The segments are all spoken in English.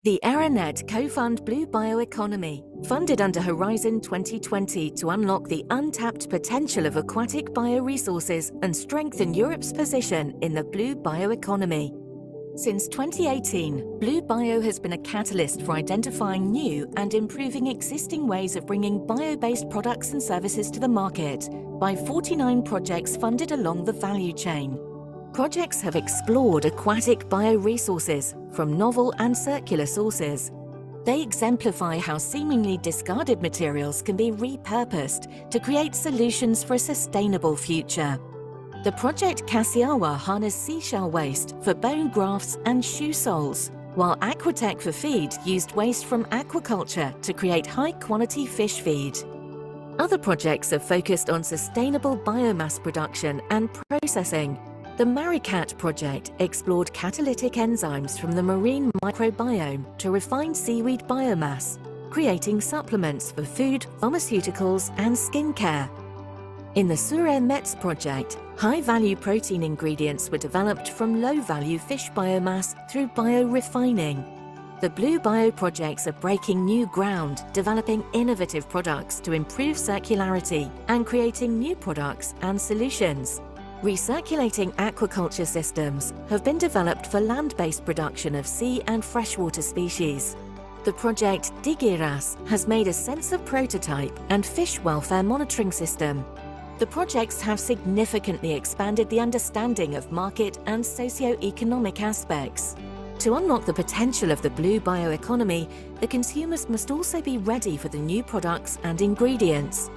The ERA-NET Cofund Blue Bioeconomy, funded under Horizon 2020 to unlock the untapped potential of aquatic bioresources and strengthen Europe's position in the blue bioeconomy. Since 2018, Blue Bio has been a catalyst for identifying new and improving existing ways of bringing bio-based products and services to the market by 49 projects funded along the value chain. Projects have explored aquatic bioresources from novel and circular sources. They exemplify how seemingly discarded materials can be repurposed to create solutions for a sustainable future. The project Cassiawa harnessed seashell waste for bone grafts and shoe soles, while Aquatech for Feed used waste from aquaculture to create high-quality fish feed. Other projects have focused on sustainable biomass production and processing. The MARICAT project explored catalytic enzymes from the marine microbiome to refine seaweed biomass, creating supplements for food, pharmaceuticals, and skincare. In the Sur-Metz project, high-value protein ingredients were developed from low-value fish biomass through biorefining. The Blue Bio projects are breaking new ground, developing innovative products to improve circularity and creating new products and solutions. Recirculating aquaculture systems have been developed for land-based production of sea and freshwater species. The project Digiras has made a sensor prototype and fish welfare monitoring system. The projects have significantly expanded the understanding of market and socio-economic aspects. To unlock the potential of the blue bioeconomy, the consumers must also be ready for the new products and ingredients.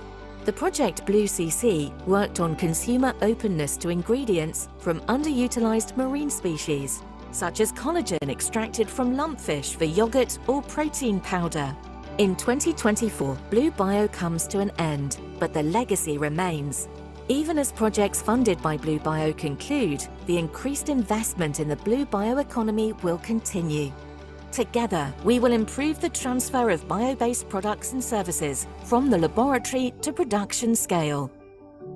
The project Blue CC worked on consumer openness to ingredients from underutilized marine species, such as collagen extracted from lumpfish for yogurt or protein powder. In 2024, Blue Bio comes to an end, but the legacy remains. Even as projects funded by Blue Bio conclude, the increased investment in the blue bioeconomy will continue. Together, we will improve the transfer of bio-based products and services from the laboratory to production scale.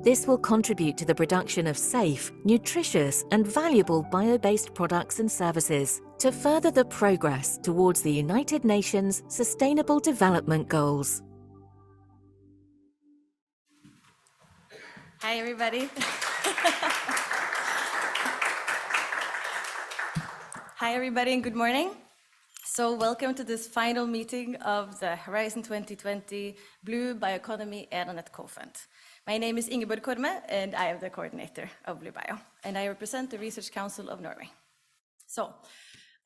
This will contribute to the production of safe, nutritious, and valuable bio-based products and services to further the progress towards the United Nations Sustainable Development Goals. Hi, everybody. Hi, everybody, and good morning. So welcome to this final meeting of the Horizon 2020 Blue Bioeconomy ERA-NET Cofund. My name is Ingeborg Korme, and I am the coordinator of Blue Bio, and I represent the Research Council of Norway. So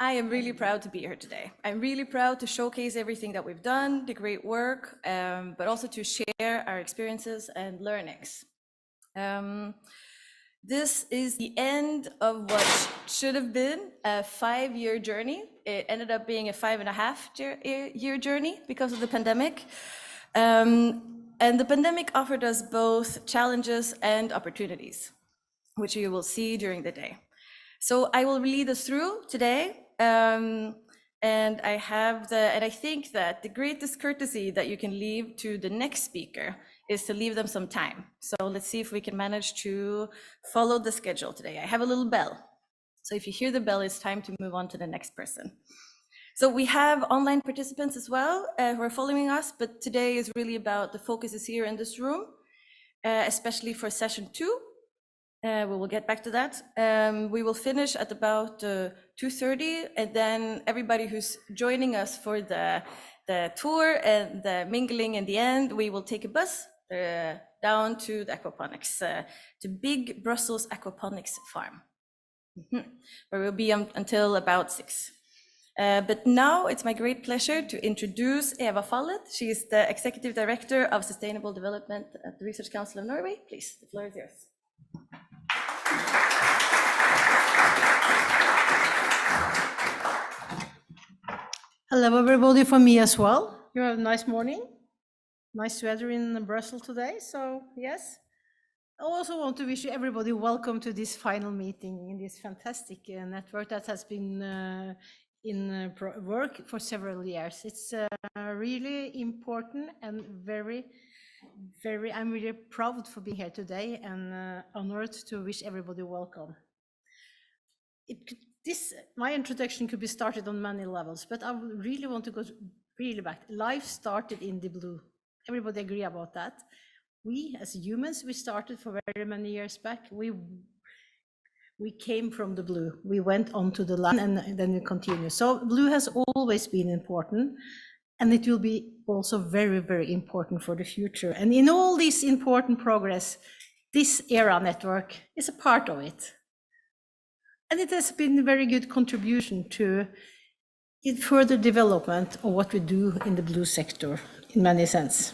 I am really proud to be here today. I'm really proud to showcase everything that we've done, the great work, but also to share our experiences and learnings. This is the end of what should have been a 5-year journey. It ended up being a 5.5-year journey because of the pandemic. And the pandemic offered us both challenges and opportunities, which you will see during the day. So I will lead us through today. And I think that the greatest courtesy that you can leave to the next speaker is to leave them some time. So let's see if we can manage to follow the schedule today. I have a little bell. So if you hear the bell, it's time to move on to the next person. So we have online participants as well who are following us, but today is really about the focus is here in this room, especially for session 2. We will get back to that. We will finish at about 2:30, and then everybody who's joining us for the tour and the mingling in the end, we will take a bus down to the aquaponics, to Big Brussels Aquaponics Farm, where we'll be until about 6. But now it's my great pleasure to introduce Eva Fallet. She is the Executive Director of Sustainable Development at the Research Council of Norway. Please, the floor is yours. Hello, everybody, from me as well. You have a nice morning, nice weather in Brussels today. So yes, I also want to wish everybody welcome to this final meeting in this fantastic network that has been in work for several years. It's really important and I'm really proud for being here today and honored to wish everybody welcome. my introduction could be started on many levels, but I really want to go really back. Life started in the blue. Everybody agree about that? We, as humans, we started for very many years back. We came from the blue. We went onto the land and then we continue. So blue has always been important, and it will be also very, very important for the future. And in all this important progress, this ERA network is a part of it. And it has been a very good contribution to further development of what we do in the blue sector in many sense.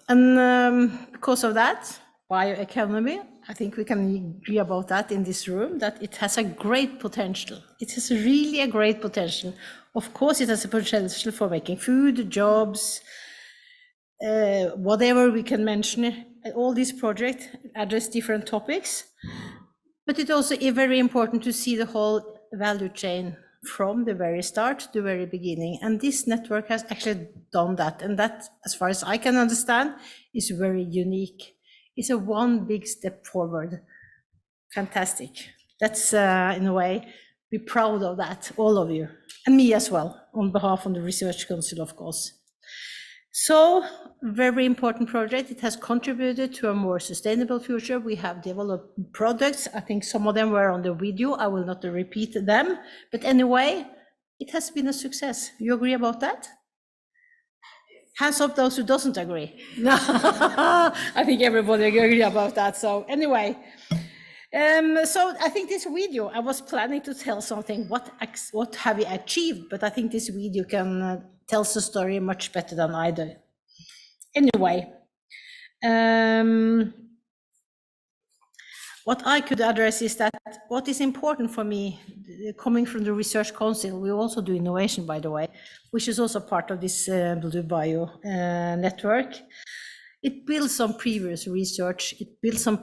And because of that, bioeconomy, I think we can agree about that in this room, that it has a great potential. It has really a great potential. Of course, it has a potential for making food, jobs, whatever we can mention. All these projects address different topics. But it's also very important to see the whole value chain from the very start to the very beginning. And this network has actually done that. And that, as far as I can understand, is very unique. It's a one big step forward. Fantastic. That's, in a way, be proud of that, all of you. And me as well, on behalf of the Research Council, of course. So, very important project. It has contributed to a more sustainable future. We have developed products. I think some of them were on the video. I will not repeat them. But anyway, it has been a success. You agree about that? Hands up those who doesn't agree. No, I think everybody agree about that. So anyway, so I think this video, I was planning to tell something, what have we achieved? But I think this video can tell the story much better than I do. Anyway, what I could address is that what is important for me, coming from the Research Council, we also do innovation, by the way, which is also part of this Blue Bio network. It builds on previous research, it builds on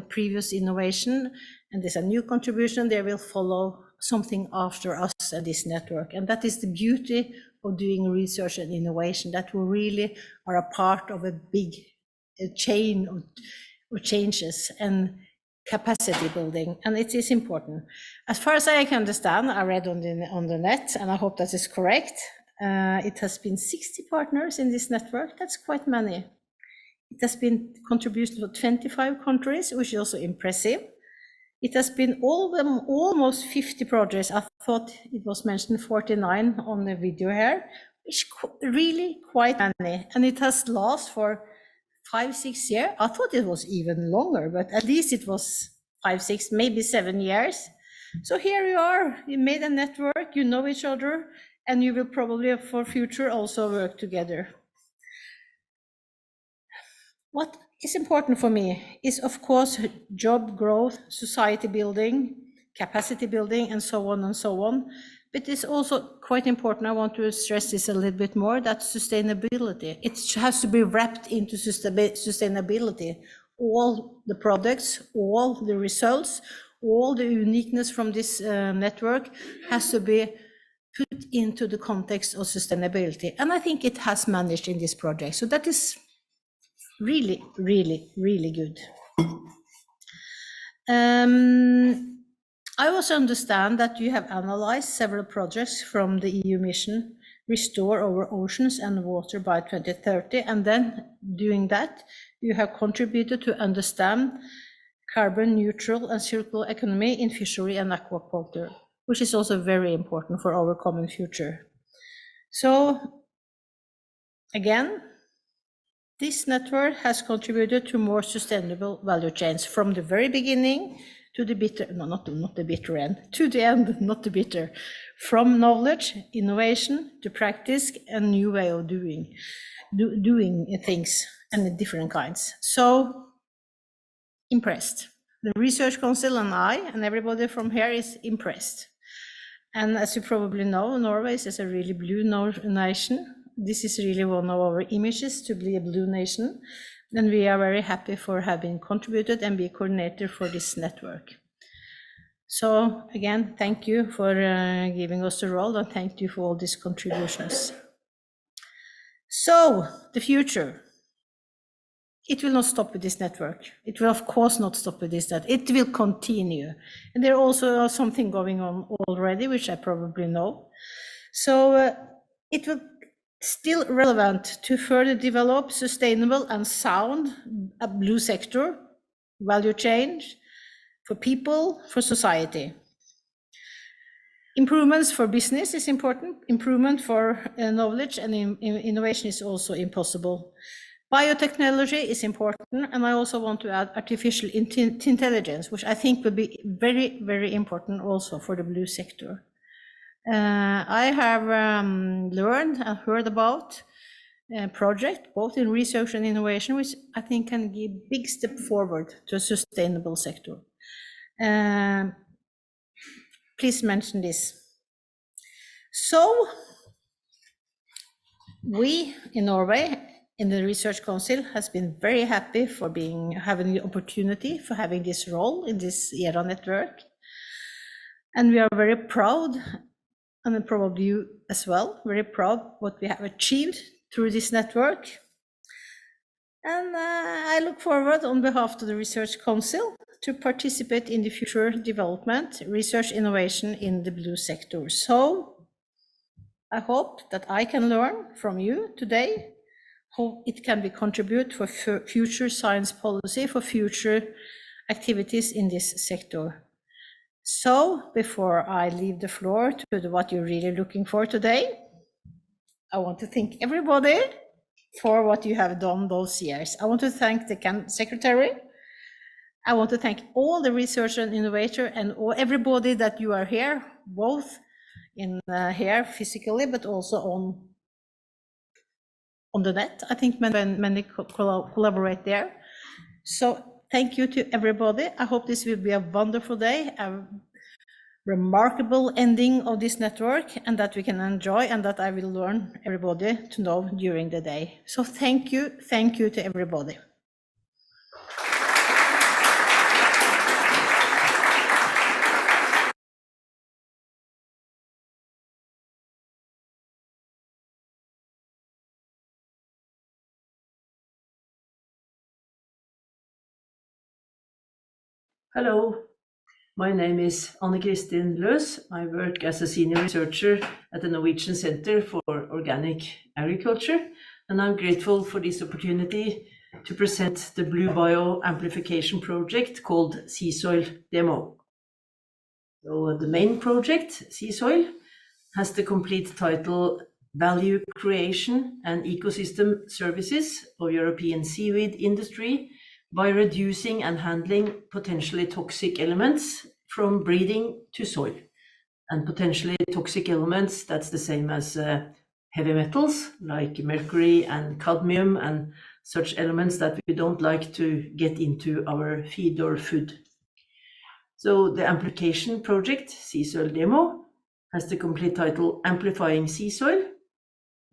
previous innovation, and there's a new contribution. They will follow something after us at this network. And that is the beauty of doing research and innovation, that we really are a part of a big chain of changes and capacity building, and it is important. As far as I can understand, I read on the net, and I hope that is correct. It has been 60 partners in this network. That's quite many. It has been contributed to 25 countries, which is also impressive. It has been almost 50 projects. I thought it was mentioned 49 on the video here, which really quite many. And it has lasted for 5-6 years. I thought it was even longer, but at least it was 5-6, maybe 7 years. So here you are, you made a network, you know each other, and you will probably for future also work together. What is important for me is, of course, job growth, society building, capacity building, and so on and so on. But it's also quite important, I want to stress this a little bit more, that sustainability, it has to be wrapped into sustainability. All the products, all the results, all the uniqueness from this network has to be put into the context of sustainability. And I think it has managed in this project. So that is really, really, really good. I also understand that you have analyzed several projects from the EU mission, Restore Our Oceans and Water by 2030, and then doing that, you have contributed to understand carbon neutral and circular economy in fishery and aquaculture, which is also very important for our common future. So, again, this network has contributed to more sustainable value chains from the very beginning to the bitter, no, not the bitter end, to the end, not the bitter, from knowledge, innovation to practice and new way of doing things and different kinds. So, impressed. The Research Council and I and everybody from here is impressed. And as you probably know, Norway is a really blue nation. This is really one of our images, to be a blue nation. And we are very happy for having contributed and be coordinator for this network. So again, thank you for giving us the role, and thank you for all these contributions. So, the future. it will not stop with this network. It will, of course, not stop with this. That it will continue. And there also something going on already, which I probably know. So it will still relevant to further develop sustainable and sound blue sector, value chain for people, for society. Improvements for business is important. Improvement for knowledge and innovation is also impossible. Biotechnology is important, and I also want to add artificial intelligence, which I think will be very, very important also for the blue sector. I have learned and heard about a project, both in research and innovation, which I think can give a big step forward to a sustainable sector. Please mention this. So, we in Norway, in the Research Council, has been very happy for having the opportunity for having this role in this ERA network. And we are very proud, and probably you as well, very proud what we have achieved through this network. And I look forward on behalf of the Research Council to participate in the future development, research innovation in the blue sector. So I hope that I can learn from you today how it can be contribute for future science policy, for future activities in this sector. So before I leave the floor to what you're really looking for today, I want to thank everybody for what you have done those years. I want to thank the secretary. I want to thank all the researchers and innovators and everybody that you are here, both in here physically, but also on the net. I think many collaborate there. So thank you to everybody. I hope this will be a wonderful day, a remarkable ending of this network, and that we can enjoy, and that I will learn everybody to know during the day. So thank you to everybody. Hello, my name is Anne-Kristin Løs. I work as a senior researcher at the Norwegian Center for Organic Agriculture, and I'm grateful for this opportunity to present the Blue Bio amplification project called Seasoil Demo. So the main project, Seasoil, has the complete title Value Creation and Ecosystem Services of European Seaweed Industry by reducing and handling potentially toxic elements from breeding to soil. And potentially toxic elements, that's the same as heavy metals like mercury and cadmium and such elements that we don't like to get into our feed or food. So the amplification project, Seasoil Demo, has the complete title Amplifying Sea Soil,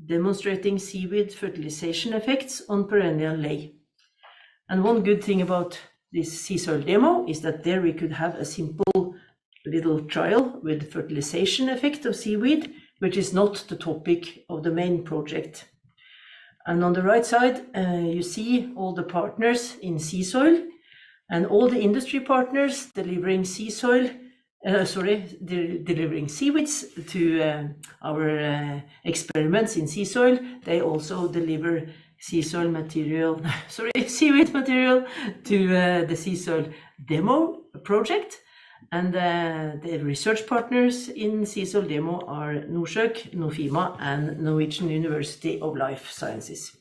Demonstrating Seaweed Fertilization Effects on Perennial Lay. And one good thing about this Seasoil Demo is that there we could have a simple little trial with fertilization effect of seaweed, which is not the topic of the main project. And on the right side, you see all the partners in Seasoil and all the industry partners delivering delivering seaweeds to our experiments in Seasoil. They also deliver seaweed material to the Seasoil Demo project. And the research partners in Seasoil Demo are Norsøk, Nofima, and Norwegian University of Life Sciences.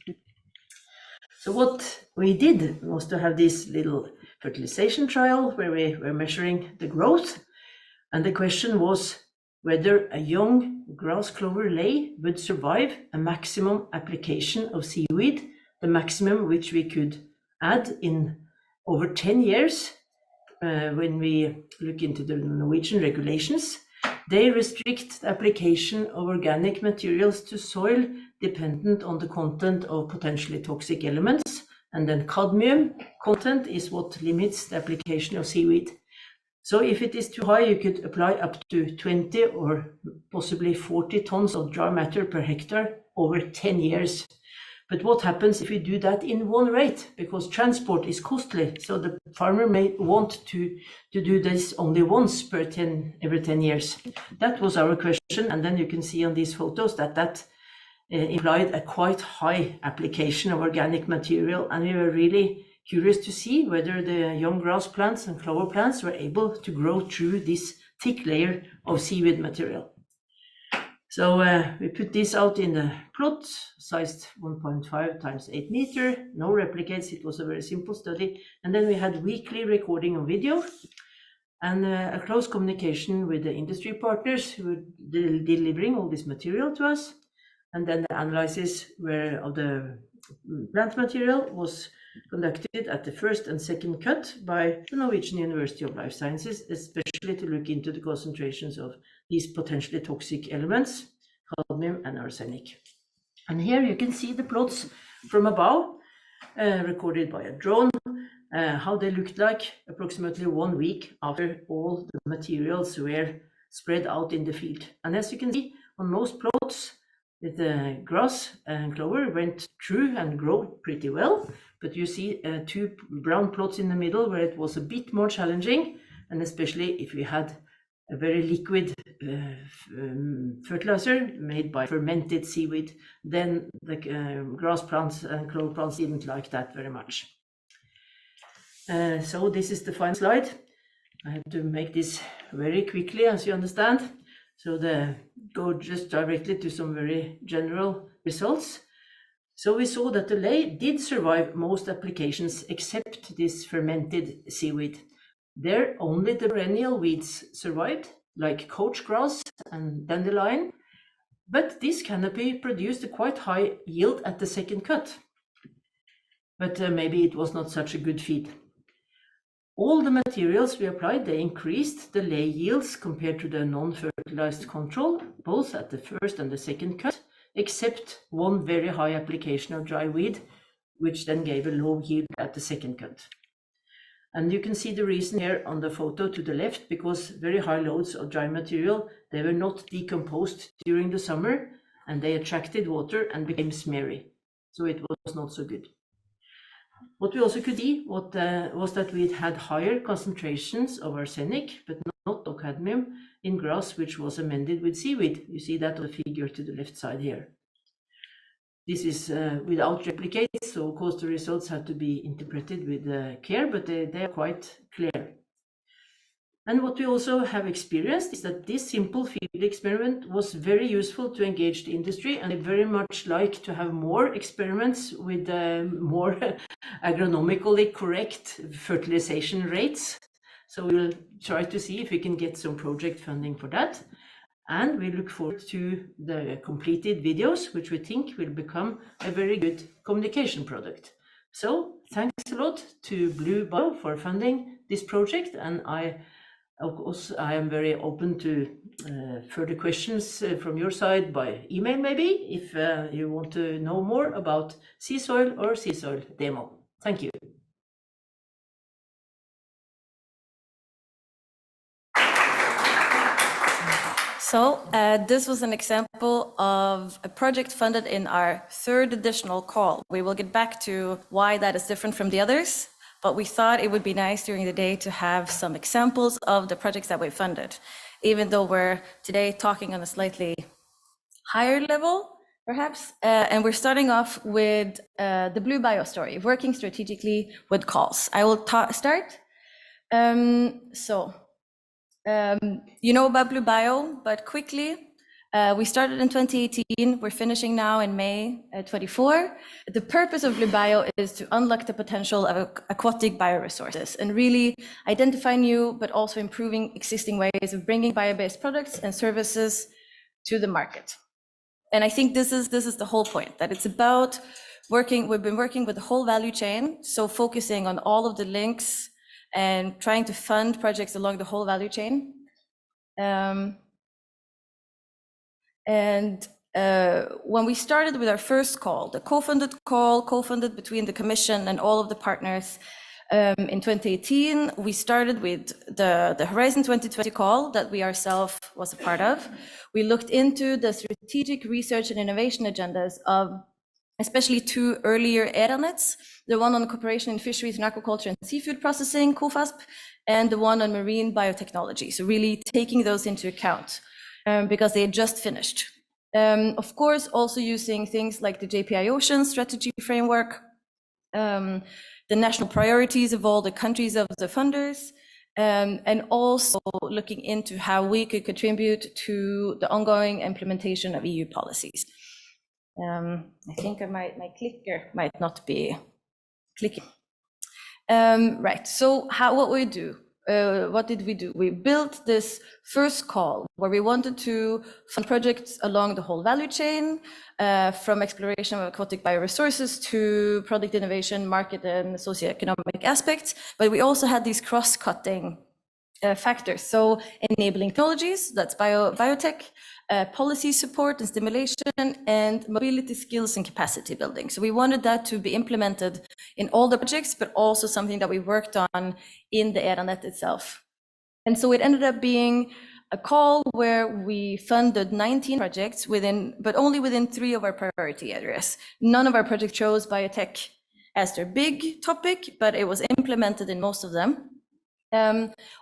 So what we did was to have this little fertilization trial where we were measuring the growth. And the question was whether a young grass clover lay would survive a maximum application of seaweed, the maximum which we could add in over 10 years. When we look into the Norwegian regulations, they restrict the application of organic materials to soil dependent on the content of potentially toxic elements. And then cadmium content is what limits the application of seaweed. So if it is too high, you could apply up to 20 or possibly 40 tons of dry matter per hectare over 10 years. But what happens if we do that in one rate? Because transport is costly, so the farmer may want to do this only once every 10 years. That was our question, and then you can see on these photos that implied a quite high application of organic material, and we were really curious to see whether the young grass plants and clover plants were able to grow through this thick layer of seaweed material. So we put this out in the plot, sized 1.5 times 8 meter, no replicates, it was a very simple study. And then we had weekly recording of video and a close communication with the industry partners who were delivering all this material to us. And then the analysis of the plant material was conducted at the first and second cut by the Norwegian University of Life Sciences, especially to look into the concentrations of these potentially toxic elements, cadmium and arsenic. And here you can see the plots from above, recorded by a drone, how they looked like approximately 1 week after all the materials were spread out in the field. And as you can see, on most plots, the grass and clover went through and grew pretty well, but you see 2 brown plots in the middle where it was a bit more challenging, and especially if we had a very liquid fertilizer made by fermented seaweed, then the grass plants and clover plants didn't like that very much. So this is the final slide. I have to make this very quickly, as you understand. So go just directly to some very general results. So we saw that the ley did survive most applications except this fermented seaweed. There only the perennial weeds survived, like couch grass and dandelion, but this canopy produced a quite high yield at the second cut. But maybe it was not such a good feed. All the materials we applied, they increased the ley yields compared to the non-fertilized control, both at the first and the second cut, except one very high application of dry weed, which then gave a low yield at the second cut. And you can see the reason here on the photo to the left, because very high loads of dry material, they were not decomposed during the summer, and they attracted water and became smeary. So it was not so good. What we also could see was that we had higher concentrations of arsenic, but not of cadmium, in grass which was amended with seaweed. You see that on the figure to the left side here. This is without replicates, so of course the results have to be interpreted with care, but they are quite clear. And what we also have experienced is that this simple field experiment was very useful to engage the industry, and I very much like to have more experiments with more agronomically correct fertilization rates. So we will try to see if we can get some project funding for that. And we look forward to the completed videos, which we think will become a very good communication product. So thanks a lot to Blue Bio for funding this project, and of course, I am very open to further questions from your side by email, maybe, if you want to know more about sea soil or sea soil demo. Thank you. So this was an example of a project funded in our 3rd additional call. We will get back to why that is different from the others, but we thought it would be nice during the day to have some examples of the projects that we funded, even though we're today talking on a slightly higher level, perhaps. And we're starting off with the Blue Bio story, working strategically with calls. I will start. You know about Blue Bio, but quickly, we started in 2018, we're finishing now in May 24. The purpose of Blue Bio is to unlock the potential of aquatic bioresources and really identify new, but also improving existing ways of bringing bio-based products and services to the market. And I think this is the whole point, that it's about we've been working with the whole value chain, so focusing on all of the links and trying to fund projects along the whole value chain. When we started with our first call, the co-funded between the Commission and all of the partners in 2018, we started with the Horizon 2020 call that we ourselves was a part of. We looked into the strategic research and innovation agendas of especially two earlier ERA-NETs, the one on cooperation in fisheries and aquaculture and seafood processing, COFASP, and the one on marine biotechnology. So really taking those into account because they had just finished. Of course, also using things like the JPI Ocean strategy framework, the national priorities of all the countries of the funders, and also looking into how we could contribute to the ongoing implementation of EU policies. I think my clicker might not be clicking. Right, so what we do? What did we do? We built this first call where we wanted to fund projects along the whole value chain, from exploration of aquatic bioresources to product innovation, market and socioeconomic aspects. But we also had these cross-cutting factors. So enabling technologies, that's biotech, policy support and stimulation, and mobility skills and capacity building. So we wanted that to be implemented in all the projects, but also something that we worked on in the ERA-NET itself. And so it ended up being a call where we funded 19 projects but only within 3 of our priority areas. None of our projects chose biotech as their big topic, but it was implemented in most of them.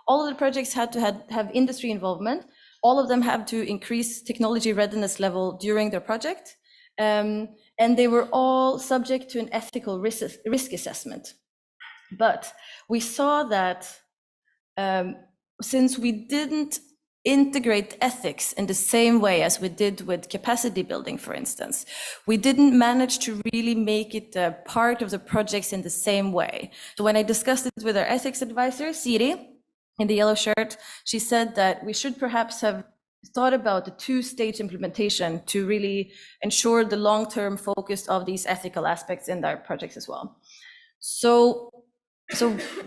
All of the projects had to have industry involvement. All of them have to increase technology readiness level during their project. And they were all subject to an ethical risk assessment. But we saw that since we didn't integrate ethics in the same way as we did with capacity building, for instance, we didn't manage to really make it a part of the projects in the same way. So when I discussed it with our ethics advisor, Siri, in the yellow shirt, she said that we should perhaps have thought about the 2-stage implementation to really ensure the long-term focus of these ethical aspects in our projects as well. So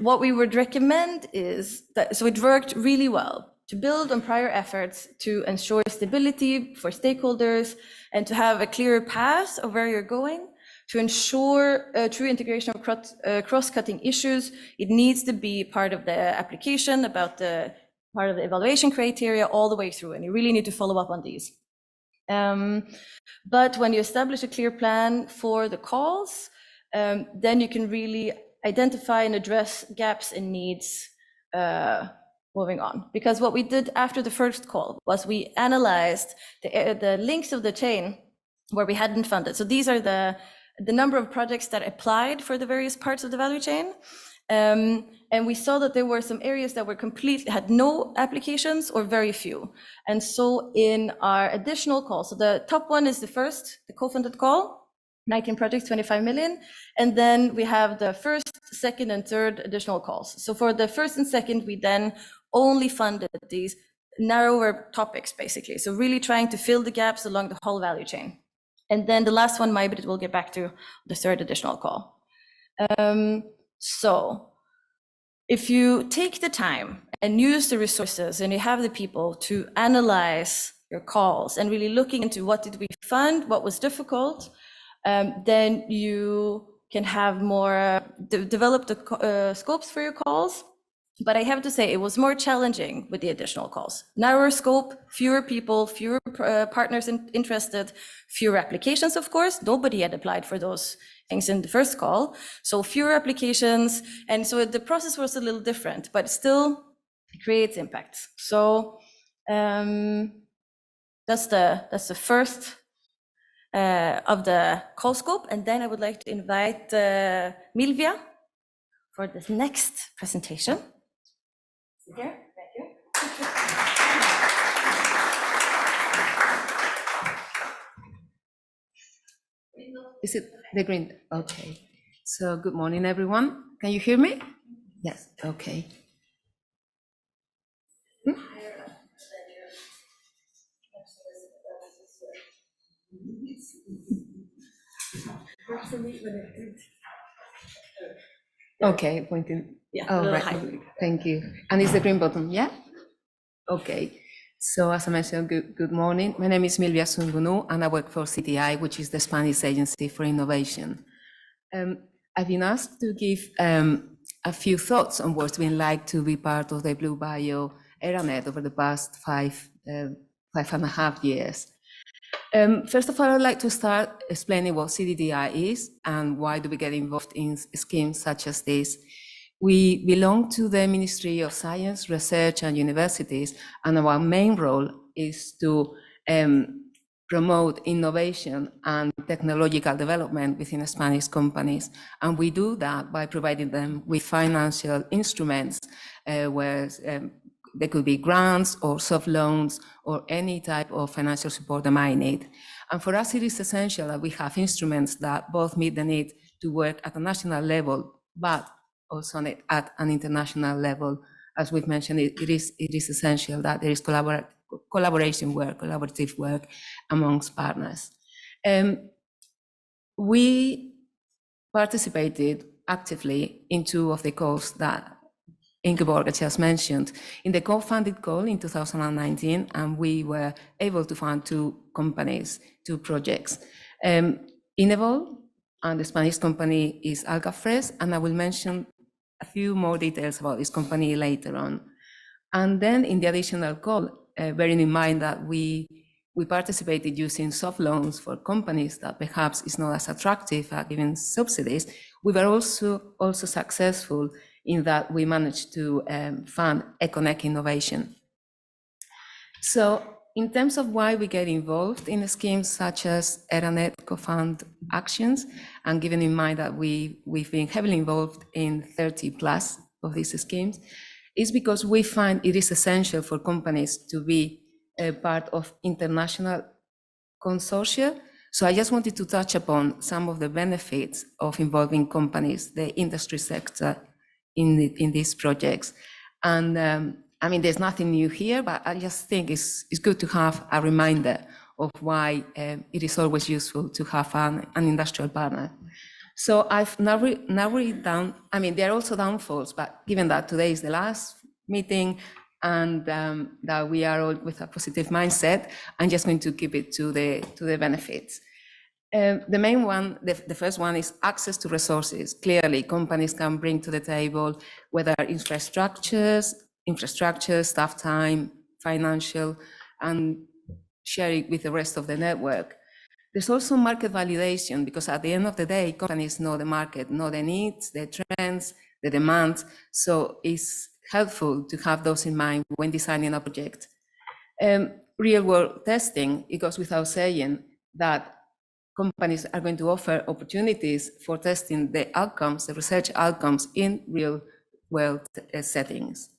what we would recommend is that, so it worked really well to build on prior efforts to ensure stability for stakeholders and to have a clearer path of where you're going. To ensure true integration of cross-cutting issues, it needs to be part of the application, part of the evaluation criteria all the way through, and you really need to follow up on these. But when you establish a clear plan for the calls, then you can really identify and address gaps and needs moving on. Because what we did after the first call was we analyzed the links of the chain where we hadn't funded. So these are the number of projects that applied for the various parts of the value chain. And we saw that there were some areas that were had no applications or very few. And so in our additional call, so the top one is the co-funded call, 19 projects, 25 million. And then we have the first, second, and third additional calls. So for the first and second, we then only funded these narrower topics, basically. So really trying to fill the gaps along the whole value chain. And then the last one, Maybrit will get back to the third additional call. So if you take the time and use the resources and you have the people to analyze your calls and really looking into what did we fund, what was difficult, then you can have more, develop the scopes for your calls. But I have to say, it was more challenging with the additional calls. Narrower scope, fewer people, fewer partners interested, fewer applications, of course. Nobody had applied for those things in the first call. So fewer applications. And so the process was a little different, but still it creates impact. So that's the first of the call scope. And then I would like to invite Milvia for this next presentation. Here, thank you. Is it the green? Okay. So good morning, everyone. Can you hear me? Yes. Okay. Okay, pointing. Yeah. Oh, right. Thank you. And it's the green button, yeah? Okay. So as I mentioned, good morning. My name is Milvia Sungunu, and I work for CTI, which is the Spanish Agency for Innovation. I've been asked to give a few thoughts on what it's been like to be part of the Blue Bio ERA-NET over the past 5.5 years. First of all, I'd like to start explaining what CDDI is and why do we get involved in schemes such as this. We belong to the Ministry of Science, Research and Universities, and our main role is to promote innovation and technological development within Spanish companies. And we do that by providing them with financial instruments where there could be grants or soft loans or any type of financial support they might need. And for us, it is essential that we have instruments that both meet the need to work at a national level, but also at an international level. As we've mentioned, it is essential that there is collaborative work amongst partners. We participated actively in two of the calls that Ingeborg just mentioned. In the co-funded call in 2019, and we were able to fund two companies, two projects. Inevol, and the Spanish company is Alcafres, and I will mention a few more details about this company later on. And then in the additional call, bearing in mind that we participated using soft loans for companies that perhaps is not as attractive at giving subsidies, we were also successful in that we managed to fund ECONEC innovation. So in terms of why we get involved in schemes such as ERA-NET Cofund actions, and given in mind that we've been heavily involved in 30 plus of these schemes, is because we find it is essential for companies to be a part of international consortia. So I just wanted to touch upon some of the benefits of involving companies, the industry sector, in these projects. And I mean, there's nothing new here, but I just think it's good to have a reminder of why it is always useful to have an industrial partner. So I've narrowed it down. I mean, there are also downfalls, but given that today is the last meeting and that we are all with a positive mindset, I'm just going to keep it to the benefits. The main one, the first one, is access to resources. Clearly, companies can bring to the table whether infrastructure, staff time, financial, and share it with the rest of the network. There's also market validation, because at the end of the day, companies know the market, know the needs, the trends, the demand. So it's helpful to have those in mind when designing a project. Real world testing, it goes without saying that companies are going to offer opportunities for testing the outcomes, the research outcomes in real world settings.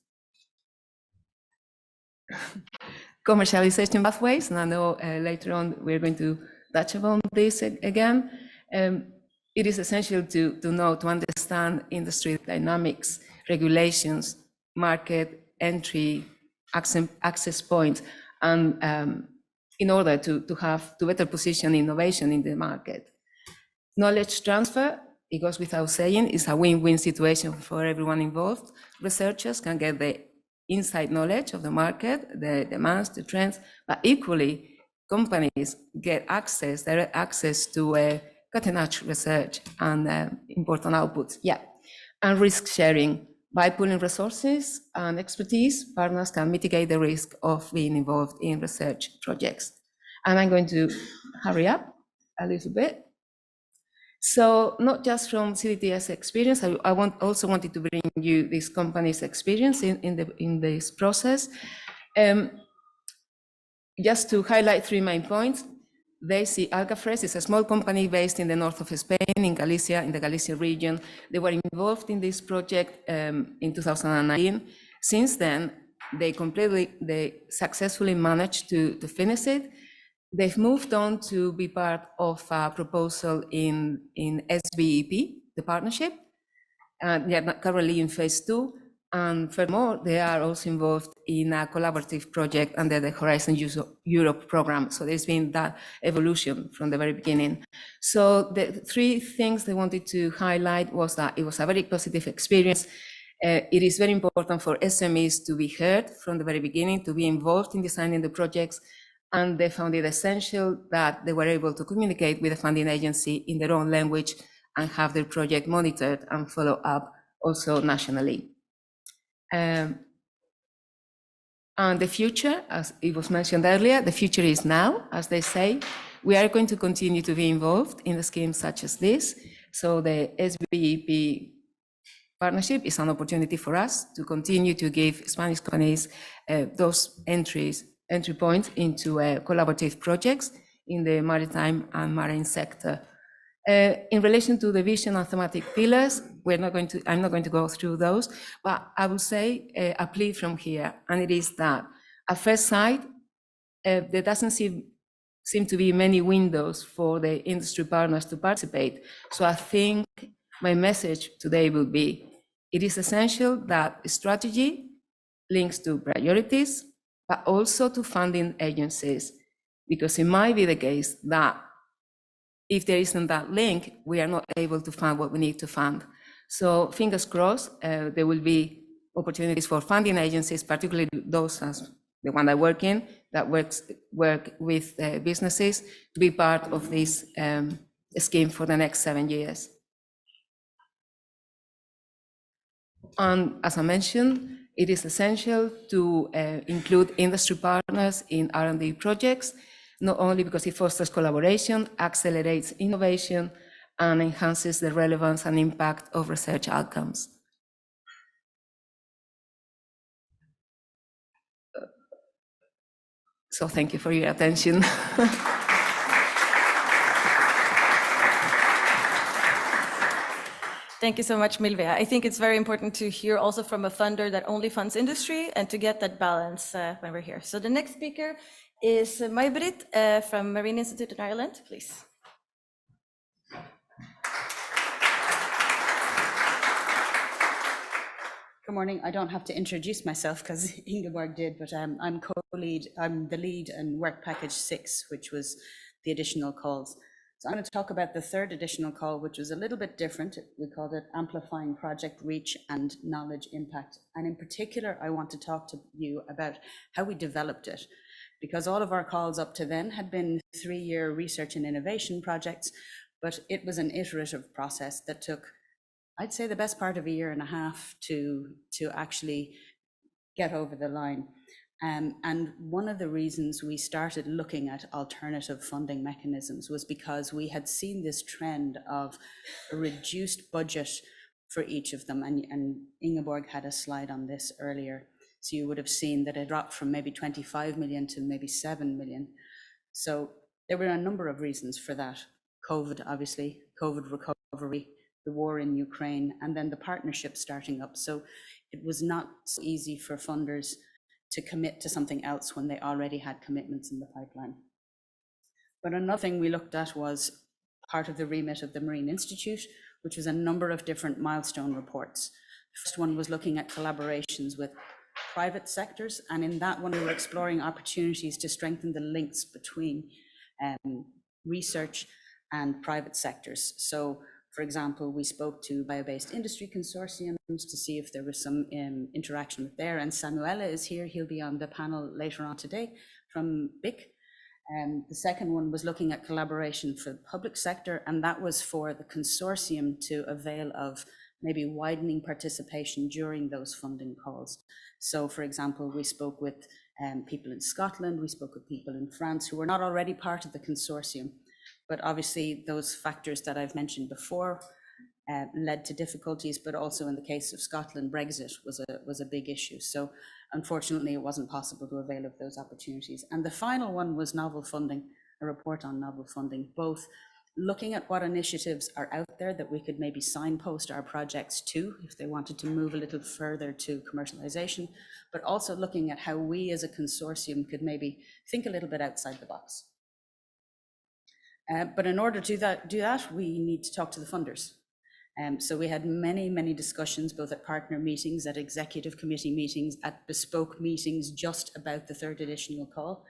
Commercialization pathways, and I know later on we're going to touch upon this again. It is essential to understand industry dynamics, regulations, market entry, access points, and in order to better position innovation in the market. Knowledge transfer, it goes without saying, is a win-win situation for everyone involved. Researchers can get the inside knowledge of the market, the demands, the trends, but equally, companies get direct access to cutting-edge research and important outputs. Yeah, and risk sharing. By pooling resources and expertise, partners can mitigate the risk of being involved in research projects. And I'm going to hurry up a little bit. So not just from CDTS experience, I also wanted to bring you this company's experience in this process. Just to highlight three main points. Daisy Alcafres is a small company based in the north of Spain, in Galicia, in the Galicia region. They were involved in this project in 2019. Since then, they successfully managed to finish it. They've moved on to be part of a proposal in SBEP, the partnership. They are currently in phase 2. And furthermore, they are also involved in a collaborative project under the Horizon Europe program. So there's been that evolution from the very beginning. So the three things they wanted to highlight was that it was a very positive experience. It is very important for SMEs to be heard from the very beginning, to be involved in designing the projects. And they found it essential that they were able to communicate with the funding agency in their own language and have their project monitored and follow up also nationally. And the future, as it was mentioned earlier, the future is now, as they say. We are going to continue to be involved in the schemes such as this. So the SBEP partnership is an opportunity for us to continue to give Spanish companies those entry points into collaborative projects in the maritime and marine sector. In relation to the vision and thematic pillars, I'm not going to go through those, but I will say a plea from here, and it is that at first sight, there doesn't seem to be many windows for the industry partners to participate. So I think my message today will be, it is essential that strategy links to priorities, but also to funding agencies, because it might be the case that if there isn't that link, we are not able to fund what we need to fund. So fingers crossed, there will be opportunities for funding agencies, particularly those as the one I work in, that work with businesses, to be part of this scheme for the next 7 years. And as I mentioned, it is essential to include industry partners in R&D projects, not only because it fosters collaboration, accelerates innovation, and enhances the relevance and impact of research outcomes. So thank you for your attention. Thank you so much, Milvia. I think it's very important to hear also from a funder that only funds industry and to get that balance when we're here. So the next speaker is May-Britt from Marine Institute in Ireland, please. Good morning. I don't have to introduce myself because Ingeborg did, but I'm the lead in Work Package 6, which was the additional calls. So I'm going to talk about the third additional call, which was a little bit different. We called it Amplifying Project Reach and Knowledge Impact. And in particular, I want to talk to you about how we developed it, because all of our calls up to then had been 3-year research and innovation projects, but it was an iterative process that took, I'd say, the best part of 1.5 years to actually get over the line. And one of the reasons we started looking at alternative funding mechanisms was because we had seen this trend of a reduced budget for each of them. And Ingeborg had a slide on this earlier. So you would have seen that it dropped from maybe 25 million to maybe 7 million. So there were a number of reasons for that. COVID, obviously, COVID recovery, the war in Ukraine, and then the partnership starting up. So it was not so easy for funders to commit to something else when they already had commitments in the pipeline. But another thing we looked at was part of the remit of the Marine Institute, which was a number of different milestone reports. The first one was looking at collaborations with private sectors, and in that one we were exploring opportunities to strengthen the links between research and private sectors. So, for example, we spoke to bio-based industry consortiums to see if there was some interaction with there. And Samuele is here. He'll be on the panel later on today from BIC. The second one was looking at collaboration for the public sector, and that was for the consortium to avail of maybe widening participation during those funding calls. So, for example, we spoke with people in Scotland, we spoke with people in France who were not already part of the consortium. But obviously those factors that I've mentioned before led to difficulties, but also in the case of Scotland, Brexit was a big issue. So unfortunately, it wasn't possible to avail of those opportunities. And the final one was novel funding, a report on novel funding, both looking at what initiatives are out there that we could maybe signpost our projects to if they wanted to move a little further to commercialization, but also looking at how we as a consortium could maybe think a little bit outside the box. But in order to do that, we need to talk to the funders. So we had many discussions, both at partner meetings, at executive committee meetings, at bespoke meetings, just about the third additional call.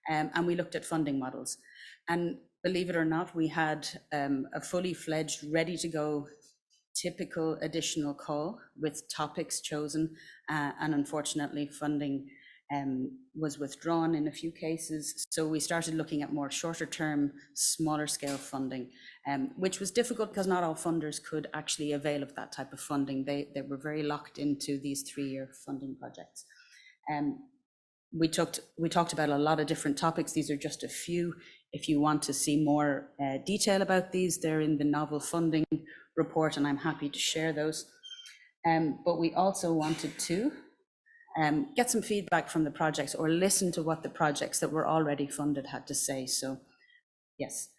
And we looked at funding models. And believe it or not, we had a fully fledged, ready to go, typical additional call with topics chosen. And unfortunately, funding was withdrawn in a few cases. So we started looking at more shorter term, smaller scale funding, which was difficult because not all funders could actually avail of that type of funding. They were very locked into these 3-year funding projects. we talked about a lot of different topics. These are just a few. If you want to see more detail about these, they're in the novel funding report, and I'm happy to share those. But we also wanted to get some feedback from the projects, or listen to what the projects that were already funded had to say. So yes,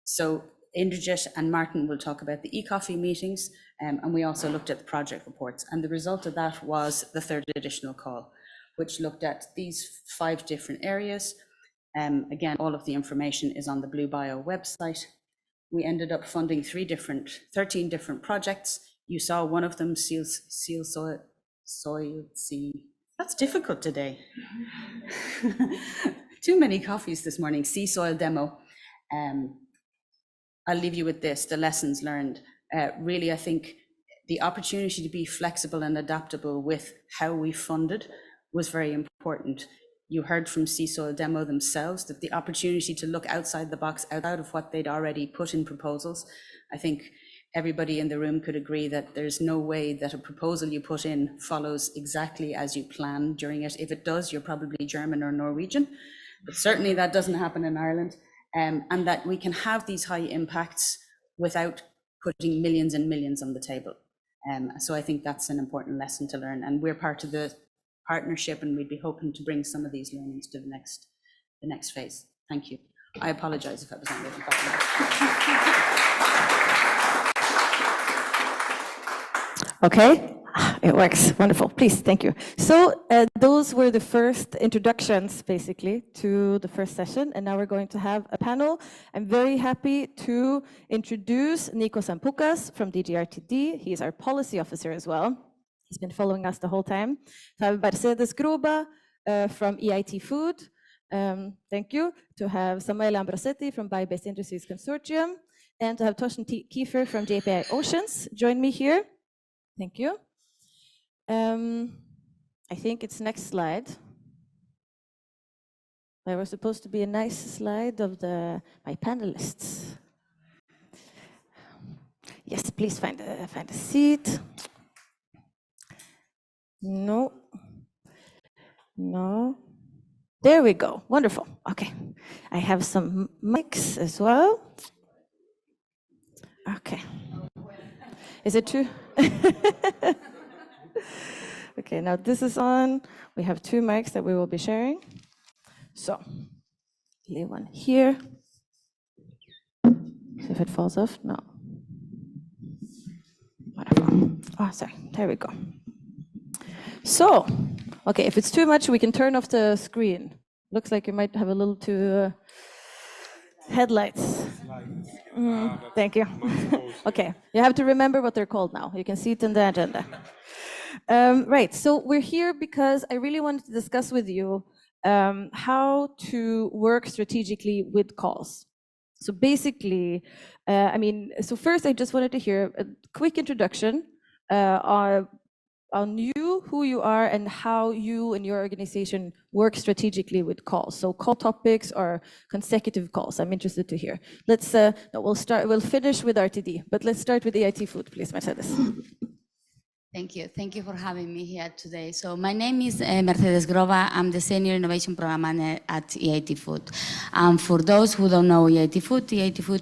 so Indrajit and Martin will talk about the e-coffee meetings, and we also looked at the project reports, and the result of that was the third additional call, which looked at these 5 different areas. Again, all of the information is on the Blue Bio website. We ended up funding 13 different projects. You saw one of them, Seal Soil Sea. That's difficult today. Too many coffees this morning. Sea soil demo. I'll leave you with this, the lessons learned. Really, I think the opportunity to be flexible and adaptable with how we funded was very important. You heard from Sea Soil Demo themselves that the opportunity to look outside the box, out of what they'd already put in proposals. I think everybody in the room could agree that there's no way that a proposal you put in follows exactly as you plan during it. If it does, you're probably German or Norwegian, but certainly that doesn't happen in Ireland. And that we can have these high impacts without putting millions and millions on the table. So I think that's an important lesson to learn, and we're part of the partnership, and we'd be hoping to bring some of these learnings to the next phase. Thank you. I apologize if I was not really Okay, it works. Wonderful. Please, thank you. So those were the first introductions, basically, to the first session. And now we're going to have a panel. I'm very happy to introduce Nikos Ampoukas from DGRTD. He's our policy officer as well. He's been following us the whole time. To have Mercedes Groba from EIT Food. Thank you. To have Samuele Ambrosetti from Bio-Based Industries Consortium. And to have Torsten Kiefer from JPI Oceans join me here. Thank you. I think it's next slide. There was supposed to be a nice slide of my panelists. Yes, please find a seat. No. There we go. Wonderful. Okay. I have some mics as well. Okay. Is it too? Okay, now this is on. We have 2 mics that we will be sharing. So, leave one here. See if it falls off. No. Whatever. Oh, sorry. There we go. So, okay, if it's too much, we can turn off the screen. Looks like you might have a little too headlights. Thank you. Okay, you have to remember what they're called now. You can see it in the agenda. Right, so we're here because I really wanted to discuss with you how to work strategically with calls. So basically, so first I just wanted to hear a quick introduction on you, who you are, and how you and your organization work strategically with calls. So call topics or consecutive calls. I'm interested to hear. Let's we'll finish with RTD, but let's start with EIT Food, please, Mercedes. Thank you. Thank you for having me here today. So my name is Mercedes Groba. I'm the Senior Innovation Program Manager at EIT Food. For those who don't know EIT Food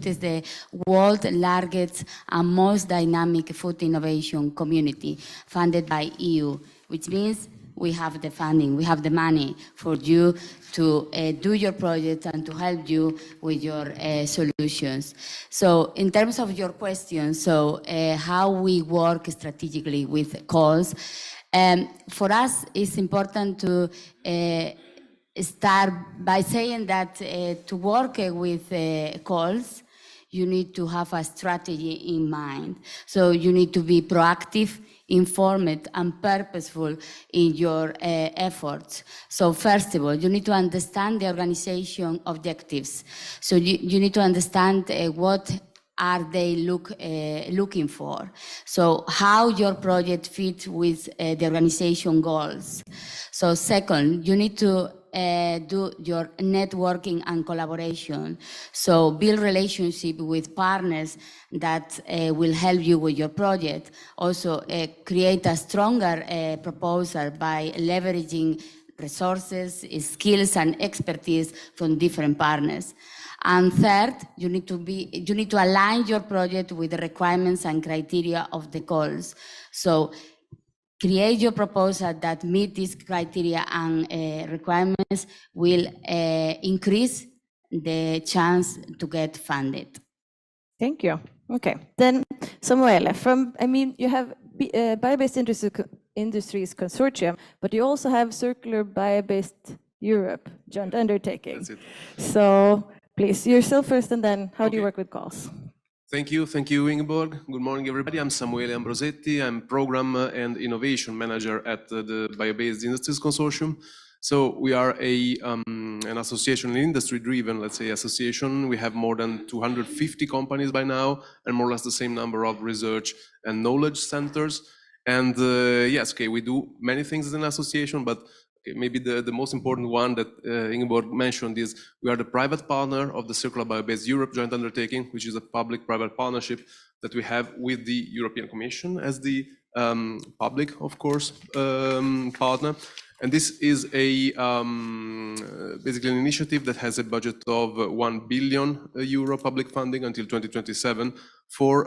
is the world's largest and most dynamic food innovation community funded by EU, which means we have the funding, we have the money for you to do your project and to help you with your solutions. So in terms of your question, so how we work strategically with calls, for us it's important to start by saying that to work with calls, you need to have a strategy in mind. So you need to be proactive, informed, and purposeful in your efforts. So first of all, you need to understand the organization objectives. So you need to understand what are they looking for. So how your project fits with the organization goals. So second, you need to do your networking and collaboration. So build relationship with partners that will help you with your project. Also create a stronger proposal by leveraging resources, skills, and expertise from different partners. And third, you need to align your project with the requirements and criteria of the goals. So create your proposal that meet these criteria and requirements will increase the chance to get funded. Thank you. Okay, then Samuele, you have Bio-Based Industries Consortium, but you also have Circular Bio-Based Europe joint undertaking. That's it. So please, yourself first, and then how do you work with calls? Thank you, Ingeborg. Good morning, everybody. I'm Samuele Ambrosetti. I'm Program and Innovation Manager at the Bio-Based Industries Consortium. So we are an association, an industry-driven, let's say, association. We have more than 250 companies by now, and more or less the same number of research and knowledge centers. And yes, okay, we do many things as an association, but maybe the most important one that Ingeborg mentioned is we are the private partner of the Circular Bio-Based Europe joint undertaking, which is a public-private partnership that we have with the European Commission as the public, of course, partner. And this is basically an initiative that has a budget of 1 billion euro public funding until 2027 for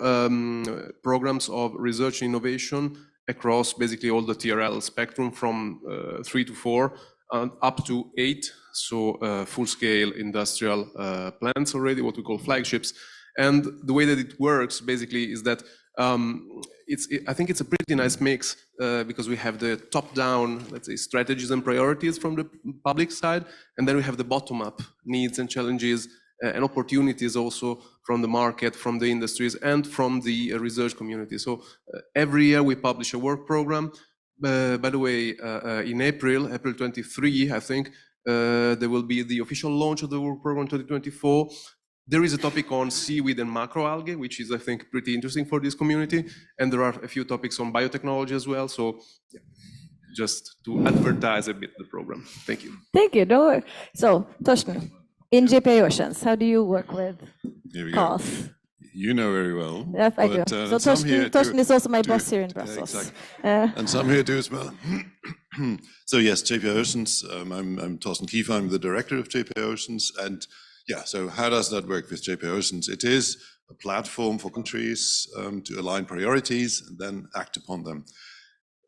programs of research and innovation across basically all the TRL spectrum from 3 to 4 and up to 8, so full-scale industrial plants already, what we call flagships. And the way that it works basically is that I think it's a pretty nice mix because we have the top-down, let's say, strategies and priorities from the public side, and then we have the bottom-up needs and challenges and opportunities also from the market, from the industries, and from the research community. So every year we publish a work program. By the way, in April 23, I think, there will be the official launch of the work program 2024. There is a topic on seaweed and macroalgae, which is, I think, pretty interesting for this community. And there are a few topics on biotechnology as well. So yeah, just to advertise a bit the program. Thank you. Thank you. Don't worry. So, Torsten, in JPA Oceans, how do you work with calls? You know very well. Yes, I do. So Torsten is also my boss here in Brussels. Exactly. And some here do as well. So yes, JPA Oceans, I'm Torsten Kiefer, I'm the director of JPA Oceans. And yeah, so how does that work with JPA Oceans? It is a platform for countries to align priorities and then act upon them.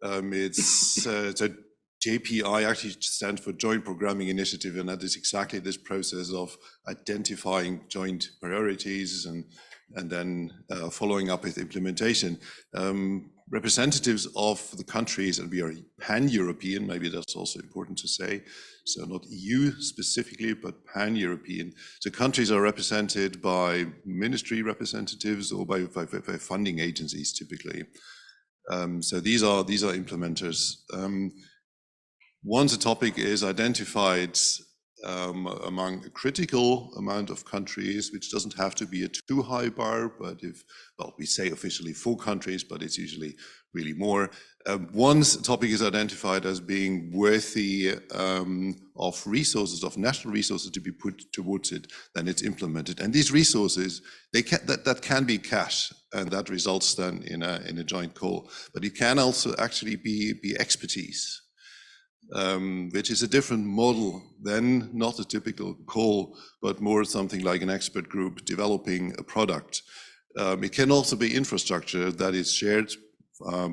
So JPI actually stands for Joint Programming Initiative, and that is exactly this process of identifying joint priorities and then following up with implementation. Representatives of the countries, and we are pan-European, maybe that's also important to say, so not EU specifically, but pan-European. So countries are represented by ministry representatives or by funding agencies typically. So these are implementers. Once a topic is identified among a critical amount of countries, which doesn't have to be a too high bar, but we say officially 4 countries, but it's usually really more. Once a topic is identified as being worthy of resources, of national resources to be put towards it, then it's implemented. And these resources, that can be cash, and that results then in a joint call. But it can also actually be expertise. Which is a different model than not a typical call, but more something like an expert group developing a product. It can also be infrastructure that is shared,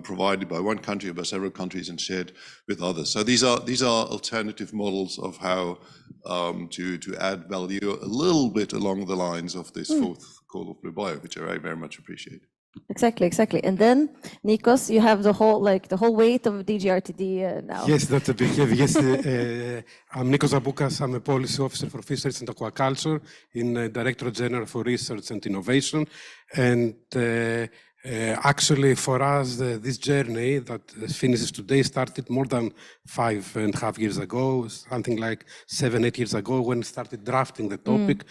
provided by one country or by several countries and shared with others. So these are alternative models of how to add value a little bit along the lines of this fourth call of Blue Bio, which I very much appreciate. Exactly. And then, Nikos, you have the whole weight of DGRTD now. Yes, that's a big heavy. Yes, I'm Nikos Zaboukas. I'm a policy officer for fisheries and aquaculture in Directorate General for Research and Innovation. And actually, for us, this journey that finishes today started more than 5.5 years ago, something like 7-8 years ago, when we started drafting the topic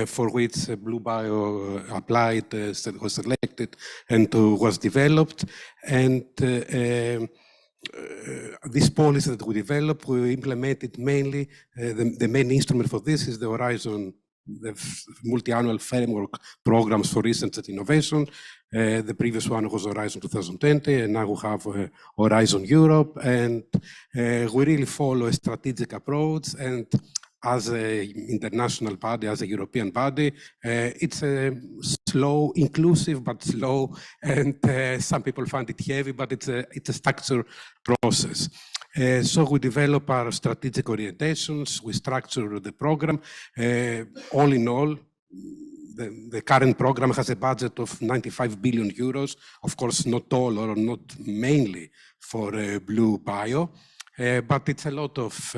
for which Blue Bio applied, was selected, and was developed. And this policy that we developed, we implemented mainly, the main instrument for this is the Horizon the multi-annual framework programs for research and innovation. The previous one was Horizon 2020, and now we have Horizon Europe, and we really follow a strategic approach. And as an international body, as a European body, it's a slow, inclusive, but slow, and some people find it heavy, but it's a structured process. So we develop our strategic orientations, we structure the program. All in all, the current program has a budget of 95 billion euros, of course, not all or not mainly for Blue Bio. But it's a lot of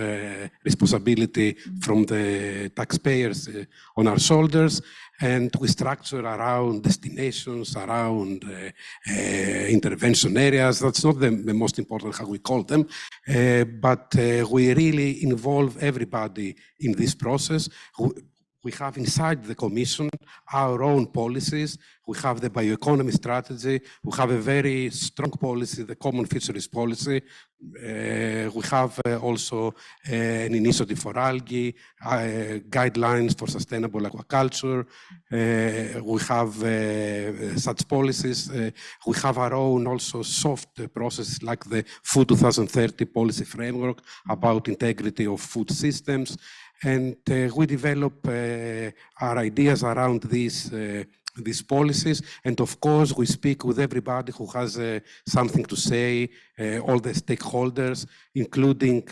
responsibility from the taxpayers on our shoulders, and we structure around destinations, around intervention areas. That's not the most important how we call them, but we really involve everybody in this process. We have inside the Commission our own policies. We have the bioeconomy strategy. We have a very strong policy, the common fisheries policy. We have also an initiative for algae, guidelines for sustainable aquaculture. We have such policies. We have our own also soft processes like the Food 2030 policy framework about integrity of food systems. And we develop our ideas around these policies. And of course, we speak with everybody who has something to say, all the stakeholders, including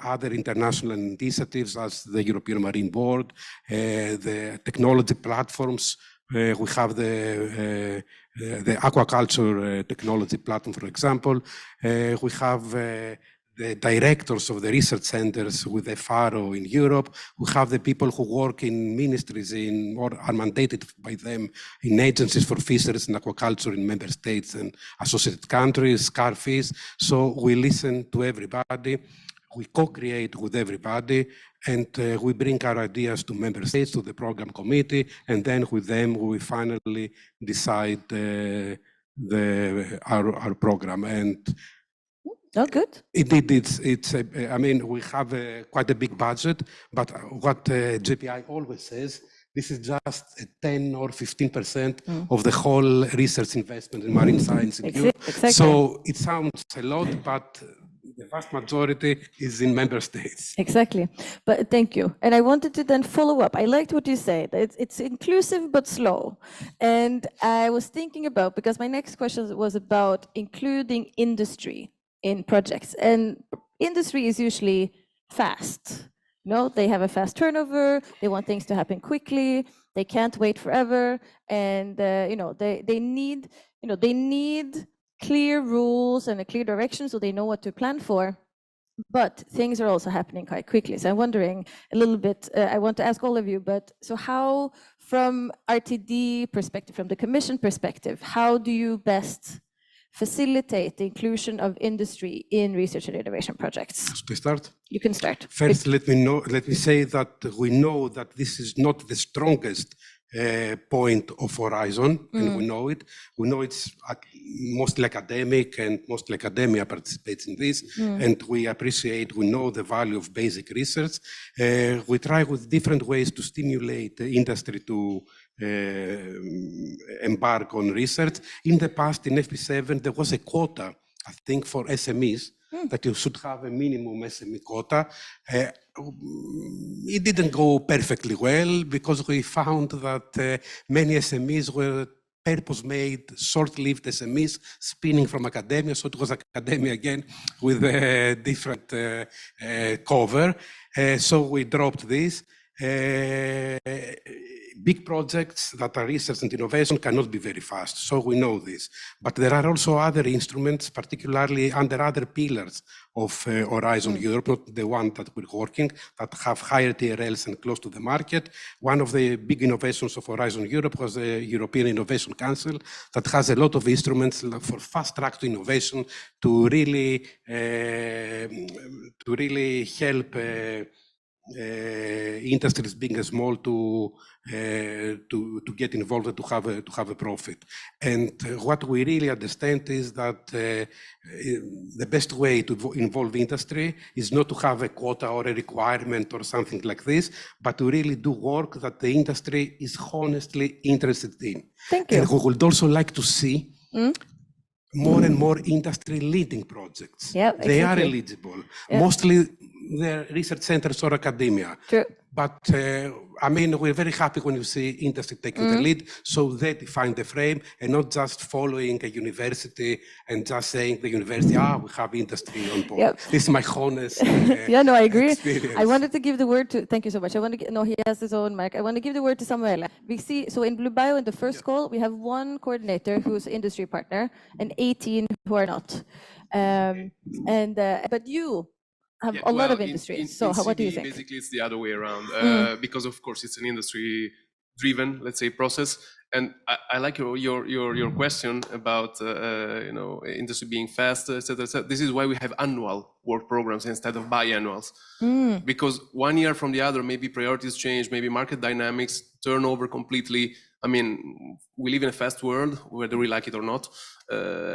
other international initiatives as the European Marine Board, the technology platforms. We have the aquaculture technology platform, for example. We have the directors of the research centers with the FARO in Europe, who have the people who work in ministries or are mandated by them in agencies for fisheries and aquaculture in member states and associated countries, SCARFIS. So we listen to everybody, we co-create with everybody, and we bring our ideas to member states, to the program committee, and then with them we finally decide our program. And oh, good. Indeed, I mean, we have quite a big budget, but what JPI always says, this is just 10 or 15% of the whole research investment in marine science in Europe. Exactly. So it sounds a lot, but the vast majority is in member states. Exactly. But thank you. And I wanted to then follow up. I liked what you said. It's inclusive but slow. And I was thinking about, because my next question was about including industry in projects, and industry is usually fast. They have a fast turnover. They want things to happen quickly. They can't wait forever, and they need clear rules and a clear direction so they know what to plan for. But things are also happening quite quickly. So I'm wondering a little bit. I want to ask all of you. But so how, from RTD perspective, from the Commission perspective, how do you best facilitate the inclusion of industry in research and innovation projects? To start? You can start. First, let me say that we know that this is not the strongest point of Horizon, and we know it. We know it's mostly academic, and mostly academia participates in this, and we know the value of basic research. We try with different ways to stimulate the industry to embark on research. In the past, in FP7, there was a quota, I think, for SMEs, that you should have a minimum SME quota. It didn't go perfectly well because we found that many SMEs were purpose-made, short-lived SMEs spinning from academia. So it was academia again with a different cover. So we dropped this. Big projects that are research and innovation cannot be very fast, so we know this. But there are also other instruments, particularly under other pillars of Horizon Europe, not the one that we're working, that have higher TRLs and close to the market. One of the big innovations of Horizon Europe was the European Innovation Council that has a lot of instruments for fast-track to innovation to really help industries being small to get involved and to have a profit. And what we really understand is that the best way to involve industry is not to have a quota or a requirement or something like this, but to really do work that the industry is honestly interested in. Thank you. And we would also like to see more and more industry leading projects. Yeah, They are exactly. eligible. Mostly they're research centers or academia. True. But I mean, we're very happy when you see industry taking the lead, so they define the frame and not just following a university and just saying the university, we have industry on board. Yep. This is my honest Yeah, no, I agree. experience. I wanted to give the word to, thank you so much. I want to, no, he has his own mic. I want to give the word to Samuel. We see, so in Blue Bio, in the first call, we have one coordinator who's industry partner and 18 who are not. But you have a lot of industry. So what do you think? Basically, it's the other way around, because of course it's an industry-driven, let's say, process. And I like your question about industry being fast, etc. This is why we have annual work programs instead of biannuals, because 1 year from the other, maybe priorities change, maybe market dynamics turn over completely. I mean, we live in a fast world, whether we like it or not.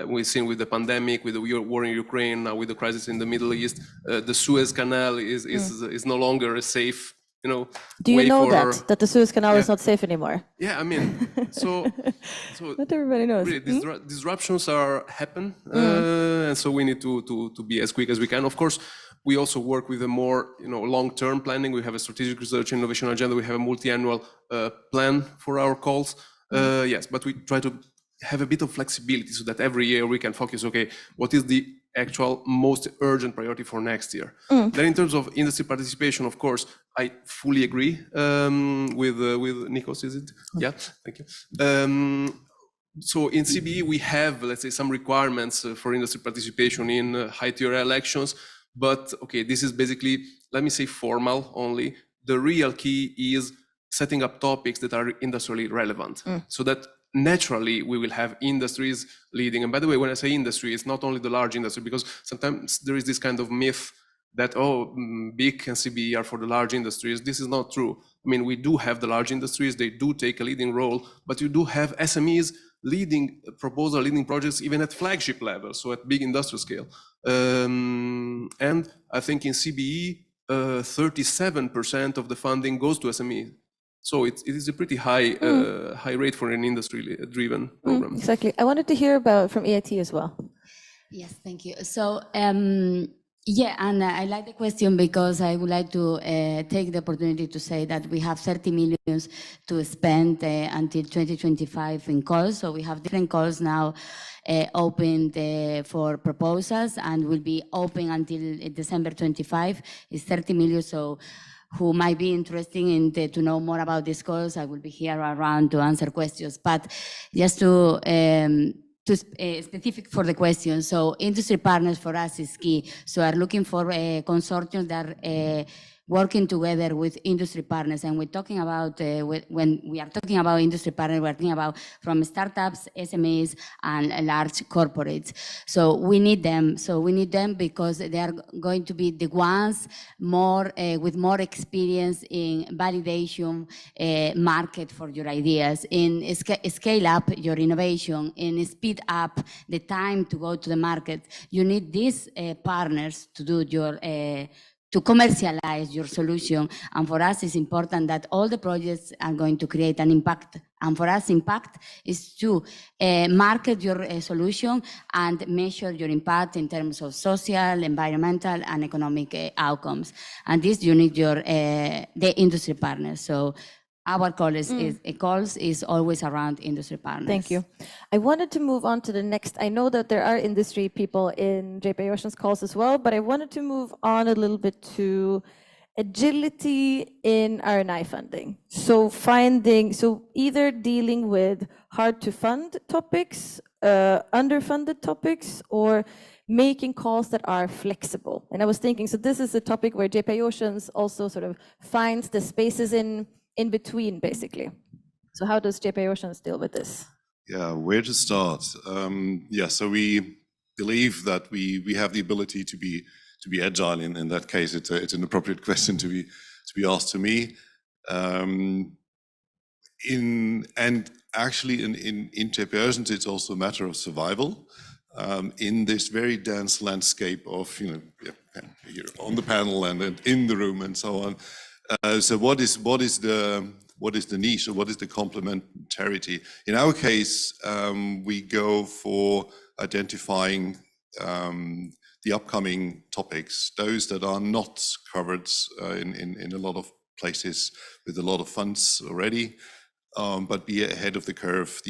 We've seen with the pandemic, with the war in Ukraine, now with the crisis in the Middle East, the Suez Canal is no longer a safe, Do you way know for, that the Suez Canal is not safe anymore? Yeah, I mean, so Not everybody knows. really, disruptions happen, and so we need to be as quick as we can. Of course, we also work with a more long-term planning. We have a strategic research and innovation agenda. We have a multi-annual plan for our calls. Yes, but we try to have a bit of flexibility so that every year we can focus, okay, what is the actual most urgent priority for next year? Then in terms of industry participation, of course, I fully agree with Nikos, is it? Yeah, thank you. So in CBE, we have, let's say, some requirements for industry participation in high TRL elections, but okay, this is basically, let me say, formal only. The real key is setting up topics that are industrially relevant, so that naturally we will have industries leading. And by the way, when I say industry, it's not only the large industry, because sometimes there is this kind of myth that, BIC and CBE are for the large industries. This is not true. I mean, we do have the large industries, they do take a leading role, but you do have SMEs leading proposal, leading projects, even at flagship level, so at big industrial scale. And I think in CBE, 37% of the funding goes to SME. So it is a pretty high rate for an industry-driven program. Exactly. I wanted to hear about from EIT as well. Yes, thank you. So, yeah, and I like the question because I would like to take the opportunity to say that we have 30 million to spend until 2025 in calls. So we have different calls now opened for proposals and will be open until December 25. It's 30 million. So who might be interested in to know more about these calls, I will be here around to answer questions. But just to specific for the question, so industry partners for us is key. So are looking for consortiums that are working together with industry partners. And we're talking about, when we are talking about industry partners, we're talking about from startups, SMEs, and large corporates. So we need them. So we need them because they are going to be the ones more with more experience in validation market for your ideas, in scale up your innovation, in speed up the time to go to the market. You need these partners to do your to commercialize your solution. And for us, it's important that all the projects are going to create an impact. And for us, impact is to market your solution and measure your impact in terms of social, environmental, and economic outcomes. And this, you need your the industry partners. So our call is always around industry partners. Thank you. I wanted to move on to the next. I know that there are industry people in JP Ocean's calls as well, but I wanted to move on a little bit to agility in R&I funding. So either dealing with hard to fund topics, underfunded topics, or making calls that are flexible. And I was thinking, so this is a topic where JP Oceans also sort of finds the spaces in between, basically. So how does JP Oceans deal with this? Yeah, where to start? So we believe that we have the ability to be agile. In that case, it's an appropriate question to to be asked to me. And actually in interpersons, it's also a matter of survival in this very dense landscape of, here on the panel and in the room and so on. So what is the niche, or what is the complementarity? In our case, we go for identifying the upcoming topics, those that are not covered in a lot of places with a lot of funds already, but be ahead of the curve,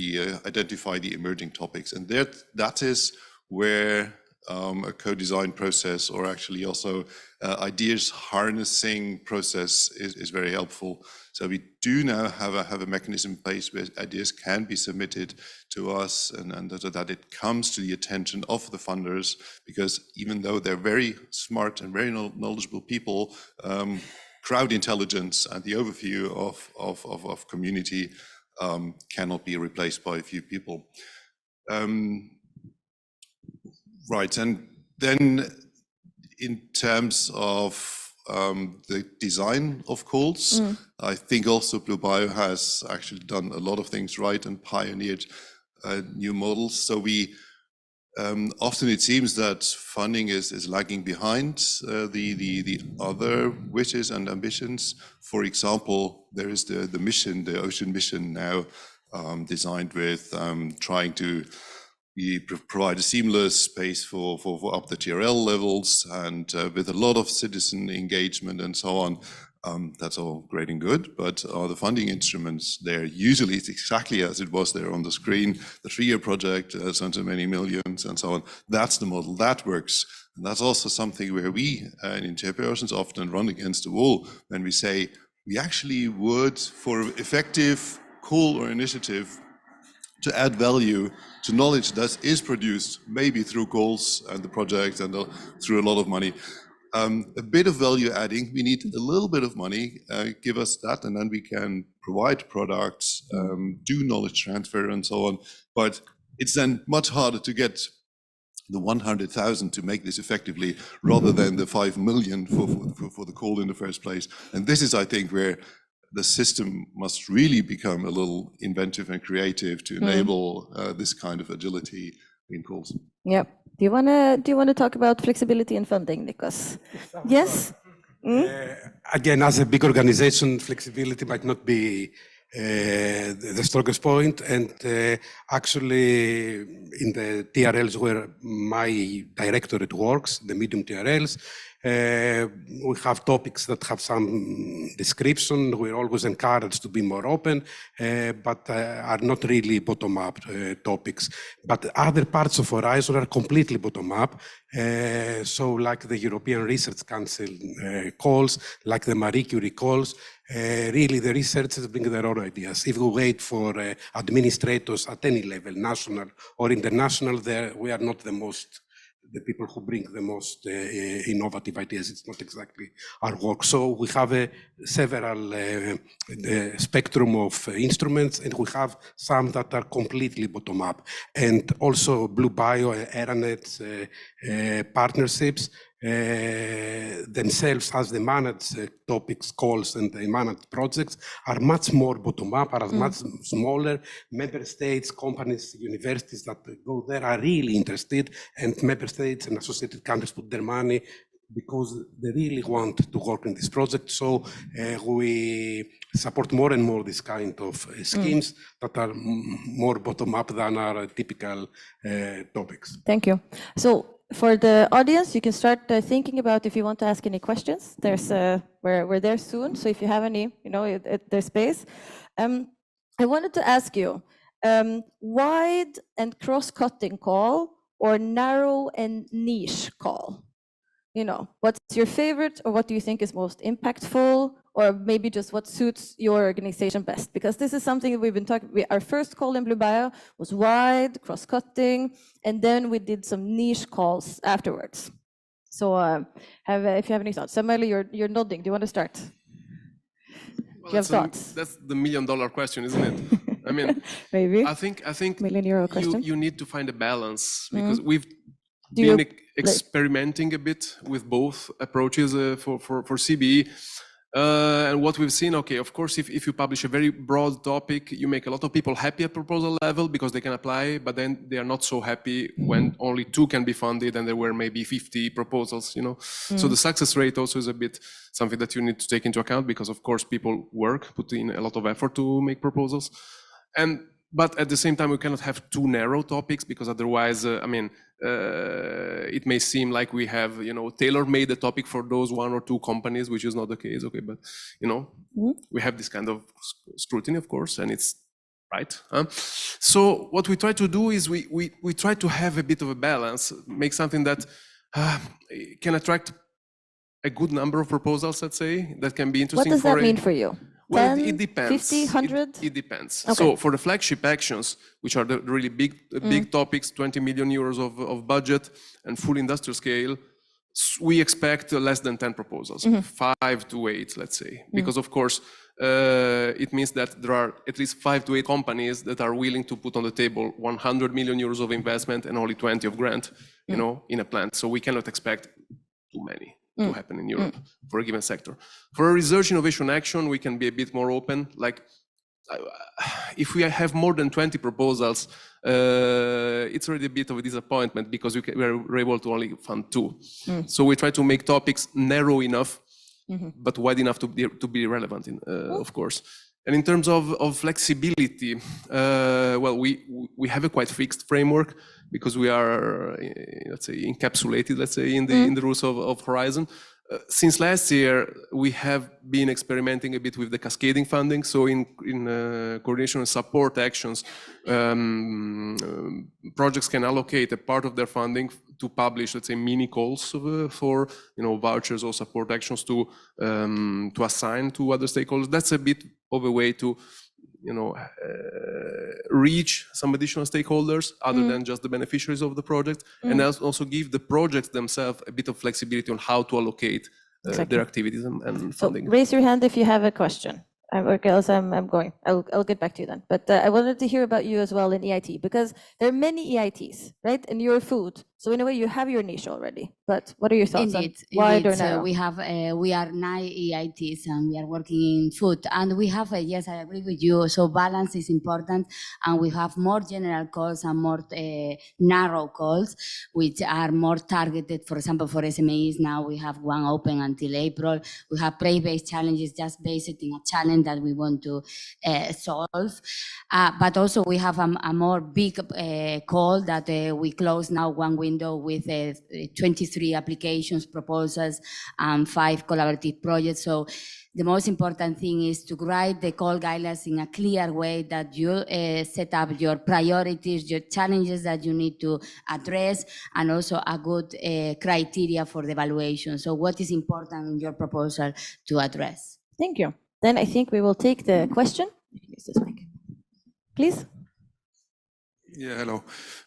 identify the emerging topics. And that is where a co-design process, or actually also ideas harnessing process is very helpful. So we do now have a mechanism in place where ideas can be submitted to us, and that it comes to the attention of the funders, because even though they're very smart and very knowledgeable people, crowd intelligence and the overview of community cannot be replaced by a few people. Right, and then in terms of the design of calls, I think also Blue Bio has actually done a lot of things right and pioneered new models. So we often it seems that funding is lagging behind the other wishes and ambitions. For example, there is the mission, the ocean mission now, designed with trying to provide a seamless space for up the TRL levels, and with a lot of citizen engagement and so on. That's all great and good, but are the funding instruments there? Usually it's exactly as it was there on the screen, the 3-year project, so many millions and so on. That's the model that works. And that's also something where we in interpersons often run against the wall when we say, we actually would, for effective call or initiative, to add value to knowledge that is produced, maybe through calls and the project and through a lot of money. A bit of value adding, we need a little bit of money, give us that, and then we can provide products, do knowledge transfer and so on. But it's then much harder to get the 100,000 to make this effectively, rather than the 5 million for the call in the first place. And this is, I think, where the system must really become a little inventive and creative to enable this kind of agility in calls. Yep. Do you wanna talk about flexibility and funding, Nikos? Yes. Again, as a big organization, flexibility might not be the strongest point. And actually, in the TRLs where my directorate works, the medium TRLs, we have topics that have some description. We're always encouraged to be more open, but are not really bottom-up topics. But other parts of Horizon are completely bottom-up. So like the European Research Council calls, like the Marie Curie calls, really the researchers bring their own ideas. If we wait for administrators at any level, national or international, we are not the people who bring the most innovative ideas. It's not exactly our work. So we have several spectrum of instruments, and we have some that are completely bottom-up. And also Blue Bio, ERA-NET partnerships themselves, as they manage topics, calls, and they manage projects, are much more bottom-up, are much smaller. Member states, companies, universities that go there are really interested, and member states and associated countries put their money because they really want to work in this project. So we support more and more this kind of schemes that are more bottom-up than our typical topics. Thank you. So for the audience, you can start thinking about if you want to ask any questions. There's we're there soon, so if you have any, there's space. I wanted to ask you, wide and cross-cutting call or narrow and niche call? What's your favorite, or what do you think is most impactful, or maybe just what suits your organization best? Because this is something that we've been talking. Our first call in Blue Bio was wide, cross-cutting, and then we did some niche calls afterwards. So, if you have any thoughts, Samuel, you're nodding. Do you want to start? Do you have thoughts? That's the million-dollar question, isn't it? I mean, maybe. I think million-euro question. You need to find a balance, because we've been experimenting a bit with both approaches for CBE. And what we've seen, okay, of course, if you publish a very broad topic, you make a lot of people happy at proposal level because they can apply, but then they are not so happy when only 2 can be funded and there were maybe 50 proposals, you know. So the success rate also is a bit something that you need to take into account because, of course, people put in a lot of effort to make proposals. But at the same time, we cannot have too narrow topics because otherwise, it may seem like we have, you know, tailor-made the topic for those 1 or 2 companies, which is not the case. Okay, but you know, we have this kind of scrutiny, of course, and it's right. So what we try to do is we try to have a bit of a balance, make something that can attract a good number of proposals, let's say, that can be interesting. What does that mean for you? Well, 10, it depends. 50, 100? It depends. Okay. So for the flagship actions, which are the really big topics, 20 million euros of budget and full industrial scale, we expect less than 10 proposals, 5 to 8, let's say, because of course, it means that there are at least 5 to 8 companies that are willing to put on the table 100 million euros of investment and only 20 of grant, you know, in a plant. So we cannot expect too many to happen in Europe for a given sector. For a research innovation action, we can be a bit more open. Like if we have more than 20 proposals, it's already a bit of a disappointment because we're able to only fund 2. So we try to make topics narrow enough, but wide enough to be relevant, of course. And in terms of flexibility, well, we have a quite fixed framework because we are, let's say, encapsulated, let's say, in the rules of Horizon. Since last year, we have been experimenting a bit with the cascading funding. So in coordination and support actions, projects can allocate a part of their funding to publish, let's say, mini calls for, you know, vouchers or support actions to assign to other stakeholders. That's a bit of a way to, you know, reach some additional stakeholders other than just the beneficiaries of the project, and also give the projects themselves a bit of flexibility on how to allocate their activities and funding. So raise your hand if you have a question. Or else I'm going. I'll get back to you then. But I wanted to hear about you as well in EIT, because there are many EITs, right? And you're food. So in a way, you have your niche already. But what are your thoughts on wide or narrow? We are 9 EITs and we are working in food. And we have, yes, I agree with you. So balance is important. And we have more general calls and more narrow calls, which are more targeted. For example, for SMEs, now we have one open until April. We have prey-based challenges just based in a challenge that we want to solve. But also we have a more big call that we close now one window with 23 applications, proposals, and 5 collaborative projects. So the most important thing is to write the call guidelines in a clear way that you set up your priorities, your challenges that you need to address, and also a good criteria for the evaluation. So what is important in your proposal to address? Thank you. Then I think we will take the question. Use this mic. Please. Yeah, hello.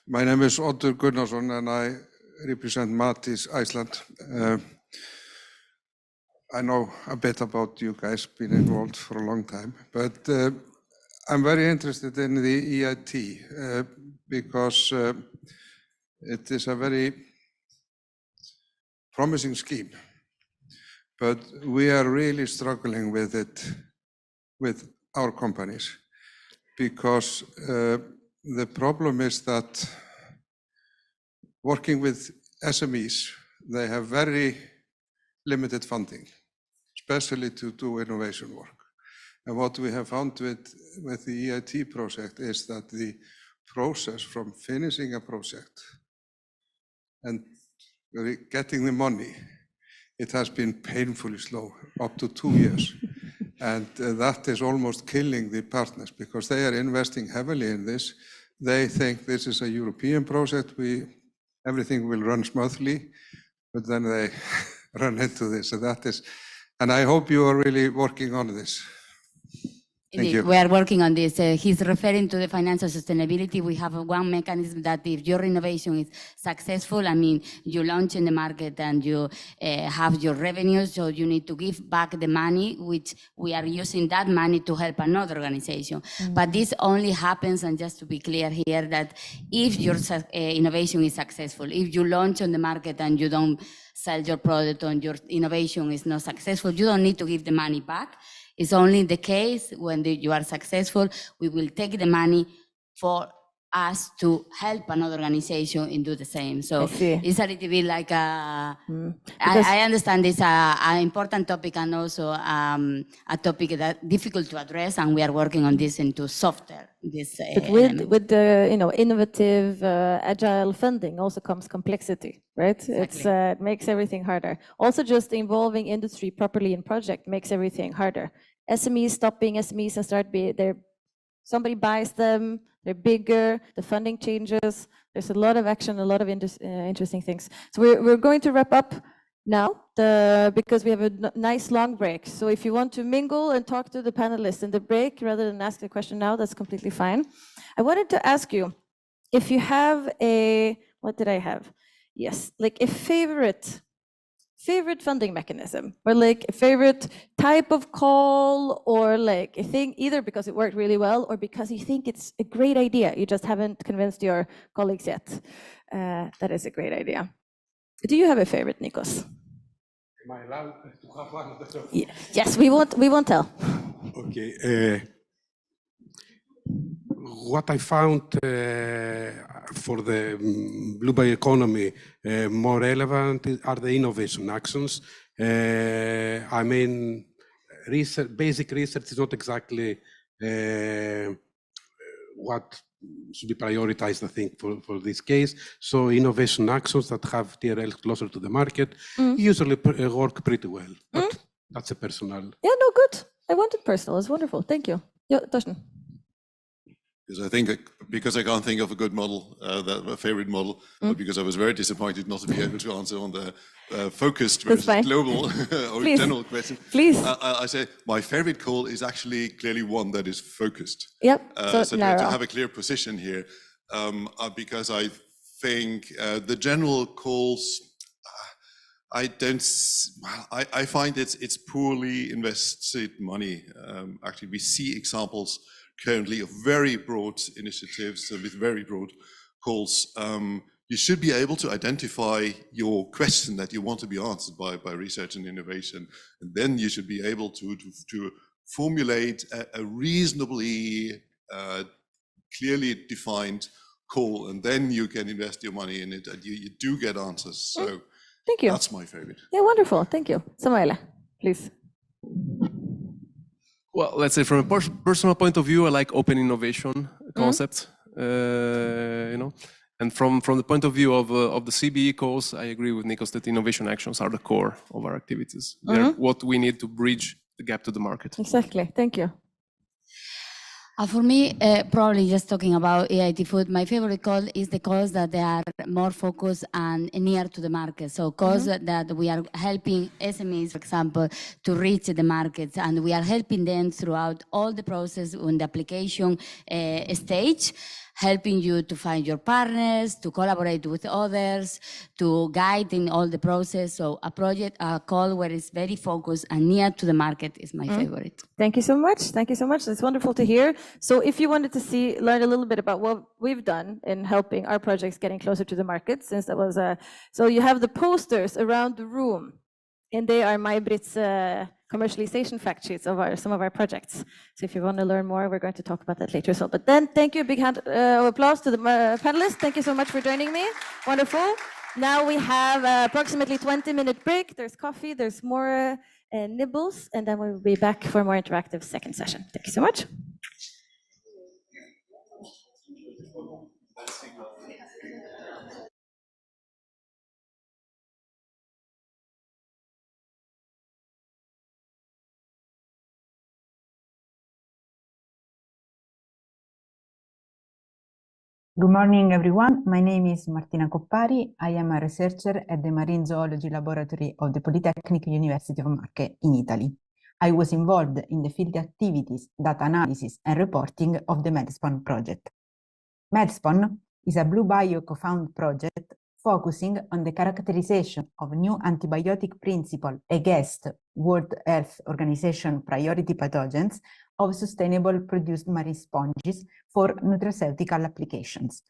My name is Oddur Gunnarsson and I represent Matís Iceland. I know a bit about you guys, been involved for a long time, but I'm very interested in the EIT because it is a very promising scheme, but we are really struggling with it, with our companies, because the problem is that working with SMEs, they have very limited funding, especially to do innovation work. And what we have found with the EIT project is that the process from finishing a project and getting the money, it has been painfully slow, up to 2 years. And that is almost killing the partners because they are investing heavily in this. They think this is a European project, everything will run smoothly, but then they run into this. So that is, and I hope you are really working on this. Indeed, we are working on this. He's referring to the financial sustainability. We have one mechanism that if your innovation is successful, I mean, you launch in the market and you have your revenues, so you need to give back the money, which we are using that money to help another organization. But this only happens, and just to be clear here, that if your innovation is successful, if you launch on the market and you don't sell your product or your innovation is not successful, you don't need to give the money back. It's only the case when you are successful, we will take the money for us to help another organization and do the same. So it's a little bit like I understand it's an important topic and also a topic that's difficult to address, and we are working on this into softer this. But with the innovative agile funding also comes complexity, right? Exactly. It makes everything harder. Also, just involving industry properly in project makes everything harder. SMEs stopping SMEs and somebody buys them, they're bigger, the funding changes. There's a lot of action, a lot of interesting things. So we're going to wrap up now because we have a nice long break. So if you want to mingle and talk to the panelists in the break rather than ask a question now, that's completely fine. I wanted to ask you if you have what did I have? Yes, like a favorite funding mechanism, or like a favorite type of call, or like a thing, either because it worked really well or because you think it's a great idea. You just haven't convinced your colleagues yet. That is a great idea. Do you have a favorite, Nikos? Am I allowed to have one? Yes, we won't tell. Okay. What I found for the blue bioeconomy more relevant are the innovation actions. I mean, basic research is not exactly what should be prioritized, I think, for this case. So innovation actions that have TRL closer to the market usually work pretty well. But that's a personal. Yeah, no, good. I wanted personal. It's wonderful. Thank you. Yeah, Torsten. Because I think, because I can't think of a good model, a favorite model, but because I was very disappointed not to be able to answer on the focused versus global or general question. Please. I say my favorite call is actually clearly one that is focused. Yep. So to have a clear position here, because I think the general calls, I find it's poorly invested money. Actually, we see examples currently of very broad initiatives with very broad calls. You should be able to identify your question that you want to be answered by research and innovation, and then you should be able to formulate a reasonably clearly defined call, and then you can invest your money in it, and you do get answers. So thank you. That's my favorite. Yeah, wonderful. Thank you. Samaila, please. Well, let's say from a personal point of view, I like open innovation concept, and from the point of view of the CBE calls, I agree with Nikos that innovation actions are the core of our activities. They're what we need to bridge the gap to the market. Exactly. Thank you. For me, probably just talking about EIT Food, my favorite call is the calls that they are more focused and near to the market. So calls that we are helping SMEs, for example, to reach the markets, and we are helping them throughout all the process on the application stage, helping you to find your partners, to collaborate with others, to guide in all the process. So a call where it's very focused and near to the market is my favorite. Thank you so much. Thank you so much. It's wonderful to hear. So if you wanted to learn a little bit about what we've done in helping our projects getting closer to the market, since that was so you have the posters around the room, and they are May-Britt's commercialization fact sheets of some of our projects. So if you want to learn more, we're going to talk about that later as well. But then thank you, a big hand of applause to the panelists. Thank you so much for joining me. Wonderful. Now we have approximately 20-minute break. There's coffee, there's more nibbles, and then we'll be back for a more interactive second session. Thank you so much. Good morning, everyone. My name is Martina Coppari. I am a researcher at the Marine Zoology Laboratory of the Polytechnic University of Marche in Italy. I was involved in the field activities, data analysis, and reporting of the MedSpawn project. MedSpawn is a Blue Bioeconomy project focusing on the characterization of new antibiotic principle against World Health Organization priority pathogens of sustainable produced marine sponges for nutraceutical applications.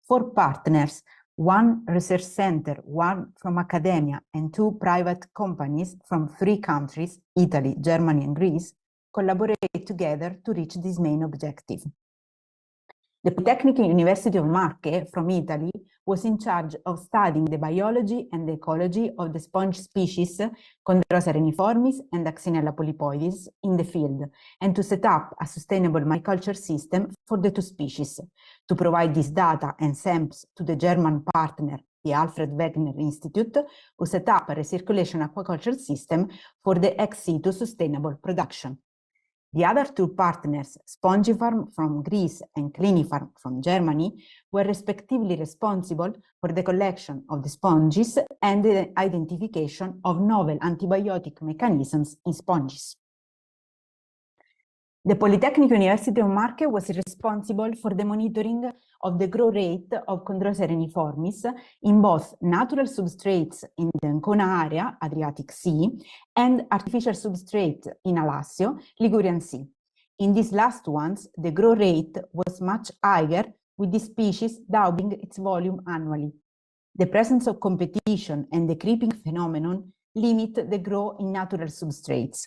4 partners, 1 research center, 1 from academia, and 2 private companies from 3 countries, Italy, Germany, and Greece, collaborate together to reach this main objective. The Polytechnic University of Marche from Italy was in charge of studying the biology and the ecology of the sponge species Chondrosa reniformis and Axinella polypoides in the field, and to set up a sustainable mariculture system for the 2 species. To provide this data and samples to the German partner, the Alfred Wegener Institute, who set up a recirculation aquaculture system for the ex situ sustainable production. The other 2 partners, Spongifarm from Greece and Clinifarm from Germany, were respectively responsible for the collection of the sponges and the identification of novel antibiotic mechanisms in sponges. The Polytechnic University of Marche was responsible for the monitoring of the growth rate of Chondrosa reniformis in both natural substrates in the Ancona area, Adriatic Sea, and artificial substrate in Alassio, Ligurian Sea. In these last ones, the growth rate was much higher, with the species doubling its volume annually. The presence of competition and the creeping phenomenon limit the growth in natural substrates.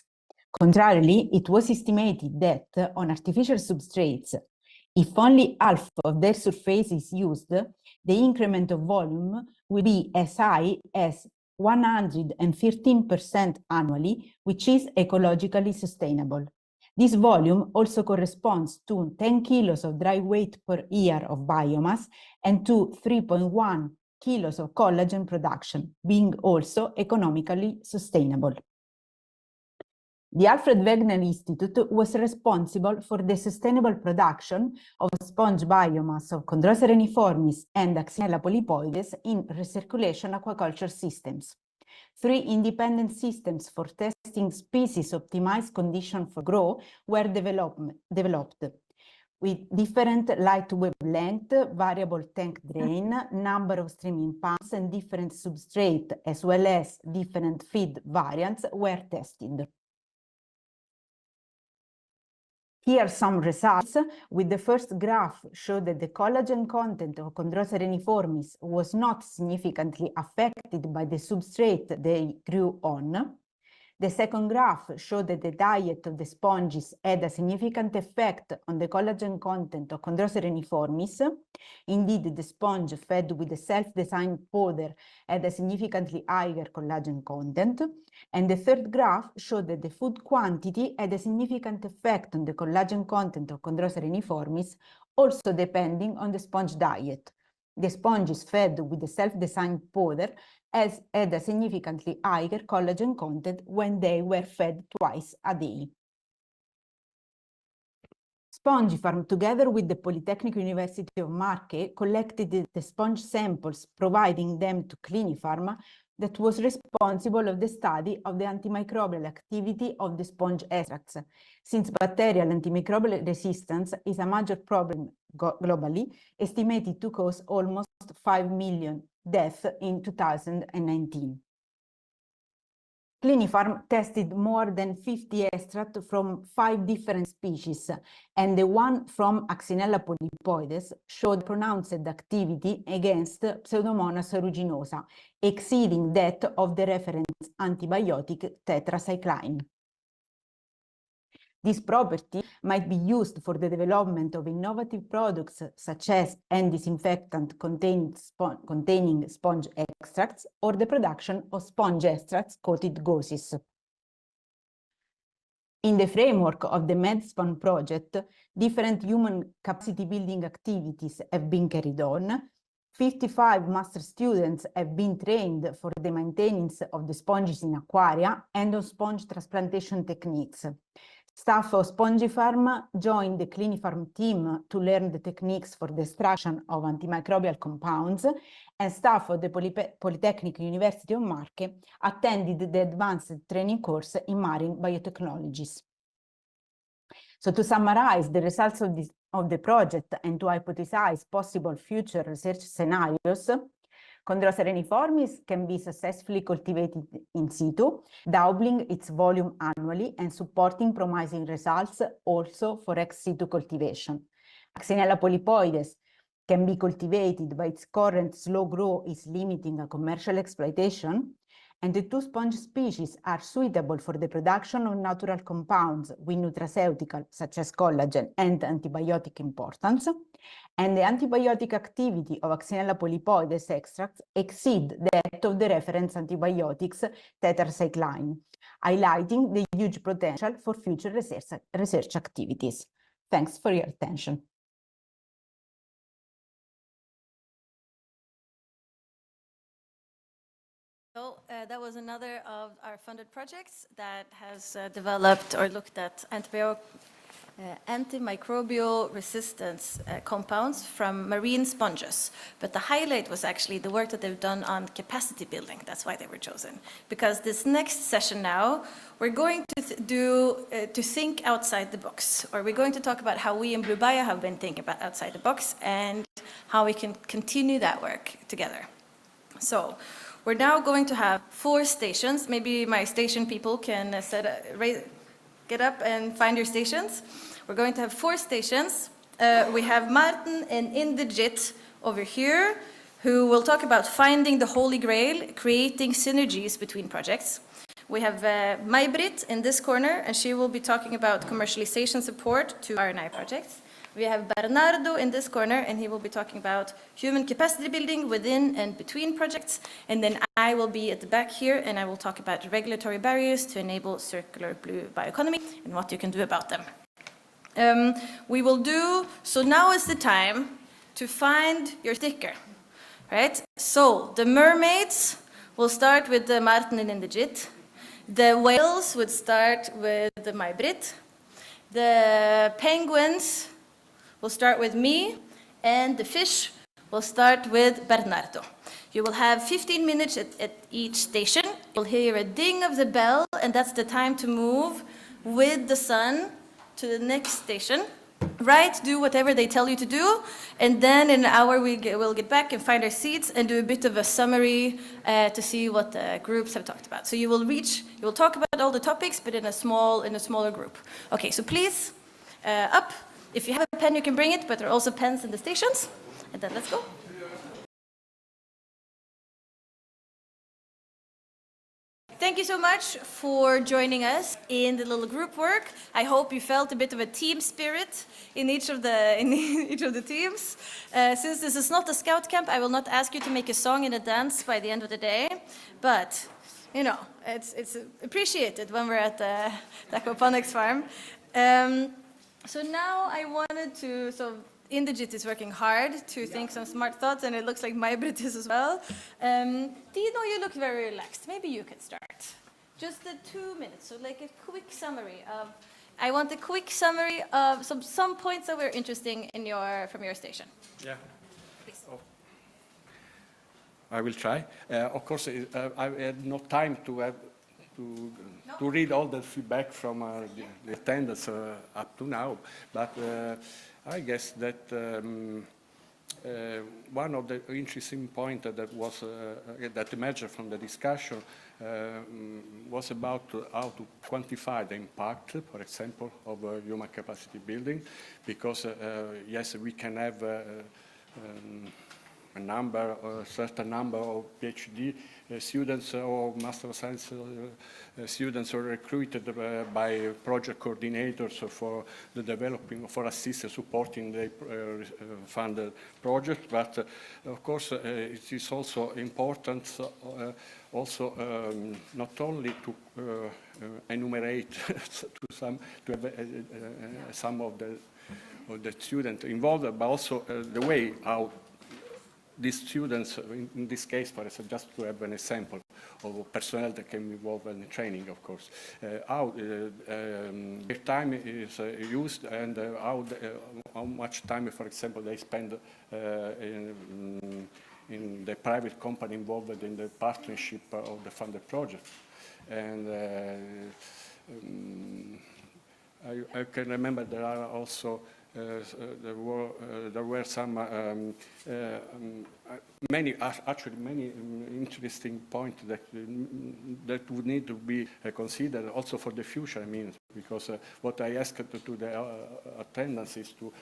Contrarily, it was estimated that on artificial substrates, if only half of their surface is used, the increment of volume will be as high as 113% annually, which is ecologically sustainable. This volume also corresponds to 10 kilos of dry weight per year of biomass and to 3.1 kilos of collagen production, being also economically sustainable. The Alfred Wegener Institute was responsible for the sustainable production of sponge biomass of Chondrosa reniformis and Axinella polypoides in recirculation aquaculture systems. 3 independent systems for testing species-optimized conditions for growth were developed, with different light wavelength, variable tank drain, number of streaming pumps, and different substrate, as well as different feed variants were tested. Here are some results, with the first graph show that the collagen content of Chondrosa reniformis was not significantly affected by the substrate they grew on. The second graph showed that the diet of the sponges had a significant effect on the collagen content of Chondrosa reniformis. Indeed, the sponge fed with a self-designed powder had a significantly higher collagen content. And the third graph showed that the food quantity had a significant effect on the collagen content of Chondrosa reniformis, also depending on the sponge diet. The sponges fed with the self-designed powder had a significantly higher collagen content when they were fed twice a day. Spongifarm, together with the Polytechnic University of Marche, collected the sponge samples, providing them to Clinifarm, that was responsible of the study of the antimicrobial activity of the sponge extracts, since bacterial antimicrobial resistance is a major problem globally, estimated to cause almost 5 million deaths in 2019. Clinifarm tested more than 50 extracts from 5 different species, and the one from Axinella polypoides showed pronounced activity against Pseudomonas aeruginosa, exceeding that of the reference antibiotic tetracycline. This property might be used for the development of innovative products such as hand disinfectant containing sponge extracts or the production of sponge extracts coated gauzes. In the framework of the MedSpawn project, different human capacity building activities have been carried on. 55 master students have been trained for the maintenance of the sponges in aquaria and on sponge transplantation techniques. Staff of Spongifarm joined the Clinifarm team to learn the techniques for the extraction of antimicrobial compounds, and staff of the Polytechnic University of Marche attended the advanced training course in marine biotechnologies. So to summarize the results of the project and to hypothesize possible future research scenarios, Chondrosa reniformis can be successfully cultivated in situ, doubling its volume annually and supporting promising results also for ex situ cultivation. Accinella polypoides can be cultivated, but its current slow growth is limiting a commercial exploitation, and the two sponge species are suitable for the production of natural compounds with nutraceutical, such as collagen, and antibiotic importance, and the antibiotic activity of Accinella polypoides extracts exceed that of the reference antibiotics tetracycline, highlighting the huge potential for future research activities. Thanks for your attention. So that was another of our funded projects that has developed or looked at antimicrobial resistance compounds from marine sponges. But the highlight was actually the work that they've done on capacity building. That's why they were chosen. Because this next session now, we're going to think outside the box, or we're going to talk about how we in BlueBio have been thinking about outside the box and how we can continue that work together. So we're now going to have 4 stations. Maybe my station people can get up and find your stations. We're going to have 4 stations. We have Martin and Indigit over here, who will talk about finding the Holy Grail, creating synergies between projects. We have May-Britt in this corner, and she will be talking about commercialization support to R&I projects. We have Bernardo in this corner, and he will be talking about human capacity building within and between projects. And then I will be at the back here, and I will talk about regulatory barriers to enable circular blue bioeconomy and what you can do about them. So now is the time to find your sticker, right? So the mermaids will start with the Martin and Indigit. The whales would start with the May-Britt. The penguins will start with me, and the fish will start with Bernardo. You will have 15 minutes at each station. You'll hear a ding of the bell, and that's the time to move with the sun to the next station. Right, do whatever they tell you to do, and then in an hour we'll get back and find our seats and do a bit of a summary to see what the groups have talked about. So you will talk about all the topics, but in a smaller group. Okay, so please, up. If you have a pen, you can bring it, but there are also pens in the stations. And then let's go. Thank you so much for joining us in the little group work. I hope you felt a bit of a team spirit in each of the teams. Since this is not a scout camp, I will not ask you to make a song and a dance by the end of the day. But, you know, it's appreciated when we're at the aquaponics farm. So now I wanted to, Indigit is working hard to think some smart thoughts, and it looks like May-Britt is as well. Dino, you look very relaxed. Maybe you can start. Just the 2 minutes, so like a quick summary of, I want a quick summary of some points that were interesting from your station. Yeah. Please. Oh. I will try. Of course, I had no time to read all the feedback from the attendants up to now, but I guess that one of the interesting points that emerged from the discussion was about how to quantify the impact, for example, of human capacity building, because yes, we can have a certain number of PhD students or Master of Science students are recruited by project coordinators for the developing, for assistance, supporting the funded project. But of course, it is also important not only to enumerate to have some of the students involved, but also the way how these students, in this case, for example, just to have an example, of personnel that can be involved in the training, of course. How their time is used and how much time, for example, they spend in the private company involved in the partnership of the funded project. And I can remember there are also there were some many interesting points that would need to be considered also for the future. I mean, because what I asked to the attendants is to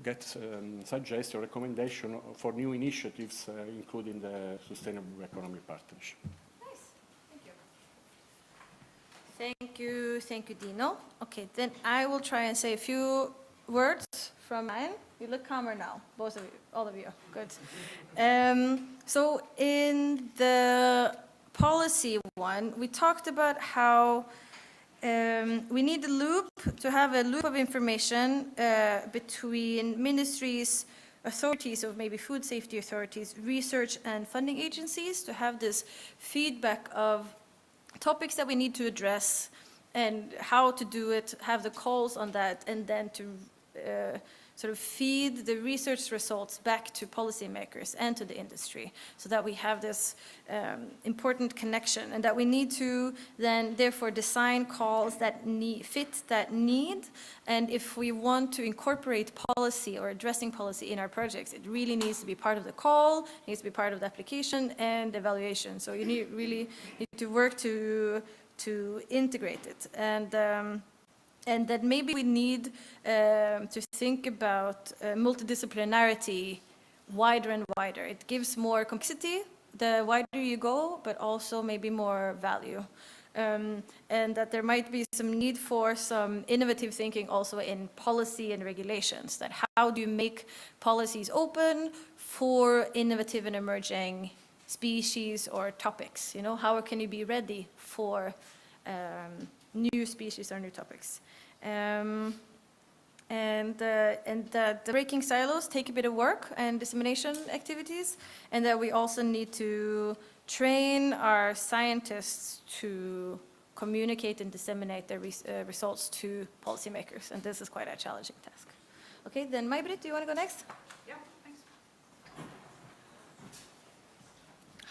get suggestions or recommendations for new initiatives, including the Sustainable Economy Partnership. Thank you, Dino. Okay, then I will try and say a few words from mine. You look calmer now, both of you, all of you. Good. So in the policy one, we talked about how we need a loop to have a loop of information between ministries, authorities, or maybe food safety authorities, research and funding agencies to have this feedback of topics that we need to address and how to do it, have the calls on that, and then to sort of feed the research results back to policymakers and to the industry so that we have this important connection, and that we need to then therefore design calls that fit that need. And if we want to incorporate policy or addressing policy in our projects, it really needs to be part of the call, needs to be part of the application and evaluation. So you really need to work to integrate it. And that maybe we need to think about multidisciplinarity wider and wider. It gives more complexity the wider you go, but also maybe more value. And that there might be some need for some innovative thinking also in policy and regulations, that how do you make policies open for innovative and emerging species or topics? You know, how can you be ready for new species or new topics? And that the breaking silos take a bit of work and dissemination activities, and that we also need to train our scientists to communicate and disseminate their results to policymakers, and this is quite a challenging task. Okay, then May-Britt, do you want to go next? Yeah, thanks.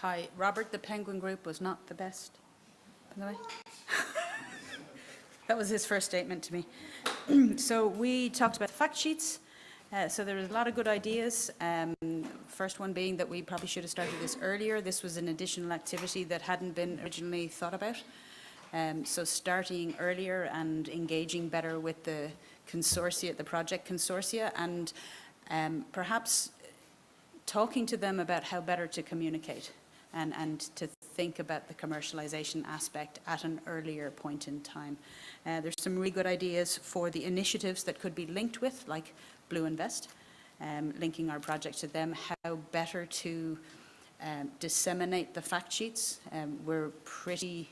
Hi, Robert, the Penguin Group was not the best, by the way. That was his first statement to me. So we talked about fact sheets. So there was a lot of good ideas. First one being that we probably should have started this earlier. This was an additional activity that hadn't been originally thought about. So starting earlier and engaging better with the consortia, the project consortia, and perhaps talking to them about how better to communicate and to think about the commercialization aspect at an earlier point in time. There's some really good ideas for the initiatives that could be linked with, like Blue Invest, linking our project to them, how better to disseminate the fact sheets. We're pretty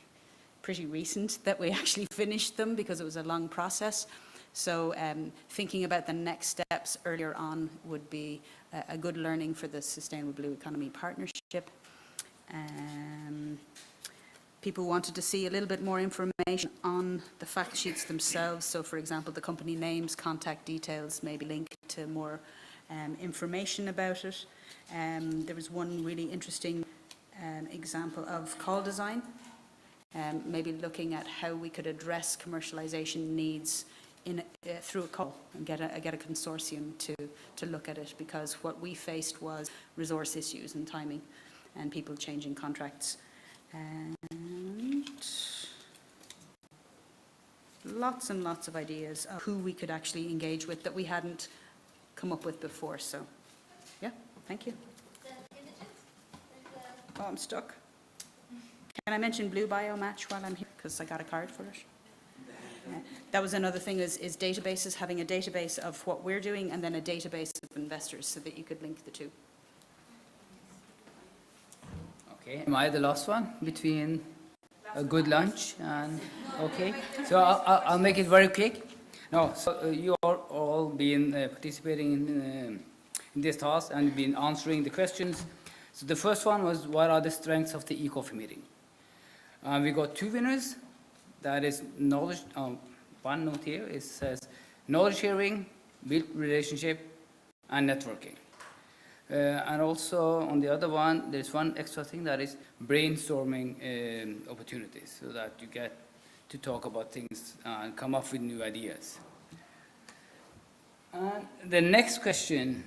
recent that we actually finished them because it was a long process. So thinking about the next steps earlier on would be a good learning for the Sustainable Blue Economy Partnership. People wanted to see a little bit more information on the fact sheets themselves. So for example, the company names, contact details, maybe linked to more information about it. There was one really interesting example of call design, maybe looking at how we could address commercialization needs through a call and get a consortium to look at it, because what we faced was resource issues and timing and people changing contracts. And lots and lots of ideas of who we could actually engage with that we hadn't come up with before. So, yeah, thank you. Oh, I'm stuck. Can I mention Blue Bio Match while I'm here? Because I got a card for it. That was another thing, is databases, having a database of what we're doing and then a database of investors so that you could link the two. Okay, am I the last one between a good lunch and okay? So I'll make it very quick. No, so you are all been participating in this task and been answering the questions. So the first one was, what are the strengths of the e-coffee meeting? We got 2 winners. That is knowledge. One note here, it says knowledge sharing, build relationship, and networking. And also on the other one, there's one extra thing, that is brainstorming opportunities, so that you get to talk about things and come up with new ideas. And the next question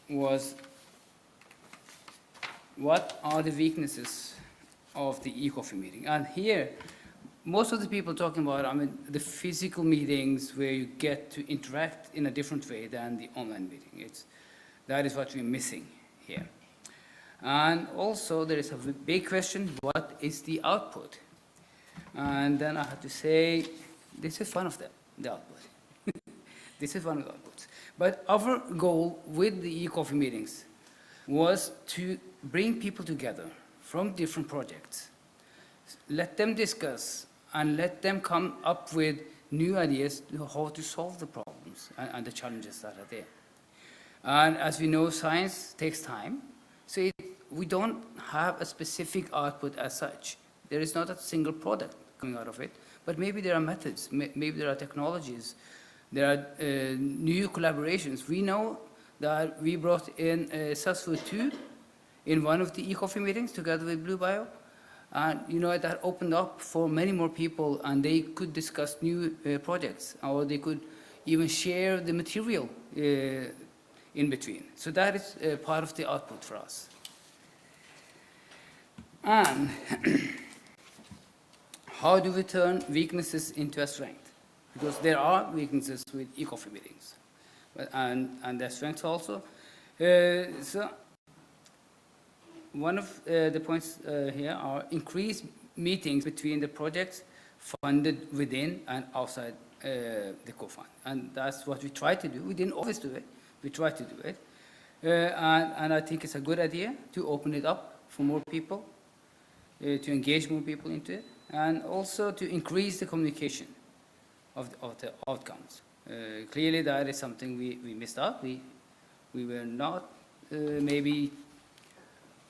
was, what are the weaknesses of the e-coffee meeting? And here, most of the people talking about, I mean, the physical meetings where you get to interact in a different way than the online meeting. That is what we're missing here. And also, there is a big question, what is the output? And then I have to say, this is one of them, the output. This is one of the outputs. But our goal with the e-coffee meetings was to bring people together from different projects, let them discuss, and let them come up with new ideas to how to solve the problems and the challenges that are there. And as we know, science takes time, so we don't have a specific output as such. There is not a single product coming out of it, but maybe there are methods, maybe there are technologies, there are new collaborations. We know that we brought in Salesforce 2 in one of the e-coffee meetings together with Blue Bio. And that opened up for many more people, and they could discuss new projects, or they could even share the material in between. So that is part of the output for us. And how do we turn weaknesses into a strength? Because there are weaknesses with e-coffee meetings, and their strengths also. So one of the points here are increased meetings between the projects funded within and outside the Cofund. And that's what we try to do. We didn't always do it. We try to do it. And I think it's a good idea to open it up for more people, to engage more people into it, and also to increase the communication of the outcomes. Clearly, that is something we missed out. We were not maybe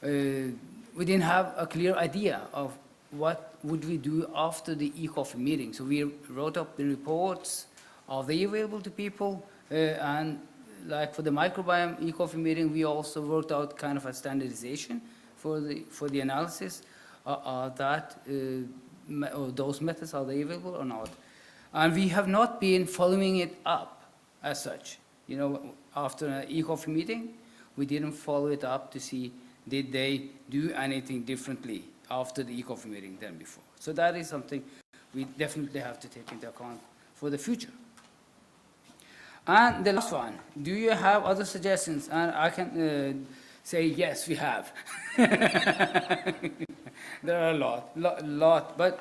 we didn't have a clear idea of what would we do after the e-coffee meeting. So we wrote up the reports. Are they available to people? And like for the microbiome e-coffee meeting, we also worked out kind of a standardization for the analysis. Are those methods, are they available or not? And we have not been following it up as such. After an e-coffee meeting, we didn't follow it up to see did they do anything differently after the e-coffee meeting than before. So that is something we definitely have to take into account for the future. And the last one, do you have other suggestions? And I can say, yes, we have. There are a lot, but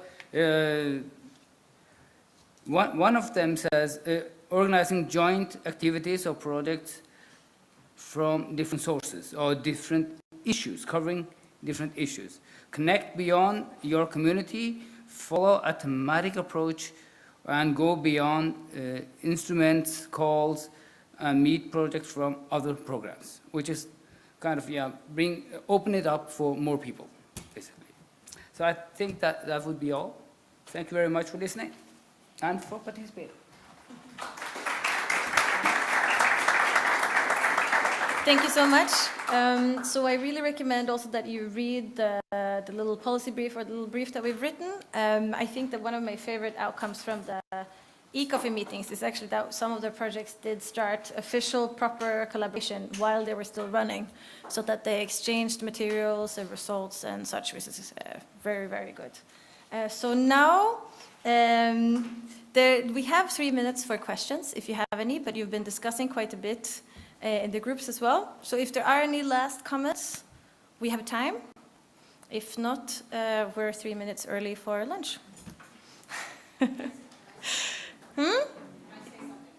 one of them says, organizing joint activities or projects from different sources or different issues, covering different issues. Connect beyond your community, follow a thematic approach, and go beyond instruments, calls, and meet projects from other programs, which is kind of, open it up for more people, basically. So I think that would be all. Thank you very much for listening and for participating. Thank you so much. So I really recommend also that you read the little policy brief or the little brief that we've written. I think that one of my favorite outcomes from the e-coffee meetings is actually that some of the projects did start official, proper collaboration while they were still running, so that they exchanged materials and results and such, which is very, very good. So now we have 3 minutes for questions, if you have any, but you've been discussing quite a bit in the groups as well. So if there are any last comments, we have time. If not, we're 3 minutes early for lunch.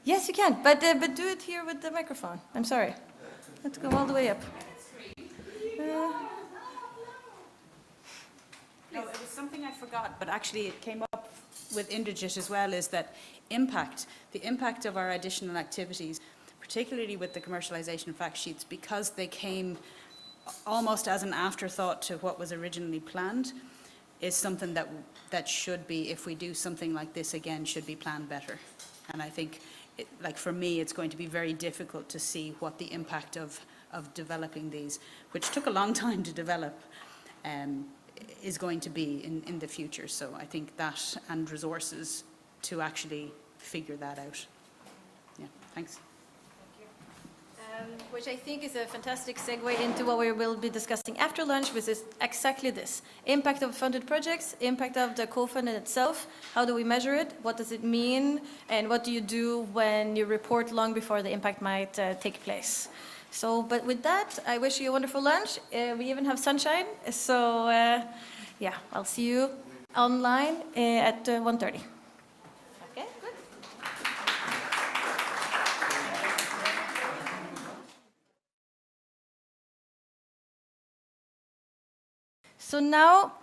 Yes, you can, but do it here with the microphone. I'm sorry. Let's go all the way up. No, it was something I forgot, but actually it came up with Indigit as well, is that the impact of our additional activities, particularly with the commercialization fact sheets, because they came almost as an afterthought to what was originally planned, is something that should be, if we do something like this again, should be planned better. And I think, like for me, it's going to be very difficult to see what the impact of developing these, which took a long time to develop, is going to be in the future. So I think that, and resources to actually figure that out. Yeah, thanks. Which I think is a fantastic segue into what we will be discussing after lunch, which is exactly this. Impact of funded projects, impact of the Cofund in itself, how do we measure it, what does it mean, and what do you do when you report long before the impact might take place. So, but with that, I wish you a wonderful lunch. We even have sunshine, so yeah, I'll see you online at 1:30. Okay, good. So now,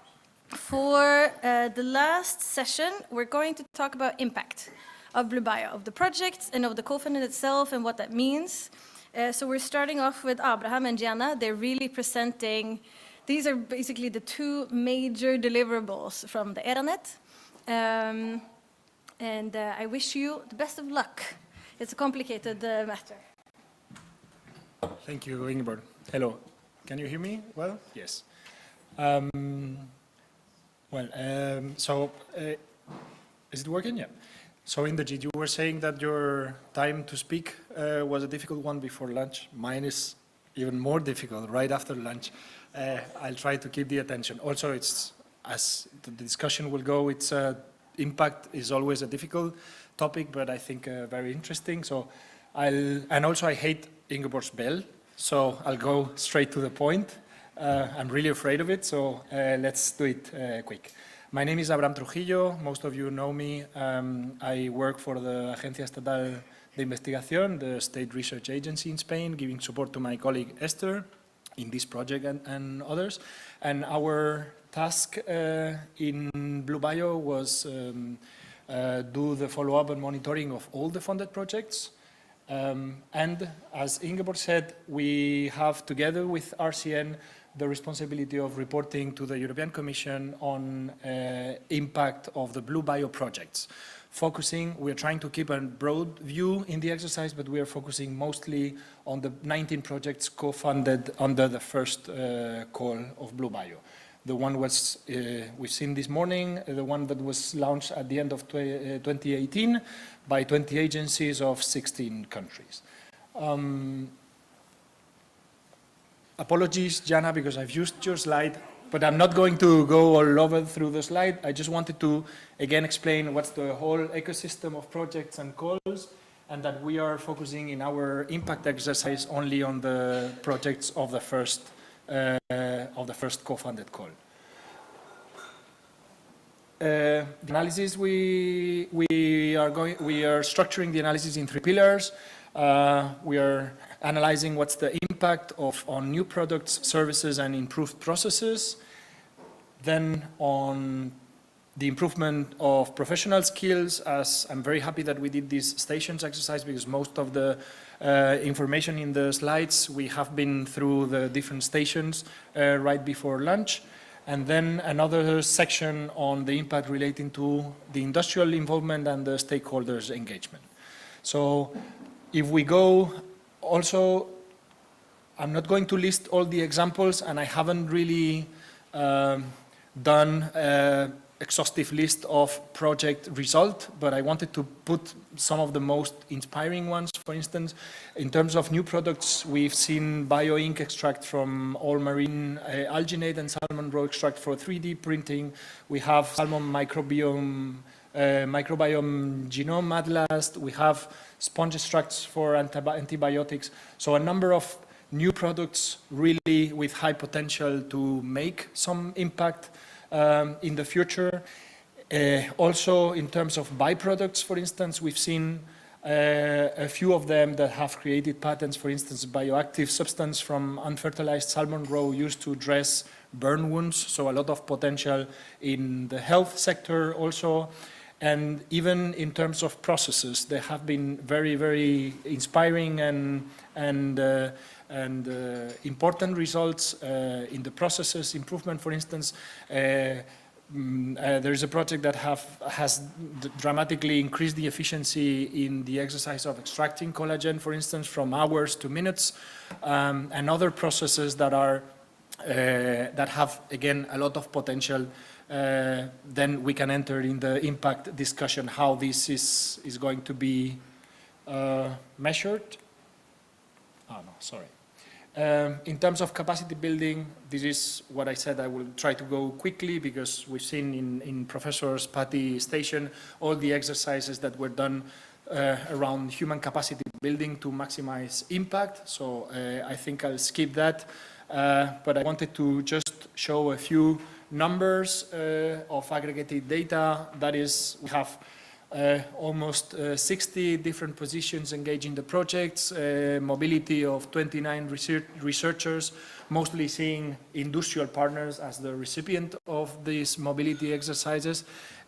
for the last session, we're going to talk about impact of Blue Bio, of the projects and of the Cofund in itself and what that means. So we're starting off with Abraham and Gianna. They're really presenting, these are basically the two major deliverables from the ERA-NET. And I wish you the best of luck. It's a complicated matter. Thank you, Ingeborg. Hello. Can you hear me well? Yes. Is it working? Yeah. So Inderjit, you were saying that your time to speak was a difficult one before lunch. Mine is even more difficult right after lunch. I'll try to keep the attention. Also, it's, as the discussion will go, it's impact is always a difficult topic, but I think very interesting. So and also I hate Ingeborg's bell, so I'll go straight to the point. I'm really afraid of it, so let's do it quick. My name is Abraham Trujillo. Most of you know me. I work for the Agencia Estatal de Investigación, the state research agency in Spain, giving support to my colleague Esther in this project and others. And our task in Blue Bio was do the follow-up and monitoring of all the funded projects. And as Ingeborg said, we have, together with RCN, the responsibility of reporting to the European Commission on impact of the Blue Bio projects. Focusing, we're trying to keep a broad view in the exercise, but we are focusing mostly on the 19 projects co-funded under the first call of Blue Bio. The one was, we've seen this morning, the one that was launched at the end of 2018 by 20 agencies of 16 countries. Apologies, Jana, because I've used your slide, but I'm not going to go all over through the slide. I just wanted to, again, explain what's the whole ecosystem of projects and calls, and that we are focusing in our impact exercise only on the projects of the first co-funded call. The analysis we are structuring the analysis in 3 pillars. We are analyzing what's the impact on new products, services, and improved processes. Then on the improvement of professional skills, as I'm very happy that we did this stations exercise, because most of the information in the slides, we have been through the different stations right before lunch. And then another section on the impact relating to the industrial involvement and the stakeholders' engagement. So if we go also, I'm not going to list all the examples, and I haven't really done an exhaustive list of project result, but I wanted to put some of the most inspiring ones. For instance, in terms of new products, we've seen bio-ink extract from all marine alginate and salmon roe extract for 3D printing. We have salmon microbiome genome atlas. We have sponge extracts for antibiotics. So a number of new products really with high potential to make some impact in the future. Also, in terms of byproducts, for instance, we've seen a few of them that have created patents. For instance, bioactive substance from unfertilized salmon roe used to dress burn wounds, so a lot of potential in the health sector also. And even in terms of processes, they have been very, very inspiring and important results in the processes improvement. For instance, there is a project that has dramatically increased the efficiency in the exercise of extracting collagen, for instance, from hours to minutes, and other processes that are that have, again, a lot of potential. Then we can enter in the impact discussion, how this is going to be measured. Oh, no, sorry. In terms of capacity building, this is what I said. I will try to go quickly because we've seen in Professor Spati's station all the exercises that were done around human capacity building to maximize impact. So I think I'll skip that. But I wanted to just show a few numbers of aggregated data. That is, we have almost 60 different positions engaged in the projects, mobility of 29 researchers, mostly seeing industrial partners as the recipient of these mobility exercises.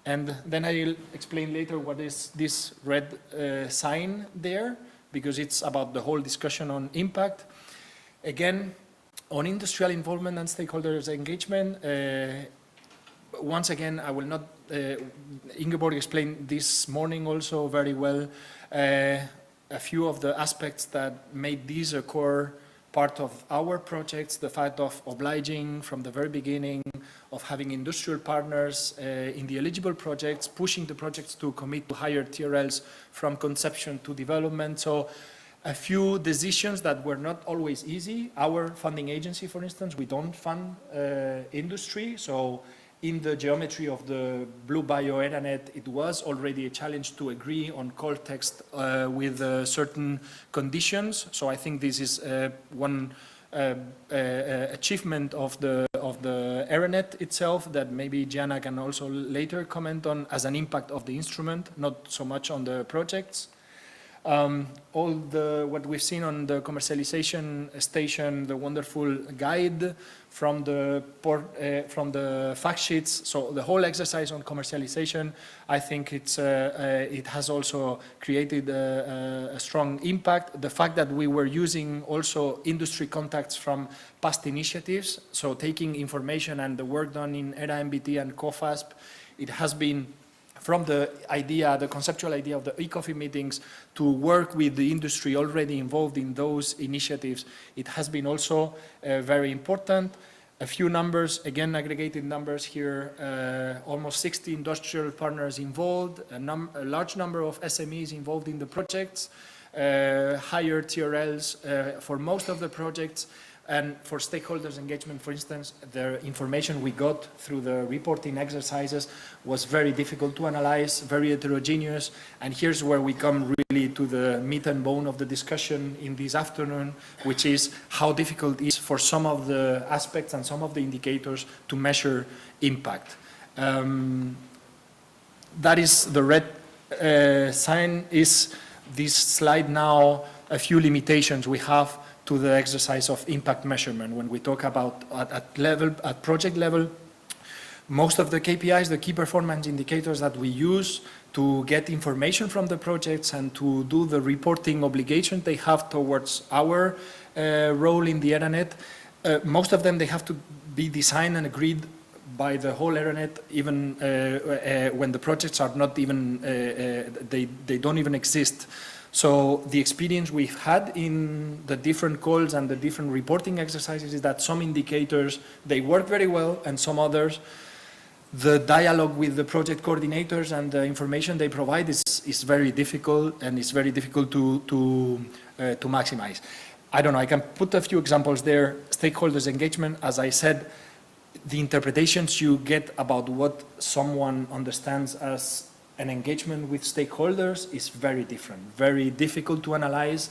And then I'll explain later what is this red sign there, because it's about the whole discussion on impact. Again, on industrial involvement and stakeholders engagement, once again, I will not, Ingeborg explained this morning also very well, a few of the aspects that made these a core part of our projects, the fact of obliging from the very beginning, of having industrial partners in the eligible projects, pushing the projects to commit to higher TRLs from conception to development. So a few decisions that were not always easy. Our funding agency, for instance, we don't fund industry. So in the geometry of the Blue Bio ERA-NET, it was already a challenge to agree on call text with certain conditions. So I think this is one achievement of the ERA-NET itself that maybe Gianna can also later comment on as an impact of the instrument, not so much on the projects. What we've seen on the commercialization station, the wonderful guide from the fact sheets. So the whole exercise on commercialization, I think it has also created a strong impact. The fact that we were using also industry contacts from past initiatives, so taking information and the work done in ERA-NBT and COFASP, it has been from the idea, the conceptual idea of the ECOFI meetings to work with the industry already involved in those initiatives. It has been also very important. A few numbers, again, aggregated numbers here, almost 60 industrial partners involved, a large number of SMEs involved in the projects, higher TRLs for most of the projects. And for stakeholders engagement, for instance, the information we got through the reporting exercises was very difficult to analyze, very heterogeneous. And here's where we come really to the meat and bone of the discussion in this afternoon, which is how difficult it is for some of the aspects and some of the indicators to measure impact. That is the red sign. Is this slide now a few limitations we have to the exercise of impact measurement. When we talk about at project level, most of the KPIs, the key performance indicators that we use to get information from the projects and to do the reporting obligation they have towards our role in the ERA-NET, most of them, they have to be designed and agreed by the whole ERA-NET, even when the projects are not even, they don't even exist. So the experience we've had in the different calls and the different reporting exercises is that some indicators, they work very well, and some others, the dialogue with the project coordinators and the information they provide is very difficult, and it's very difficult to maximize. I don't know, I can put a few examples there. Stakeholders engagement, as I said, the interpretations you get about what someone understands as an engagement with stakeholders is very different, very difficult to analyze.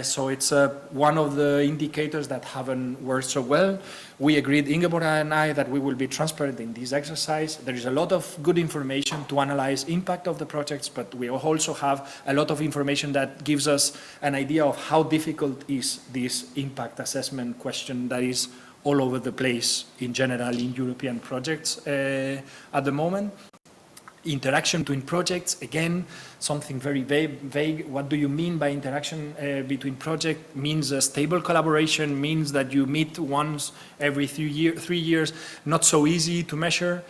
So it's one of the indicators that haven't worked so well. We agreed, Ingeborg and I, that we will be transparent in this exercise. There is a lot of good information to analyze impact of the projects, but we also have a lot of information that gives us an idea of how difficult is this impact assessment question that is all over the place in general in European projects at the moment. interaction between projects, again, something very vague. What do you mean by interaction between projects? Means a stable collaboration, means that you meet once every 3 years, not so easy to measure.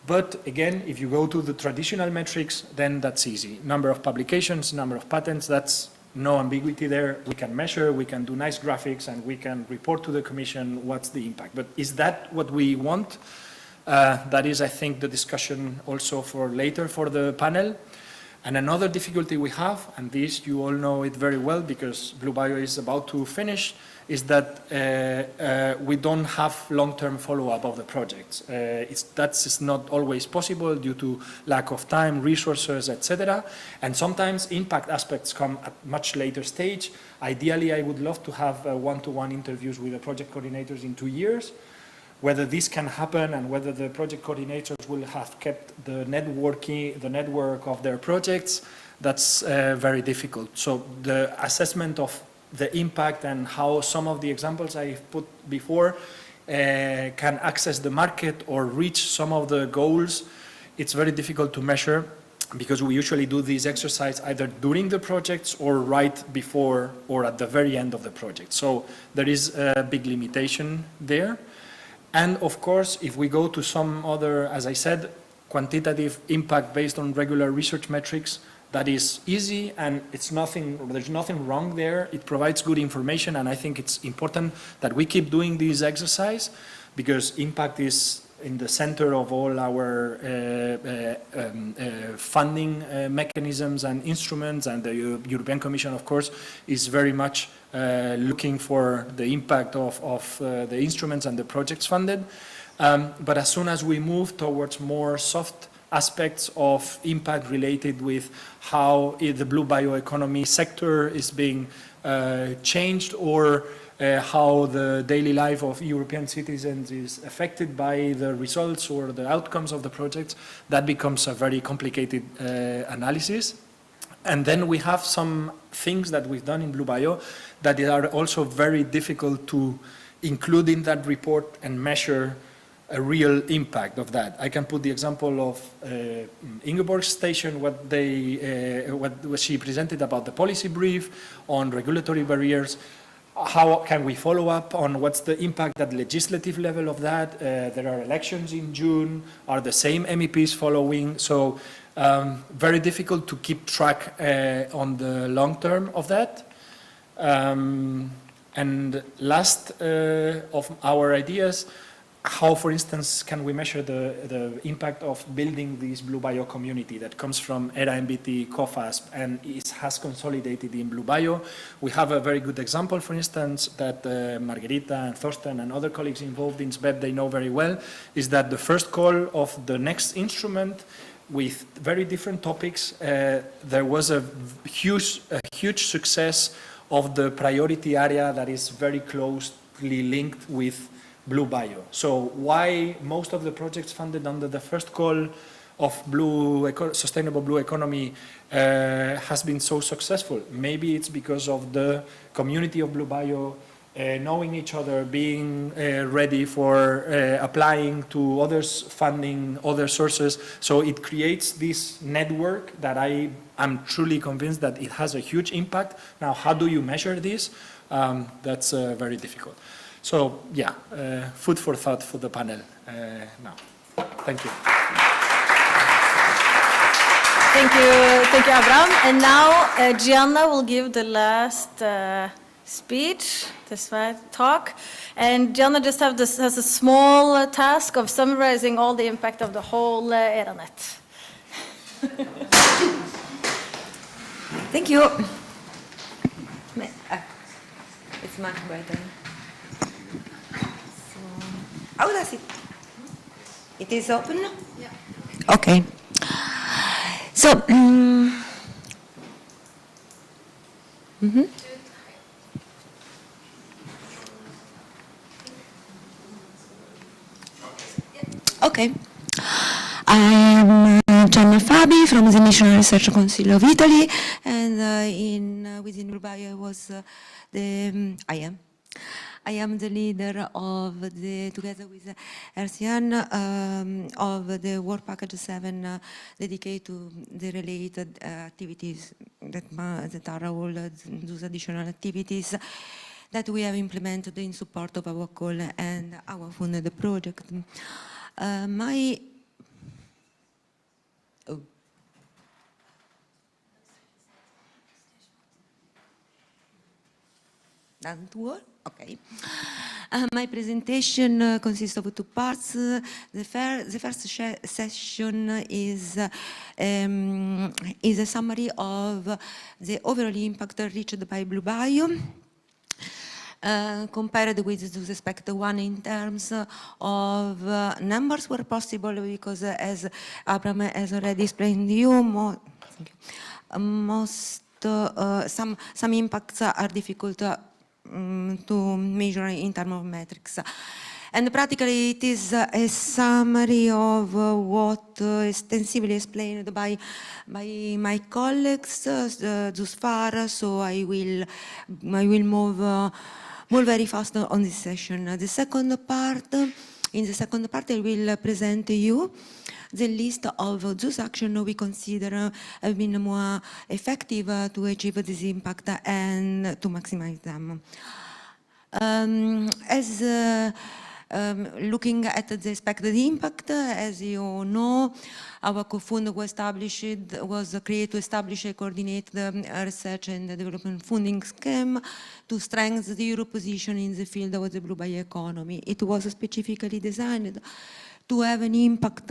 But again, if you go to the traditional metrics, then that's easy. Number of publications, number of patents, that's no ambiguity there. We can measure, we can do nice graphics, and we can report to the Commission what's the impact. But is that what we want? That is, I think, the discussion also for later for the panel. And another difficulty we have, and this you all know it very well because Blue Bio is about to finish, is that we don't have long-term follow-up of the projects. That's not always possible due to lack of time, resources, etc. And sometimes impact aspects come at much later stage. Ideally, I would love to have one-to-one interviews with the project coordinators in 2 years. Whether this can happen and whether the project coordinators will have kept the network of their projects, that's very difficult. So the assessment of the impact and how some of the examples I put before can access the market or reach some of the goals, it's very difficult to measure because we usually do this exercise either during the projects or right before or at the very end of the project. So there is a big limitation there. And of course, if we go to some other, as I said, quantitative impact based on regular research metrics, that is easy and there's nothing wrong there. It provides good information, and I think it's important that we keep doing this exercise because impact is in the center of all our funding mechanisms and instruments, and the European Commission, of course, is very much looking for the impact of the instruments and the projects funded. But as soon as we move towards more soft aspects of impact related with how the blue bioeconomy sector is being changed or how the daily life of European citizens is affected by the results or the outcomes of the projects, that becomes a very complicated analysis. And then we have some things that we've done in Blue Bio that are also very difficult to include in that report and measure a real impact of that. I can put the example of Ingeborg's station, what she presented about the policy brief on regulatory barriers. How can we follow up on what's the impact at legislative level of that? There are elections in June. Are the same MEPs following? So very difficult to keep track on the long term of that. And last of our ideas, how, for instance, can we measure the impact of building this Blue Bio community that comes from ERA-NET Cofund and has consolidated in Blue Bio? We have a very good example, for instance, that Margarita and Thorsten and other colleagues involved in SBEP, they know very well, is that the first call of the next instrument with very different topics, there was a huge success of the priority area that is very closely linked with Blue Bio. So why most of the projects funded under the first call of sustainable blue economy has been so successful? Maybe it's because of the community of Blue Bio knowing each other, being ready for applying to others, funding other sources. So it creates this network that I am truly convinced that it has a huge impact. Now, how do you measure this? That's very difficult. So yeah, food for thought for the panel now. Thank you. Thank you, Abraham. And now Gianna will give the last speech, this talk. And Gianna just has a small task of summarizing all the impact of the whole ERA-NET. Thank you. It's much better. How does it? It is open? Yeah. Okay. So, Okay. I am Gianna Fabi from the National Research Council of Italy, and within Blue Bio I I am the leader of the, together with RCN, of the Work Package 7 dedicated to the related activities that are all those additional activities that we have implemented in support of our call and our funded project. Doesn't work? Okay. My presentation consists of two parts. The first session is a summary of the overall impact reached by Blue Bio, compared with the expected one in terms of numbers where possible, because as Abram has already explained to you, some impacts are difficult to measure in terms of metrics. And practically it is a summary of what extensively explained by my colleagues thus far, so I will move very fast on this session. In the second part, I will present to you the list of those actions we consider have been more effective to achieve this impact and to maximize them. Looking at the expected impact, as you know, our Cofund was created to establish a coordinated research and development funding scheme to strengthen the Europe position in the field of the blue bioeconomy. It was specifically designed to have an impact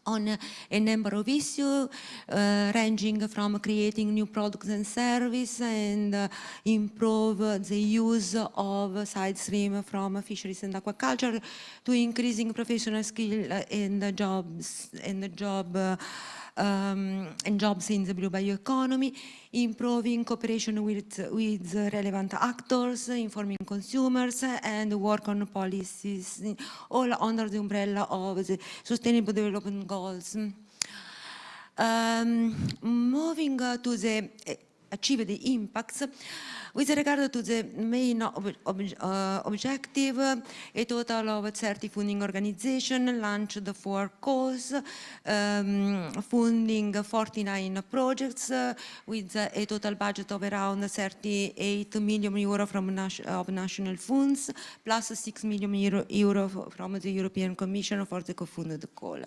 on a number of issues, ranging from creating new products and services and improve the use of side stream from fisheries and aquaculture, to increasing professional skill and jobs in the blue bioeconomy, improving cooperation with relevant actors, informing consumers, and work on policies, all under the umbrella of the Sustainable Development Goals. Moving to the achieved impacts, with regard to the main objective, a total of 30 funding organizations launched 4 calls, funding 49 projects with a total budget of around 38 million euro from national funds, plus 6 million euro from the European Commission for the Cofund call.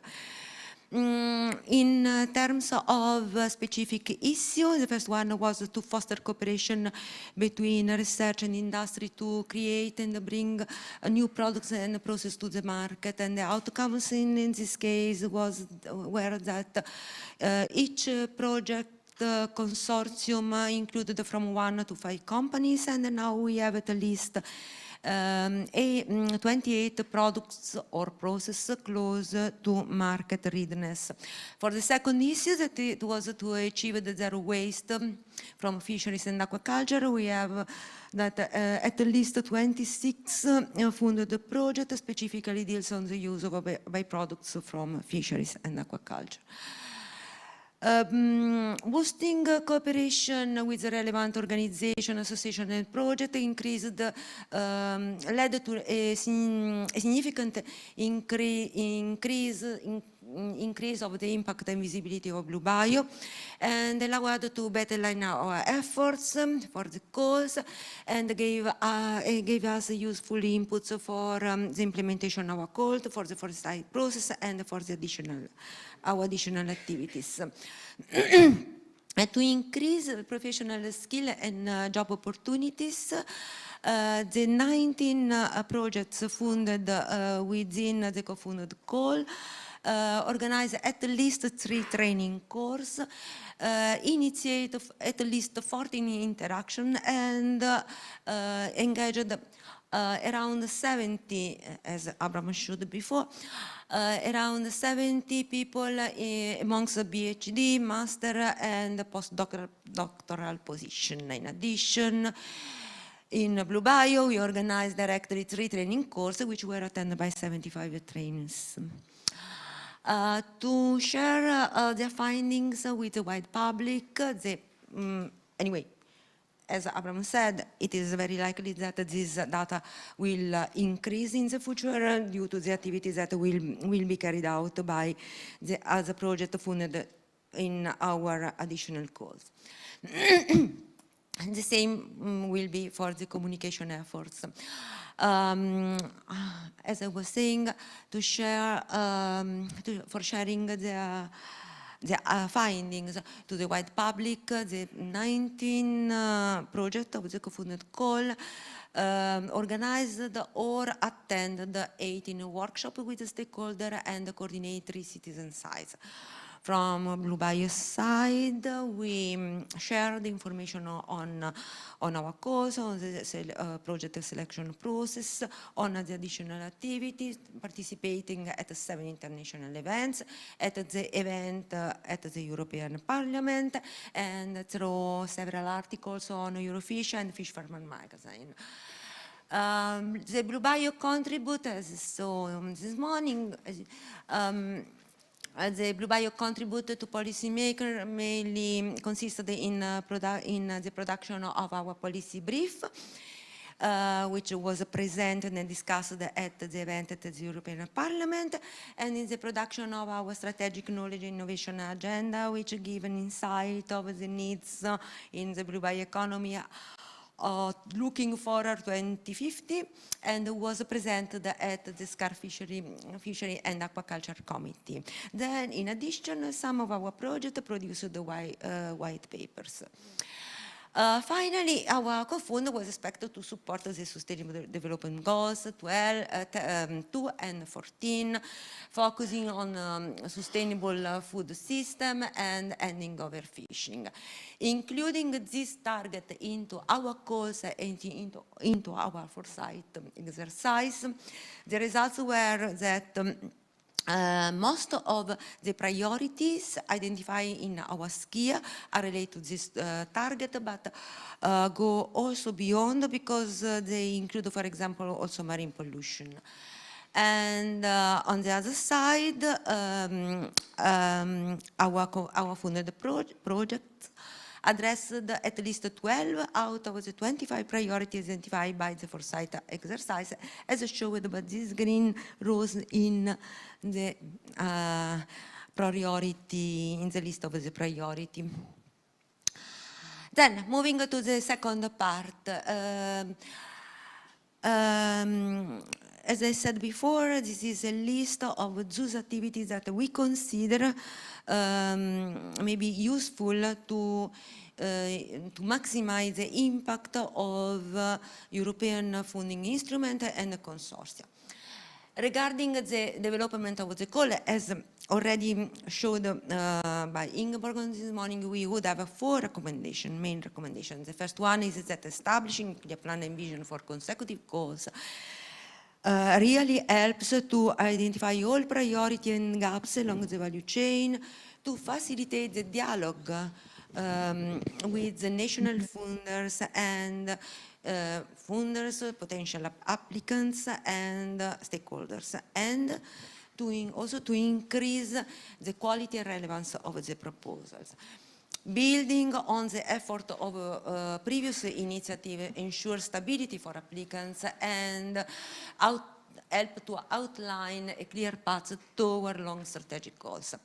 In terms of specific issues, the first one was to foster cooperation between research and industry to create and bring new products and processes to the market. And the outcomes in this case were that each project consortium included from 1 to 5 companies, and now we have at least 28 products or processes close to market readiness. For the second issue, that it was to achieve the zero waste from fisheries and aquaculture, we have that at least 26 funded projects specifically deals on the use of byproducts from fisheries and aquaculture. Boosting cooperation with the relevant organization, association, and project led to a significant increase of the impact and visibility of Blue Bio, and allowed to better line our efforts for the cause, and gave us useful inputs for the implementation of our call for the foresight process and for the our additional activities. To increase professional skill and job opportunities, the 19 projects funded within the Cofund call organize at least 3 training courses, initiate at least 14 interaction, and engaged around 70, as Abram showed before, around 70 people amongst the PhD, master, and postdoctoral position. In addition, in Blue Bio, we organized directly 3 training courses, which were attended by 75 trainers. To share their findings with the wide public, anyway, as Abraham said, it is very likely that this data will increase in the future due to the activities that will be carried out by the other project funded in our additional calls. The same will be for the communication efforts. As I was saying, to share, for sharing the findings to the wide public, the 19 project of the Cofund call organized or attended 18 workshops with the stakeholder and coordinate 3 citizen sites. From Blue Bio side, we share the information on our course, on the project selection process, on the additional activities, participating at 7 international events, at the event at the European Parliament, and through several articles on Eurofish and Fish Farmer magazine. The Blue Bio contribute, as so this morning, the Blue Bio contributed to policymaker mainly consisted in the production of our policy brief, which was presented and discussed at the event at the European Parliament, and in the production of our strategic knowledge innovation agenda, which give an insight of the needs in the Blue Bioeconomy looking forward to 2050, and was presented at the Scar Fishery and Aquaculture Committee. Then, in addition, some of our projects produced the white papers. Finally, our Cofund was expected to support the Sustainable Development Goals 2 and 14, focusing on sustainable food system and ending overfishing. Including this target into our goals and into our foresight exercise, the results were that most of the priorities identified in our SKIA are related to this target, but go also beyond because they include, for example, also marine pollution. And on the other side, our funded projects addressed at least 12 out of the 25 priorities identified by the foresight exercise, as shown by this green rows in the priority, in the list of the priority. Then, moving to the second part. As I said before, this is a list of those activities that we consider may be useful to maximize the impact of European funding instrument and consortia. Regarding the development of the call, as already showed by Ingeborg this morning, we would have 4 recommendations, main recommendations. The first one is that establishing a clear plan and vision for consecutive goals really helps to identify all priority and gaps along the value chain, to facilitate the dialogue with the national funders and potential applicants and stakeholders, and also to increase the quality and relevance of the proposals. Building on the effort of previous initiative ensures stability for applicants and help to outline a clear path toward long strategic goals.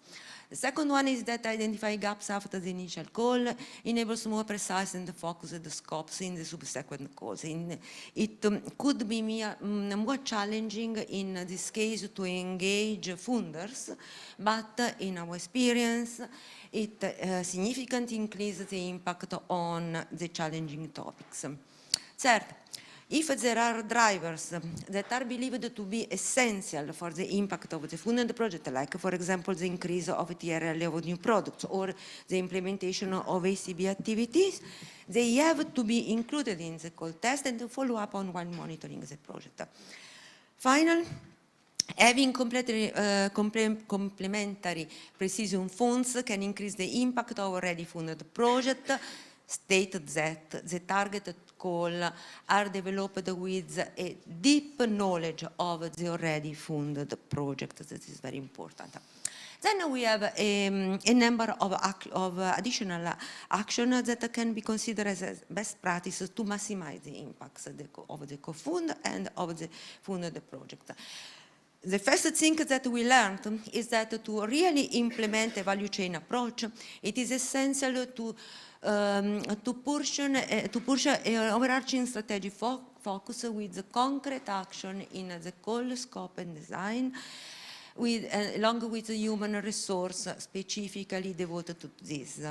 The second one is that identify gaps after the initial call enables more precise and focused scopes in the subsequent calls. It could be more challenging in this case to engage funders, but in our experience, it significantly increases the impact on the challenging topics. Third, if there are drivers that are believed to be essential for the impact of the funded project, like, for example, the increase of TRL of new products or the implementation of ACB activities, they have to be included in the call test and follow up on while monitoring the project. Finally, having complementary precision funds can increase the impact of already funded project, stated that the targeted call are developed with a deep knowledge of the already funded project. That is very important. Then we have a number of additional actions that can be considered as best practices to maximize the impacts of the Cofund and of the funded project. The first thing that we learned is that to really implement a value chain approach, it is essential to push an overarching strategy focus with the concrete action in the goal, scope, and design, along with the human resource specifically devoted to this.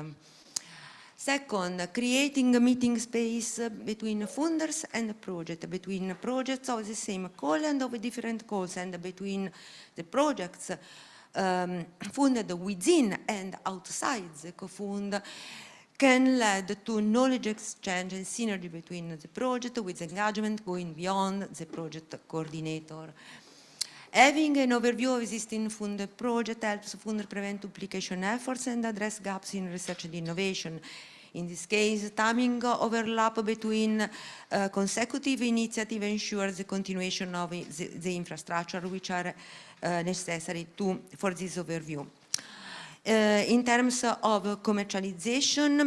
Second, creating a meeting space between funders and project, between projects of the same call and of different calls, and between the projects funded within and outside the Cofund, can lead to knowledge exchange and synergy between the project, with engagement going beyond the project coordinator. Having an overview of existing funded project helps funder prevent duplication efforts and address gaps in research and innovation. In this case, timing overlap between consecutive initiatives ensures the continuation of the infrastructure which are necessary for this overview. In terms of commercialization,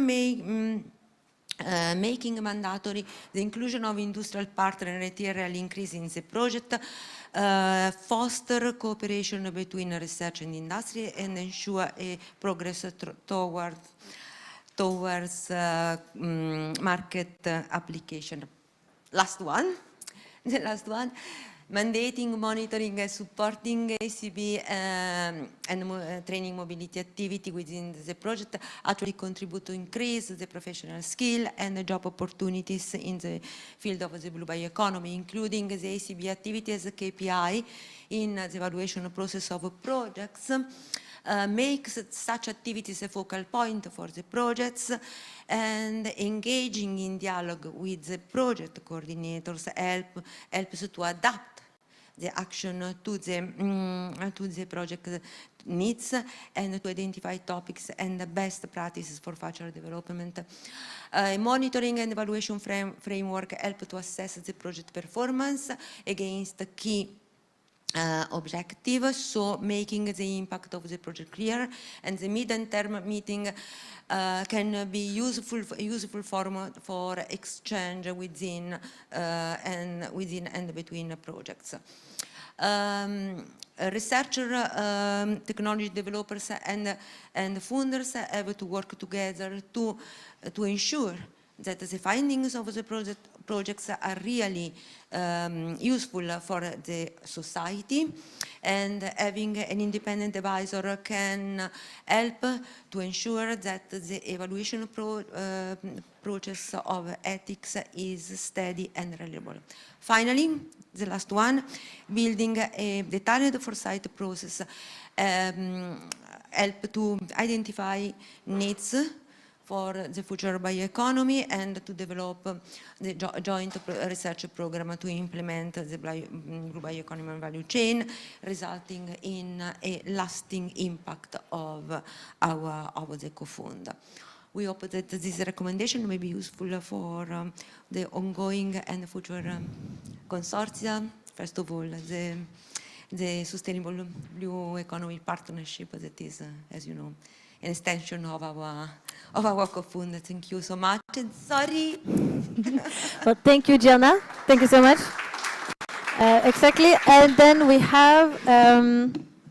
making mandatory the inclusion of industrial partner and material increase in the project, foster cooperation between research and industry, and ensure a progress towards market application. The last one, mandating, monitoring, and supporting ACB and training mobility activity within the project actually contribute to increase the professional skill and the job opportunities in the field of the blue bioeconomy, including the ACB activity as a KPI in the evaluation process of projects. Makes such activities a focal point for the projects, and engaging in dialogue with the project coordinators helps to adapt the action to the project needs and to identify topics and the best practices for future development. Monitoring and evaluation framework help to assess the project performance against the key objective, so making the impact of the project clear, and the mid and term meeting can be useful forum for exchange within and between projects. Researcher, technology developers, and funders have to work together to ensure that the findings of the projects are really useful for the society, and having an independent advisor can help to ensure that the evaluation process of ethics is steady and reliable. Finally, the last one, building a detailed foresight process help to identify needs for the future bioeconomy and to develop the joint research program to implement the blue bioeconomy value chain, resulting in a lasting impact of the Cofund. We hope that this recommendation may be useful for the ongoing and future consortia. First of all, the Sustainable Blue Economy Partnership that is, as you know, an extension of our Cofund. Thank you so much, and sorry. Well, thank you, Gianna. Thank you so much. Exactly, and then we have,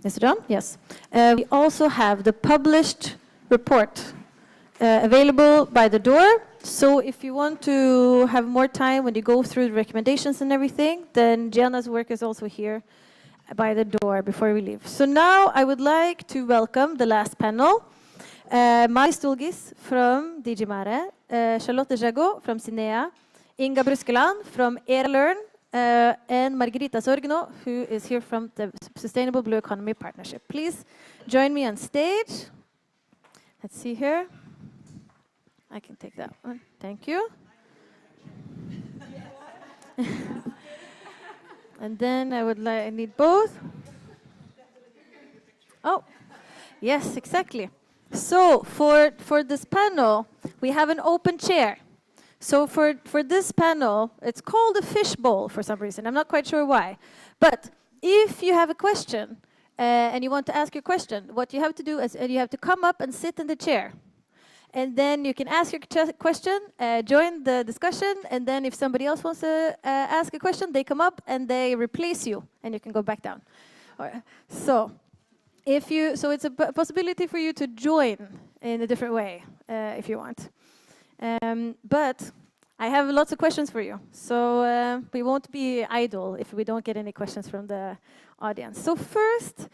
Mr. John? Yes. We also have the published report available by the door. So if you want to have more time when you go through the recommendations and everything, then Gianna's work is also here by the door before we leave. So now I would like to welcome the last panel. Mari Stulgis from DG Mare, Charlotte Jagot from Cinea, Inga Bruskeland from ERA-Learn, and Margherita Sorgno, who is here from the Sustainable Blue Economy Partnership. Please join me on stage. Let's see here. I can take that one. Thank you. And then I need both. Oh, yes, exactly. So for this panel, we have an open chair. So for this panel, it's called a fishbowl for some reason. I'm not quite sure why. But if you have a question, and you want to ask your question, what you have to do is you have to come up and sit in the chair. And then you can ask your question, join the discussion, and then if somebody else wants to ask a question, they come up and they replace you, and you can go back down. All right. So it's a possibility for you to join in a different way if you want. But I have lots of questions for you, so we won't be idle if we don't get any questions from the audience. So first,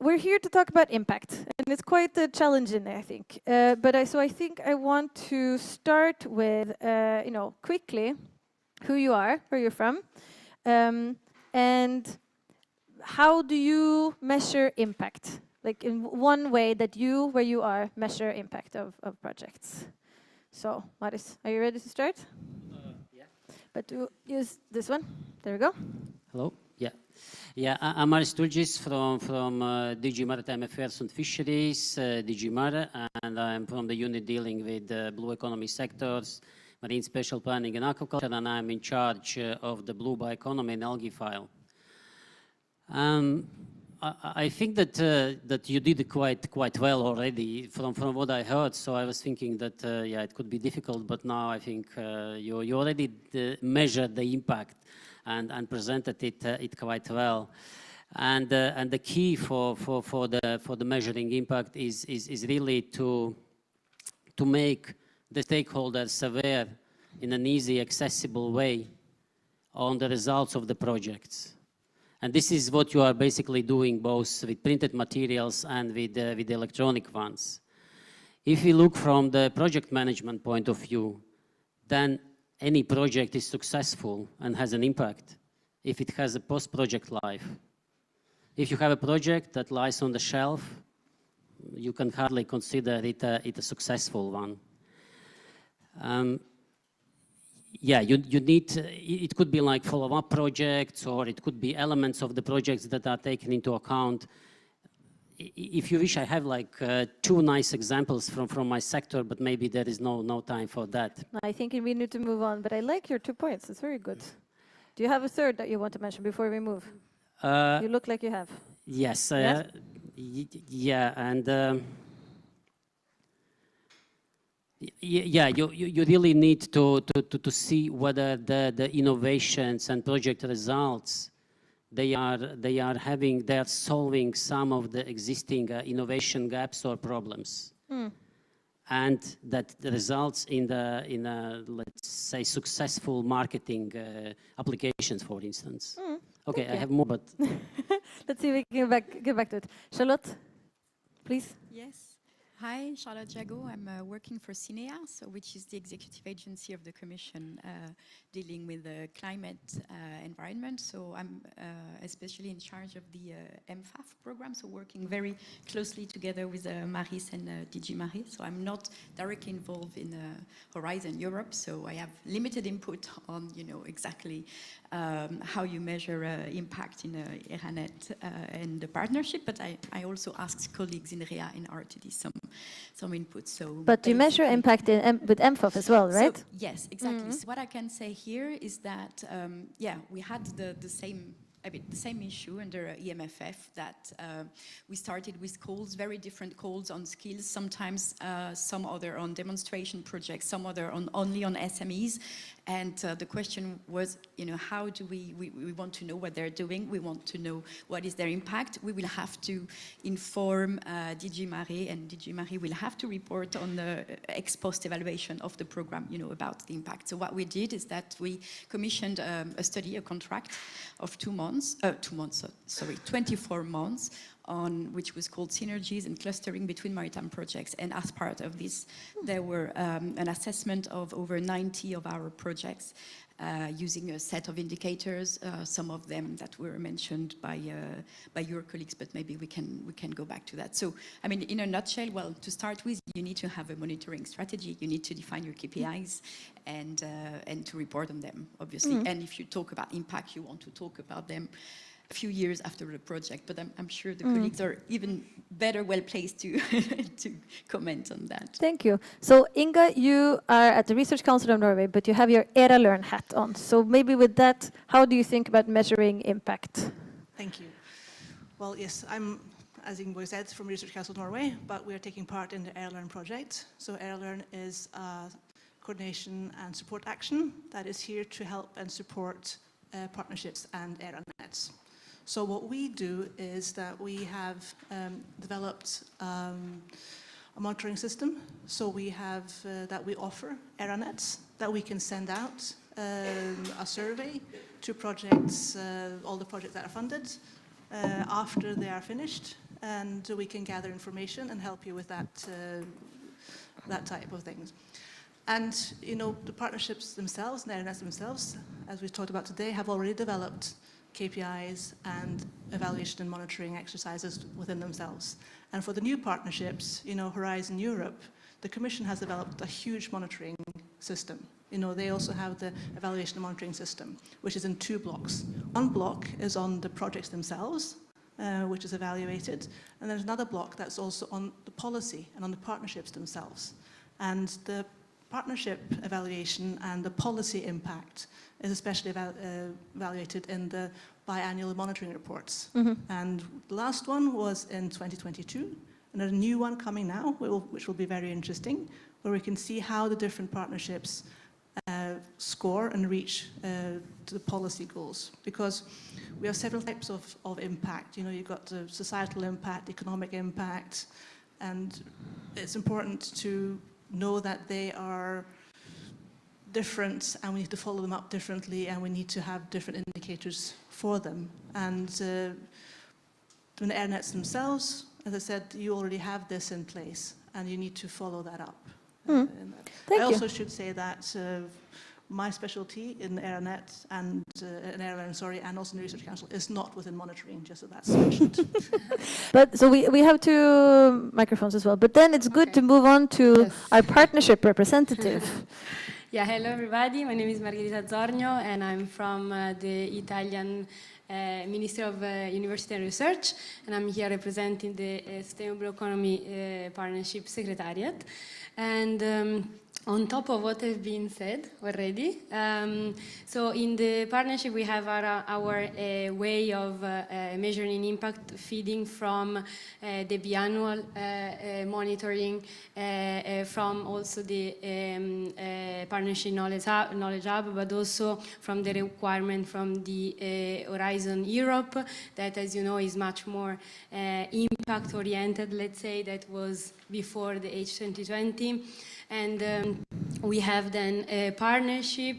we're here to talk about impact, and it's quite challenging, I think. So I think I want to start with, quickly, who you are, where you're from, and how do you measure impact? Like in one way that where you are, measure impact of projects. So, Maris, are you ready to start? Yeah. But to use this one. There we go. Hello. Yeah. Yeah, I'm Maris Tulgis from DG Maritime Affairs and Fisheries, DG Mare, and I'm from the unit dealing with blue economy sectors, marine spatial planning and aquaculture, and I'm in charge of the blue bioeconomy and algae file. I think that you did quite well already from what I heard. So I was thinking that yeah, it could be difficult, but now I think you already measured the impact and presented it quite well. And the key for the measuring impact is really to make the stakeholders aware in an easy, accessible way on the results of the projects. And this is what you are basically doing both with printed materials and with the electronic ones. If we look from the project management point of view, then any project is successful and has an impact if it has a post-project life. If you have a project that lies on the shelf, you can hardly consider it a successful one. Yeah, you need, it could be like follow-up projects, or it could be elements of the projects that are taken into account. If you wish, I have like two nice examples from my sector, but maybe there is no time for that. I think we need to move on, but I like your 2 points. It's very good. Do you have a third that you want to mention before we move? You look like you have. Yes. Yes? Yeah, and yeah, you really need to see whether the innovations and project results they are solving some of the existing innovation gaps or problems, and that results in a let's say successful marketing applications, for instance. Okay, I have more, but let's see if we can get back to it. Charlotte, please. Yes. Hi, Charlotte Jago. I'm working for CINEA, which is the executive agency of the Commission dealing with the climate environment. So I'm especially in charge of the MFAF program, so working very closely together with Maris and DG Marie. So I'm not directly involved in Horizon Europe, so I have limited input on, exactly how you measure impact in ERA-NET and the partnership, but I also asked colleagues in REA and RTD some input. But you measure impact with MFAF as well, right? So, yes, exactly. So what I can say here is that, yeah, we had the same issue under EMFF, that we started with calls, very different calls on skills, sometimes some other on demonstration projects, some other only on SMEs. And the question was, how do we want to know what they're doing, we want to know what is their impact. We will have to inform DG Marie, and DG Marie will have to report on the ex post evaluation of the program, about the impact. So what we did is that we commissioned a study, a contract of 24 months, on which was called Synergies and Clustering Between Maritime Projects. And as part of this, there were an assessment of over 90 of our projects using a set of indicators, some of them that were mentioned by your colleagues, but maybe we can go back to that. So, I mean, in a nutshell, well, to start with, you need to have a monitoring strategy. You need to define your KPIs and to report on them, obviously. And if you talk about impact, you want to talk about them a few years after the project, but I'm sure the colleagues are even better well placed to comment on that. Thank you. So Inga, you are at the Research Council of Norway, but you have your ERA-Learn hat on. So maybe with that, how do you think about measuring impact? Thank you. Well, yes, I'm, as Ingeborg said, from Research Council Norway, but we are taking part in the ERA-Learn project. So ERA-Learn is a coordination and support action that is here to help and support partnerships and ERA-NETs. So what we do is that we have developed a monitoring system. So we have that we offer ERA-NETs that we can send out a survey to projects, all the projects that are funded after they are finished, and we can gather information and help you with that that type of things. And you know, the partnerships themselves, the ERA-NETs themselves, as we've talked about today, have already developed KPIs and evaluation and monitoring exercises within themselves. And for the new partnerships, you know, Horizon Europe, the Commission has developed a huge monitoring system. You know, they also have the evaluation and monitoring system, which is in 2 blocks. One block is on the projects themselves, which is evaluated, and there's another block that's also on the policy and on the partnerships themselves. And the partnership evaluation and the policy impact is especially evaluated in the biannual monitoring reports. And the last one was in 2022, and there's a new one coming now, which will be very interesting, where we can see how the different partnerships score and reach to the policy goals. Because we have several types of impact. You know, you've got the societal impact, economic impact, and it's important to know that they are different and we need to follow them up differently, and we need to have different indicators for them. And the ERA-NETs themselves, as I said, you already have this in place and you need to follow that up. I also should say that my specialty in ERA-NET and in ERA-Learn, sorry, and also in the Research Council is not within monitoring, just so that's mentioned. But so we have 2 microphones as well, but then it's good to move on to our partnership representative. Yeah, hello everybody. My name is Margherita Zornio and I'm from the Italian Ministry of University and Research, and I'm here representing the Sustainable Economy Partnership Secretariat. And on top of what has been said already, so in the partnership we have our way of measuring impact feeding from the biannual monitoring, from also the partnership knowledge hub, but also from the requirement from the Horizon Europe, that, as you know, is much more impact oriented, let's say, that was before the H2020. And we have then a partnership,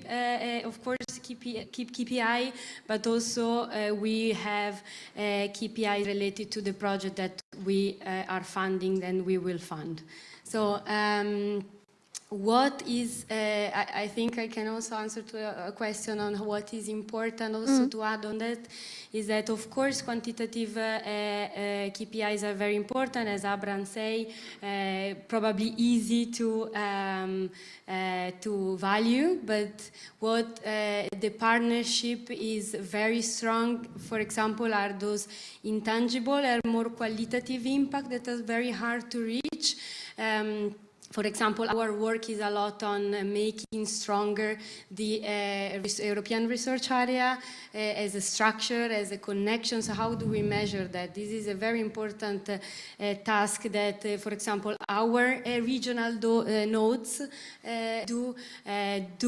of course, KPI, but also we have KPI related to the project that we are funding and we will fund. So what is, I think I can also answer to a question on what is important also to add on that, is that of course quantitative KPIs are very important, as Abram say, probably easy to value, but what the partnership is very strong, for example, are those intangible or more qualitative impact that are very hard to reach. For example, our work is a lot on making stronger the European research area as a structure, as a connection. So how do we measure that? This is a very important task that, for example, our regional nodes do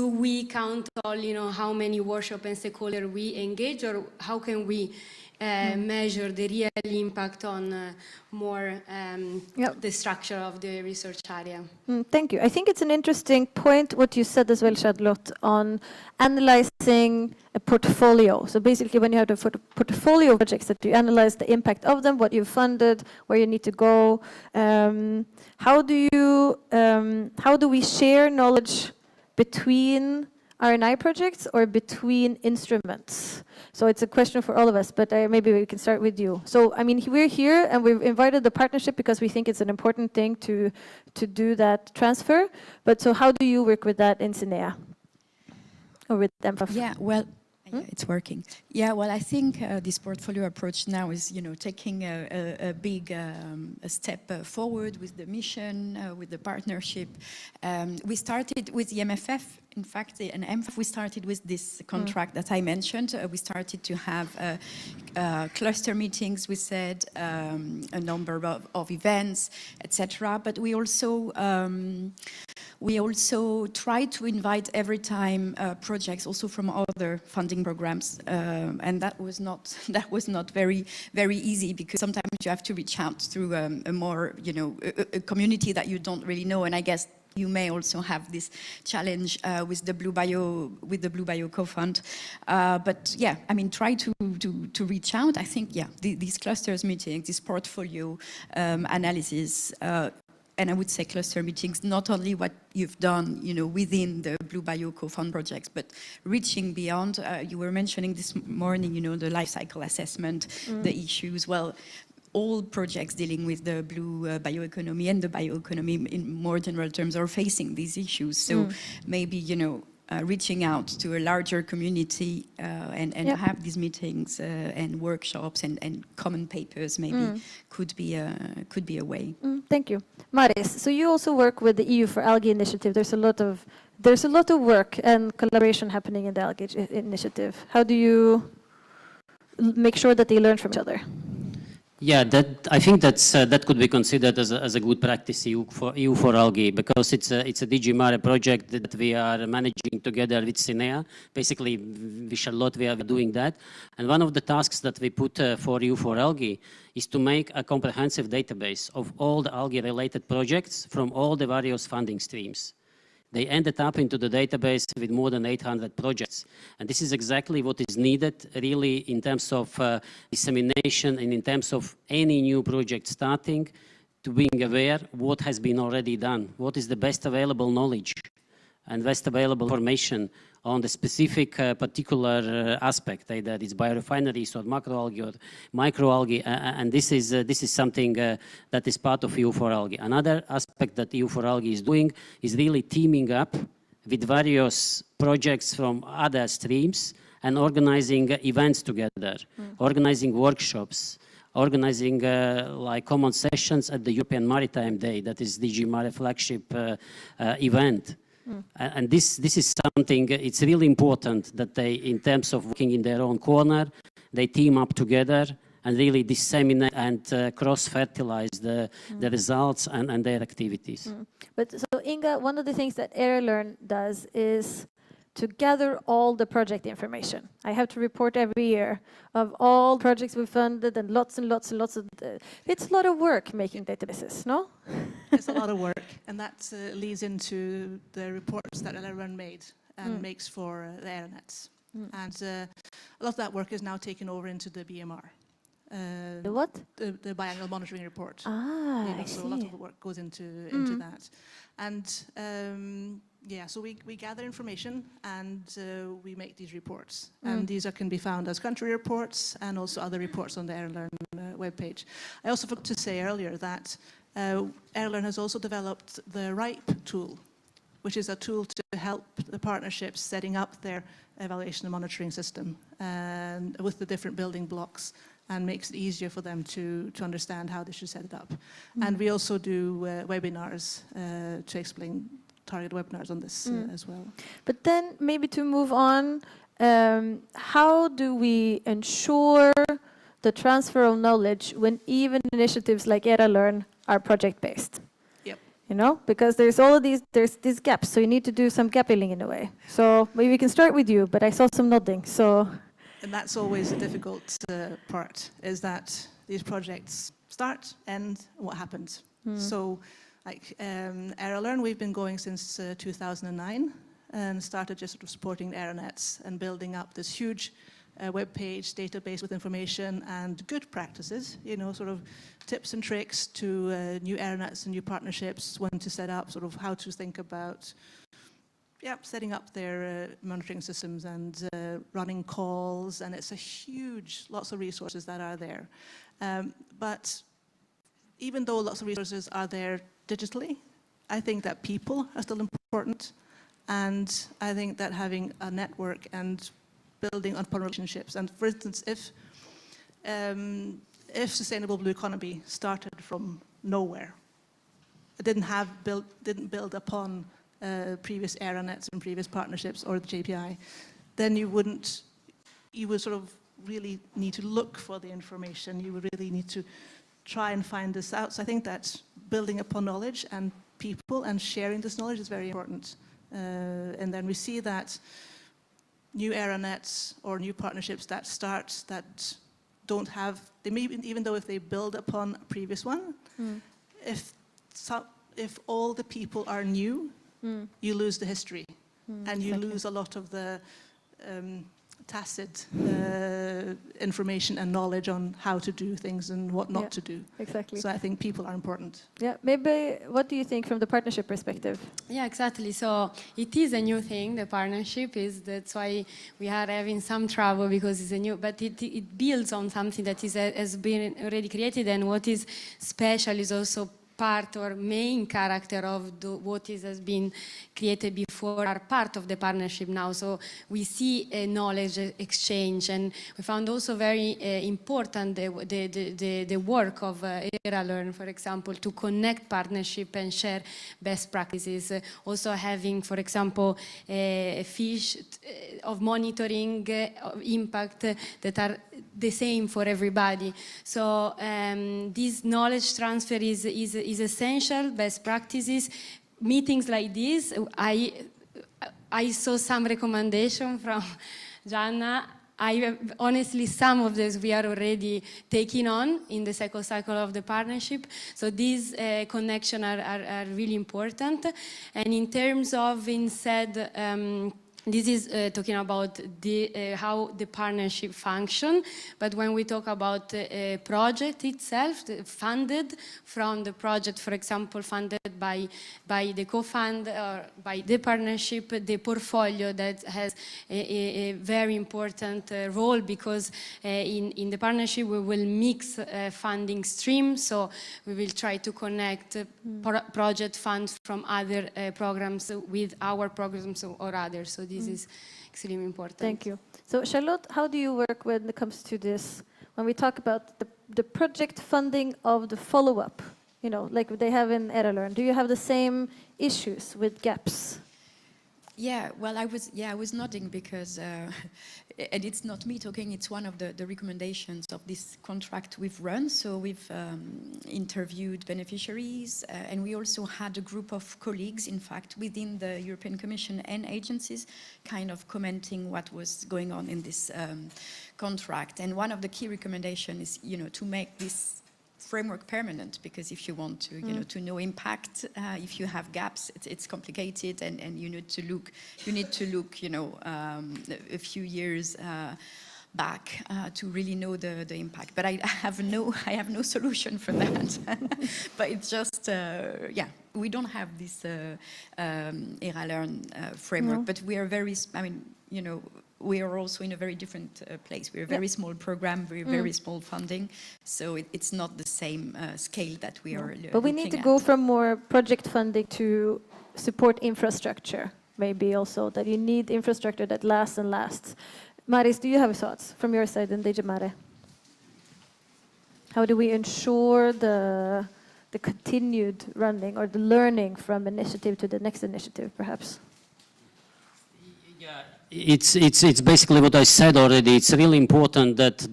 we count all, you know, how many workshop and stakeholder we engage, or how can we measure the real impact on more the structure of the research area. Thank you. I think it's an interesting point what you said as well, Charlotte, on analyzing a portfolio. So basically when you have a portfolio of projects that you analyze the impact of them, what you've funded, where you need to go, how do we share knowledge between R&I projects or between instruments? So it's a question for all of us, but maybe we can start with you. So, I mean, we're here and we've invited the partnership because we think it's an important thing to do that transfer. But so how do you work with that in SINEA or with MFAF? Yeah, well, it's working. Yeah, well, I think this portfolio approach now is, you know, taking a big a step forward with the mission, with the partnership. We started with the MFF in fact, an emphasis. We started with this contract that I mentioned. We started to have cluster meetings, we said, a number of events, etc. But we also try to invite every time projects also from other funding programs, and that was not very easy, because sometimes you have to reach out through a more, a community that you don't really know. And I guess you may also have this challenge with the Blue Bio Cofund. But yeah, I mean, try to reach out. I think, yeah, these clusters meetings, this portfolio analysis, and I would say cluster meetings, not only what you've done, within the Blue Bio Cofund projects, but reaching beyond. You were mentioning this morning, the life cycle assessment, the issues. Well, all projects dealing with the blue bioeconomy and the bioeconomy in more general terms are facing these issues. So maybe, reaching out to a larger community and have these meetings and workshops and common papers maybe could be a way. Thank you. Maris, so you also work with the EU for Algae Initiative. There's a lot of work and collaboration happening in the Algae Initiative. How do you make sure that they learn from each other? Yeah, I think that could be considered as a good practice EU for algae, because it's a DG Mare project that we are managing together with SINEA. Basically, with Charlotte, we are doing that. And one of the tasks that we put for EU for algae is to make a comprehensive database of all the algae-related projects from all the various funding streams. They ended up into the database with more than 800 projects. And this is exactly what is needed, really, in terms of dissemination and in terms of any new project starting, to being aware what has been already done, what is the best available knowledge and best available information on the specific particular aspect, either it's biorefineries or macroalgae or microalgae, and this is something that is part of EU for algae. Another aspect that EU for algae is doing is really teaming up with various projects from other streams and organizing events together, organizing workshops, organizing like common sessions at the European Maritime Day, that is DG Mare flagship event. And this is something, it's really important that they, in terms of working in their own corner, they team up together and really disseminate and cross-fertilize the results and their activities. But so Inga, one of the things that ERA-Learn does is to gather all the project information. I have to report every year of all projects we funded and lots and lots of... It's a lot of work making databases, no? It's a lot of work, and that leads into the reports that ERA-Learn made and makes for the ERA-NETs. And a lot of that work is now taken over into the BMR. The what? The biannual monitoring report. I see. So a lot of work goes into that. And yeah, so we gather information and we make these reports. And these can be found as country reports and also other reports on the ERA-Learn webpage. I also forgot to say earlier that ERA-Learn has also developed the RIPE tool, which is a tool to help the partnerships setting up their evaluation and monitoring system and with the different building blocks, and makes it easier for them to understand how they should set it up. And we also do webinars to explain target webinars on this as well. But then maybe to move on, how do we ensure the transfer of knowledge when even initiatives like ERA-Learn are project-based? Yep. You know, because there's these gaps, so you need to do some gap filling in a way. So maybe we can start with you, but I saw some nodding, so... And that's always the difficult part, is that these projects start, end, what happens. So, like ERA-Learn, we've been going since 2009 and started just sort of supporting the ERA-NETs and building up this huge web page database with information and good practices, you know, sort of tips and tricks to new ERA-NETs and new partnerships, when to set up, sort of how to think about setting up their monitoring systems and running calls, and it's a huge, lots of resources that are there. But even though lots of resources are there digitally, I think that people are still important, and I think that having a network and building upon relationships, and for instance, if sustainable blue economy started from nowhere, it didn't build upon previous ERA-NETs and previous partnerships or the JPI, then you would sort of really need to look for the information. You would really need to try and find this out. So I think that building upon knowledge and people and sharing this knowledge is very important. And then we see that new ERA-NETs or new partnerships that start that don't have, they may, even though if they build upon a previous one, if all the people are new, you lose the history and you lose a lot of the tacit information and knowledge on how to do things and what not to do. Exactly. So I think people are important. Yeah, maybe what do you think from the partnership perspective? Yeah, exactly. So it is a new thing, the partnership that's why we are having some trouble because it's a new, but it builds on something that has been already created, and what is special is also part or main character of what has been created before are part of the partnership now. So we see a knowledge exchange, and we found also very important the work of ERA-Learn, for example, to connect partnership and share best practices. Also having, for example, fish of monitoring impact that are the same for everybody. So this knowledge transfer is essential, best practices. Meetings like this, I saw some recommendation from Gianna. Honestly, some of this we are already taking on in the second cycle of the partnership. So these connections are really important. And in terms of instead, this is talking about how the partnership function, but when we talk about the project itself, funded from the project, for example, funded by the Cofund or by the partnership, the portfolio that has a very important role, because in the partnership we will mix funding streams, so we will try to connect project funds from other programs with our programs or others. So this is extremely important. Thank you. So Charlotte, how do you work when it comes to this? When we talk about the project funding of the follow-up, you know, like they have in ERA-Learn, do you have the same issues with gaps? Yeah, well, I was nodding because, and it's not me talking, it's one of the recommendations of this contract we've run. So we've interviewed beneficiaries, and we also had a group of colleagues, in fact, within the European Commission and agencies, kind of commenting what was going on in this contract. And one of the key recommendations is, you know, to make this framework permanent, because if you want to, you know, to know impact, if you have gaps, it's complicated, and you need to look, you know, a few years back to really know the impact. But I have no solution for that. But it's just, yeah, we don't have this ERA-Learn framework, but we are very, I mean, you know, we are also in a very different place. We're a very small program, very small funding, so it's not the same scale that we are looking at. But we need to go from more project funding to support infrastructure, maybe also, that you need infrastructure that lasts and lasts. Maris, do you have thoughts from your side in DG Mare? How do we ensure the continued running or the learning from initiative to the next initiative, perhaps? Yeah. It's basically what I said already. It's really important that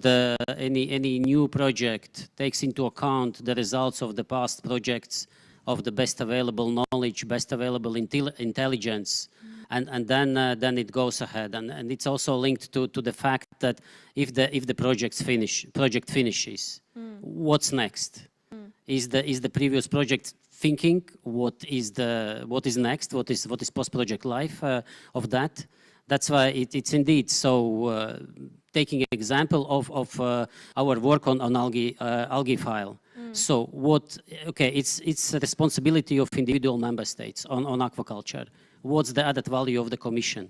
any new project takes into account the results of the past projects, of the best available knowledge, best available intelligence, and then it goes ahead. And it's also linked to the fact that if the project finishes, what's next? Is the previous project thinking what is next? What is post-project life of that? That's why it's indeed so. Taking an example of our work on algae file. So what? Okay, it's a responsibility of individual member states on aquaculture. What's the added value of the Commission?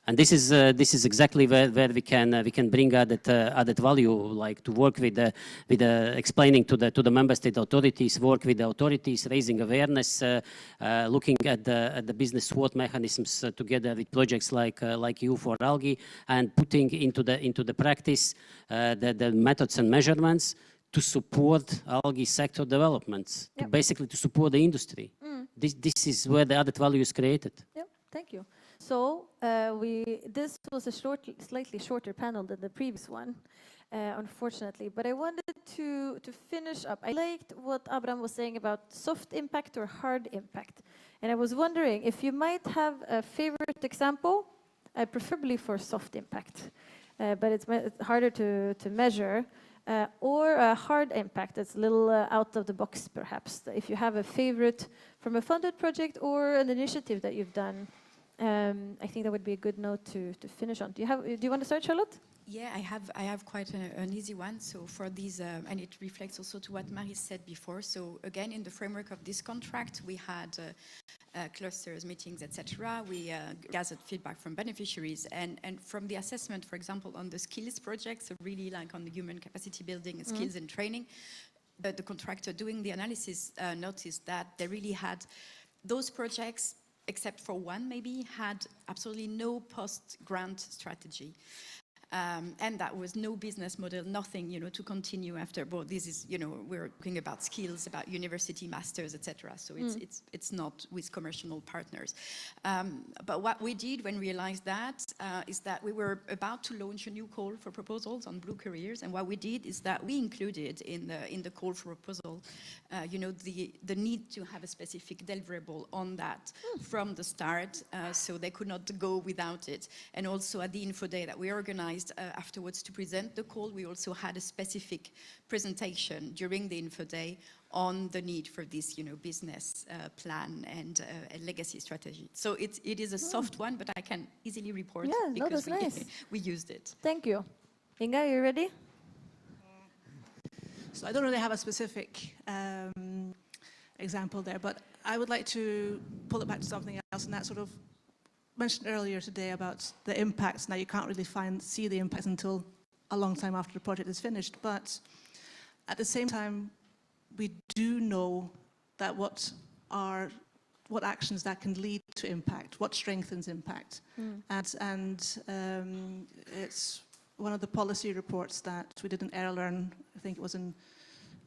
And this is exactly where we can bring added value, like to work with explaining to the member state authorities, work with the authorities, raising awareness, looking at the business SWOT mechanisms together with projects like EU4Algae, and putting into the practice the methods and measurements to support algae sector developments, basically to support the industry. this is where the added value is created. Yeah, thank you. So this was a slightly shorter panel than the previous one, unfortunately. But I wanted to finish up. I liked what Abraham was saying about soft impact or hard impact. And I was wondering if you might have a favorite example, preferably for soft impact, but it's harder to measure, or a hard impact that's a little out of the box, perhaps. If you have a favorite from a funded project or an initiative that you've done, I think that would be a good note to finish on. Do you want to start, Charlotte? Yeah, I have quite an easy one. So for these, and it reflects also to what Marie said before. So again, in the framework of this contract, we had clusters, meetings, etc. We gathered feedback from beneficiaries, and from the assessment, for example, on the skills projects, so really like on the human capacity building and skills and training, the contractor doing the analysis noticed that they really had those projects, except for one maybe, had absolutely no post-grant strategy. And that was no business model, nothing, to continue after. But this is, we're talking about skills, about university masters, etc. So it's not with commercial partners. But what we did when we realized that is that we were about to launch a new call for proposals on Blue Careers, and what we did is that we included in the call for proposal, the need to have a specific deliverable on that from the start, so they could not go without it. And also at the info day that we organized afterwards to present the call, we also had a specific presentation during the info day on the need for this, business plan and a legacy strategy. So it is a soft one, but I can easily report because we used it. Thank you. Inga, are you ready? So I don't really have a specific example there, but I would like to pull it back to something else, and that sort of mentioned earlier today about the impacts. Now you can't really see the impacts until a long time after the project is finished, but at the same time, we do know that what actions that can lead to impact, what strengthens impact. And it's one of the policy reports that we did in ERA-Learn, I think it was in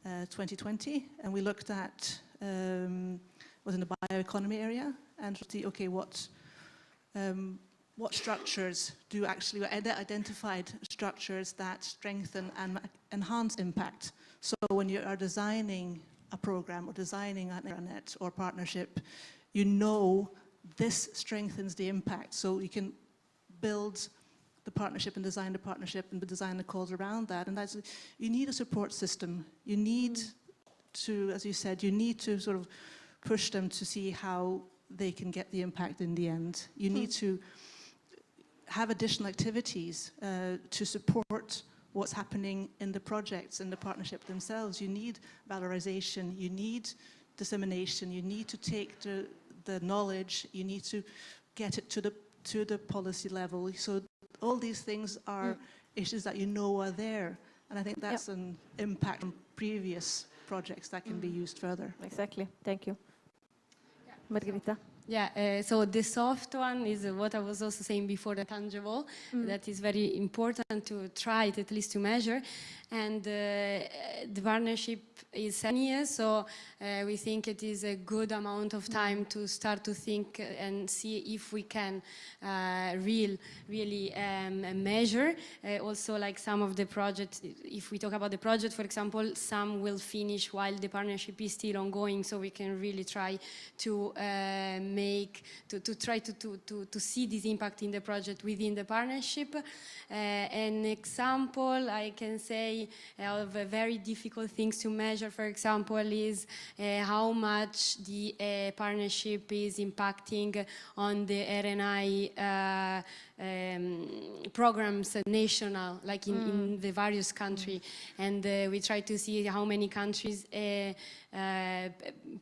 2020, and we looked at, was in the bioeconomy area, and see, okay, what structures do actually, we identified structures that strengthen and enhance impact. So when you are designing a program or designing an ERA-NET or partnership, you know this strengthens the impact. So you can build the partnership and design the partnership and design the calls around that. And that's, you need a support system. You need to, as you said, you need to sort of push them to see how they can get the impact in the end. You need to have additional activities to support what's happening in the projects and the partnership themselves. You need valorization, you need dissemination, you need to take the knowledge, you need to get it to the policy level. So all these things are issues that you know are there. And I think that's an impact from previous projects that can be used further. Exactly, thank you. Margherita? Yeah, so the soft one is what I was also saying before, the tangible, that is very important to try it, at least to measure. And the partnership is 7 years, so we think it is a good amount of time to start to think and see if we can really measure. Also, like some of the projects, if we talk about the project, for example, some will finish while the partnership is still ongoing, so we can really try to try to see this impact in the project within the partnership. An example I can say of very difficult things to measure, for example, is how much the partnership is impacting on the RNI programs national, like in the various countries. And we try to see how many countries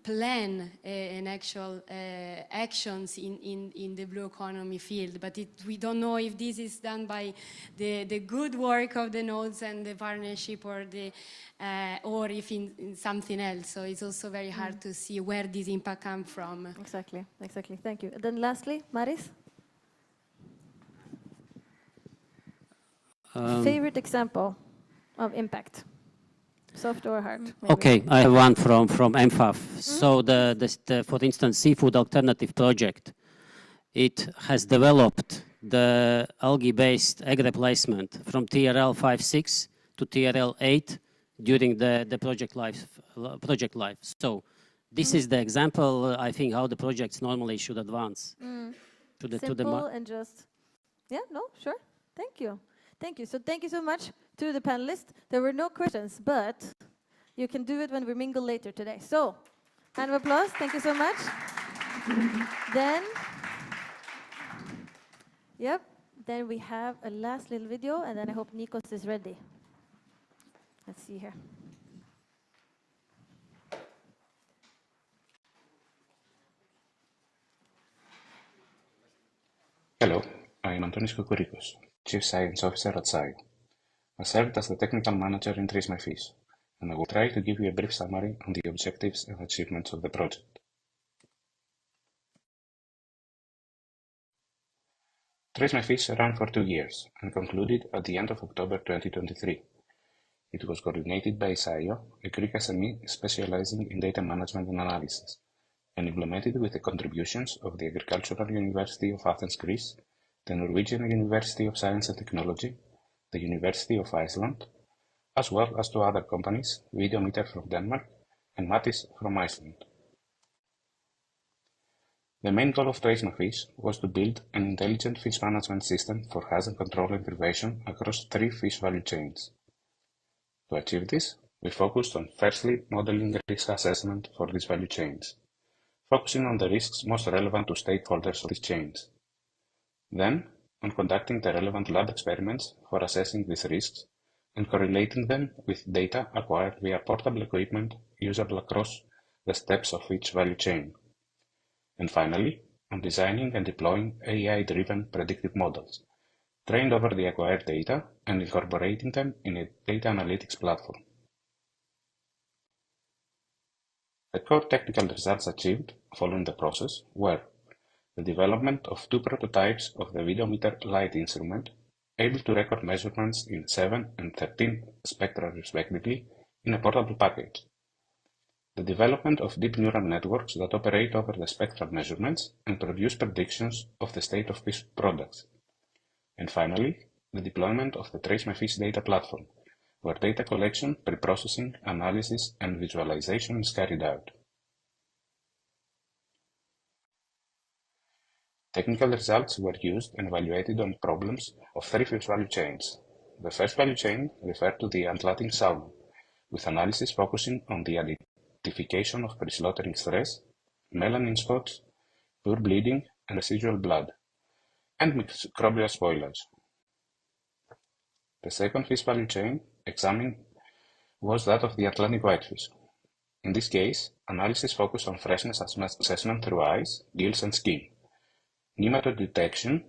plan an actual actions in the blue economy field, but we don't know if this is done by the good work of the nodes and the partnership or if in something else. So it's also very hard to see where this impact comes from. Exactly, thank you. And then lastly, Maris? Favorite example of impact? Soft or hard? Maybe. Okay, I have one from MFAF. So the, for instance, seafood alternative project, it has developed the algae-based egg replacement from TRL 5.6 to TRL 8 during the project life. So this is the example, I think, how the projects normally should advance. Simple and just, yeah, no, sure. Thank you. Thank you. So thank you so much to the panelists. There were no questions, but you can do it when we mingle later today. So, hand of applause. Thank you so much. Then, then we have a last little video, and then I hope Nikos is ready. Let's see here. Hello, I am Antonis Kokorikos, Chief Science Officer at SCI. I served as the Technical Manager in Trace My Fish, and I will try to give you a brief summary on the objectives and achievements of the project. Trace My Fish ran for 2 years and concluded at the end of October 2023. It was coordinated by SAIO, a Greek SME specializing in data management and analysis, and implemented with the contributions of the Agricultural University of Athens, Greece, the Norwegian University of Science and Technology, the University of Iceland, as well as 2 other companies, Videometer from Denmark and Mattis from Iceland. The main goal of Trace My Fish was to build an intelligent fish management system for hazard control intervention across 3 fish value chains. To achieve this, we focused on firstly modeling risk assessment for these value chains, focusing on the risks most relevant to stakeholders of these chains. Then, on conducting the relevant lab experiments for assessing these risks and correlating them with data acquired via portable equipment usable across the steps of each value chain. And finally, on designing and deploying AI-driven predictive models, trained over the acquired data and incorporating them in a data analytics platform. The core technical results achieved following the process were the development of 2 prototypes of the Videometer Lite instrument, able to record measurements in 7 and 13 spectra respectively in a portable package. The development of deep neural networks that operate over the spectral measurements and produce predictions of the state of fish products. And finally, the deployment of the Trace My Fish data platform, where data collection, pre-processing, analysis, and visualization is carried out. Technical results were used and evaluated on problems of 3 fish value chains. The first value chain referred to the antlatting salmon, with analysis focusing on the identification of pre-slaughtering stress, melanin spots, poor bleeding, and residual blood, and microbial spoilage. The second fish value chain examined was that of the Atlantic whitefish. In this case, analysis focused on freshness assessment through eyes, gills, and skin, nematode detection,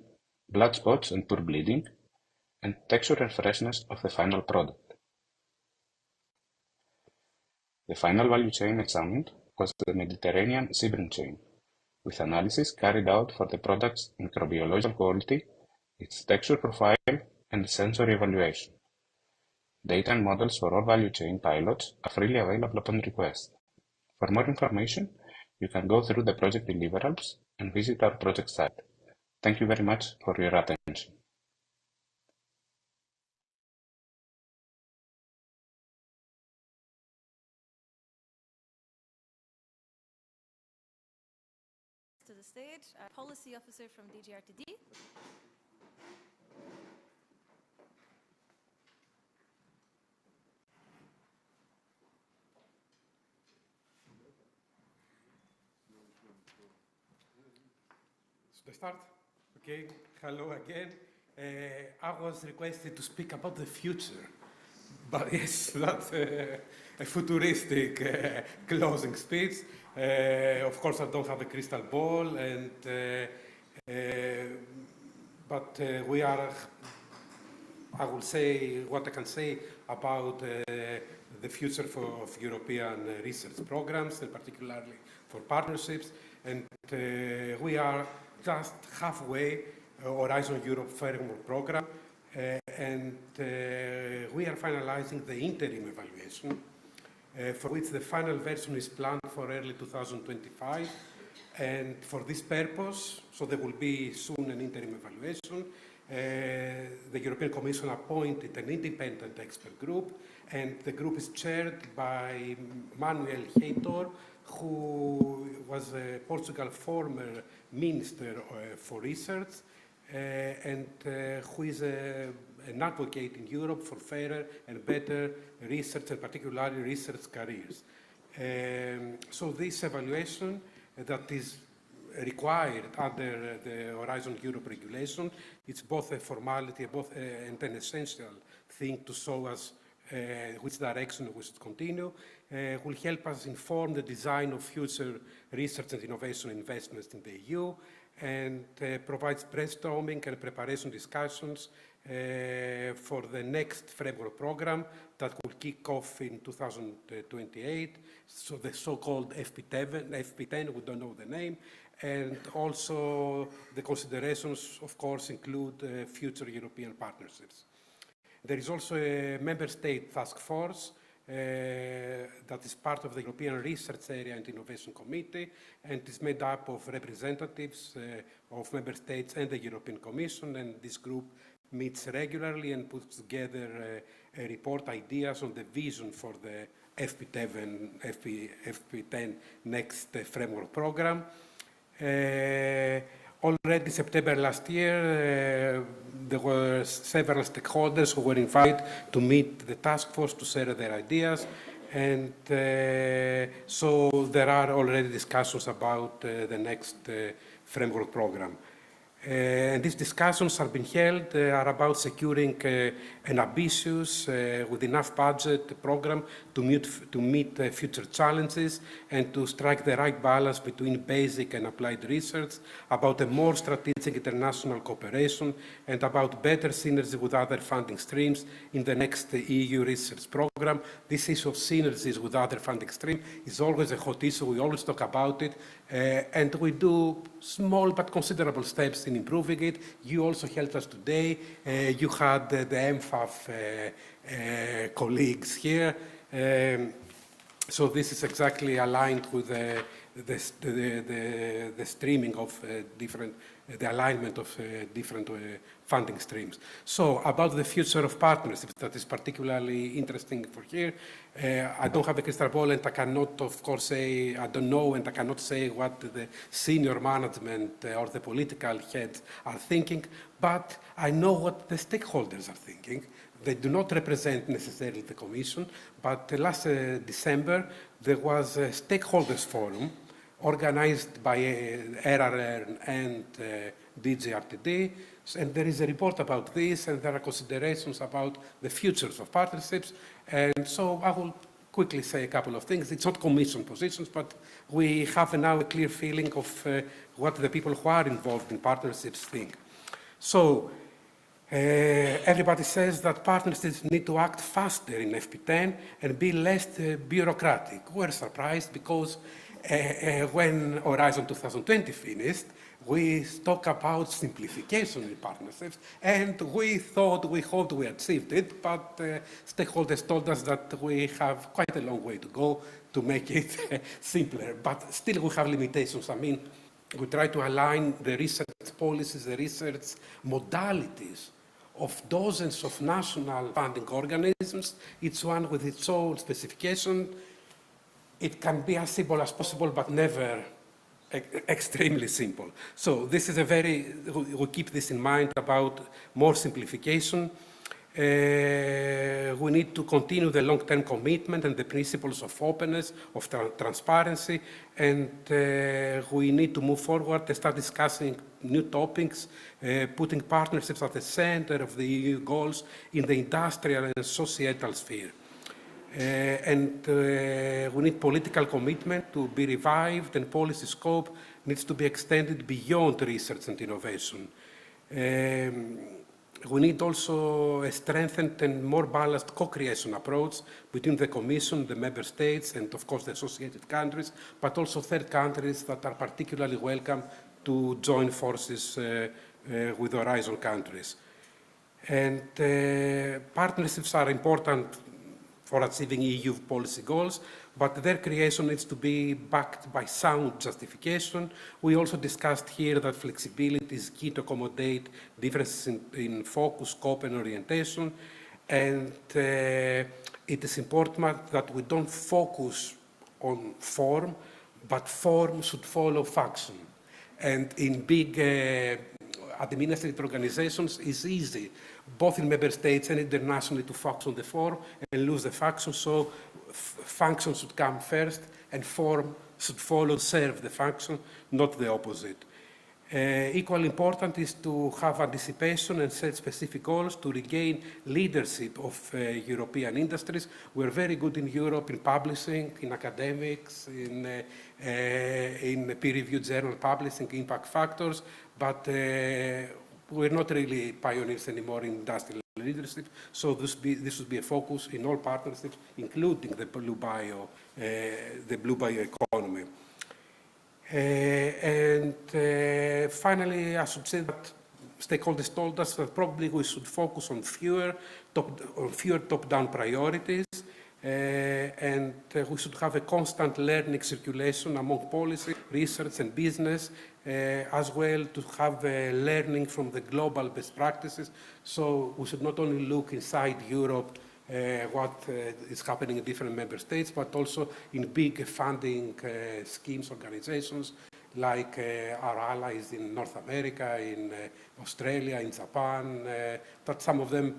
blood spots and poor bleeding, and texture and freshness of the final product. The final value chain examined was the Mediterranean seabream chain, with analysis carried out for the product's microbiological quality, its texture profile, and sensory evaluation. Data and models for all value chain pilots are freely available upon request. For more information, you can go through the project deliverables and visit our project site. Thank you very much for your attention. To the stage, our policy officer from DGRTD. Should I start? Okay, hello again. I was requested to speak about the future, but it's not a futuristic closing speech. Of course, I don't have a crystal ball, but we are, I will say what I can say about the future of European research programs, and particularly for partnerships. And we are just halfway Horizon Europe framework program, and we are finalizing the interim evaluation for which the final version is planned for early 2025. And for this purpose, so there will be soon an interim evaluation, the European Commission appointed an independent expert group, and the group is chaired by Manuel Heitor, who was a Portugal former Minister for Research, and who is an advocate in Europe for fairer and better research, and particularly research careers. So this evaluation that is required under the Horizon Europe regulation, it's both a formality and an essential thing to show us which direction we should continue, will help us inform the design of future research and innovation investments in the EU, and provides brainstorming and preparation discussions for the next framework program that will kick off in 2028, so the so-called FP10, we don't know the name, and also the considerations, of course, include future European partnerships. There is also a member state task force that is part of the European Research Area and Innovation Committee, and is made up of representatives of member states and the European Commission, and this group meets regularly and puts together a report ideas on the vision for the FP10 next framework program. Already September last year, there were several stakeholders who were invited to meet the task force to share their ideas, and so there are already discussions about the next framework program. And these discussions are being held are about securing an ambitious, with enough budget program to meet future challenges and to strike the right balance between basic and applied research, about a more strategic international cooperation, and about better synergy with other funding streams in the next EU research program. This issue of synergies with other funding streams is always a hot issue. We always talk about it, and we do small but considerable steps in improving it. You also helped us today. You had the MFAF colleagues here. So this is exactly aligned with the streaming of the alignment of different funding streams. So about the future of partnerships, that is particularly interesting for here. I don't have a crystal ball, and I cannot, of course, say, I don't know, and I cannot say what the senior management or the political heads are thinking, but I know what the stakeholders are thinking. They do not represent necessarily the Commission, but last December, there was a stakeholders forum organized by ERA-NET and DG/RTD, and there is a report about this, and there are considerations about the futures of partnerships. And so I will quickly say a couple of things. It's not Commission positions, but we have now a clear feeling of what the people who are involved in partnerships think. So everybody says that partnerships need to act faster in FP10 and be less bureaucratic. We're surprised because when Horizon 2020 finished, we talked about simplification in partnerships, and we hoped we achieved it, but stakeholders told us that we have quite a long way to go to make it simpler. But still we have limitations. I mean, we try to align the research policies, the research modalities of dozens of national funding organisms, each one with its own specification. It can be as simple as possible, but never extremely simple. So this is we keep this in mind about more simplification. We need to continue the long-term commitment and the principles of openness, of transparency, and we need to move forward and start discussing new topics, putting partnerships at the center of the EU goals in the industrial and societal sphere. And we need political commitment to be revived, and policy scope needs to be extended beyond research and innovation. We need also a strengthened and more balanced co-creation approach between the Commission, the Member States, and of course the associated countries, but also third countries that are particularly welcome to join forces with Horizon countries. And partnerships are important for achieving EU policy goals, but their creation needs to be backed by sound justification. We also discussed here that flexibility is key to accommodate differences in focus, scope, and orientation. And it is important that we don't focus on form, but form should follow function. And in big administrative organizations, it's easy, both in member states and internationally, to focus on the form and lose the function. So function should come first, and form should follow, serve the function, not the opposite. Equally important is to have anticipation and set specific goals to regain leadership of European industries. We're very good in Europe in publishing, in academics, in peer-reviewed journal publishing, impact factors, but we're not really pioneers anymore in industrial leadership. So this should be a focus in all partnerships, including the blue bioeconomy. Finally, I should say that stakeholders told us that probably we should focus on fewer top-down priorities, and we should have a constant learning circulation among policy, research, and business, as well to have learning from the global best practices. So we should not only look inside Europe what is happening in different member states, but also in big funding schemes, organizations, like our allies in North America, in Australia, in Japan, but some of them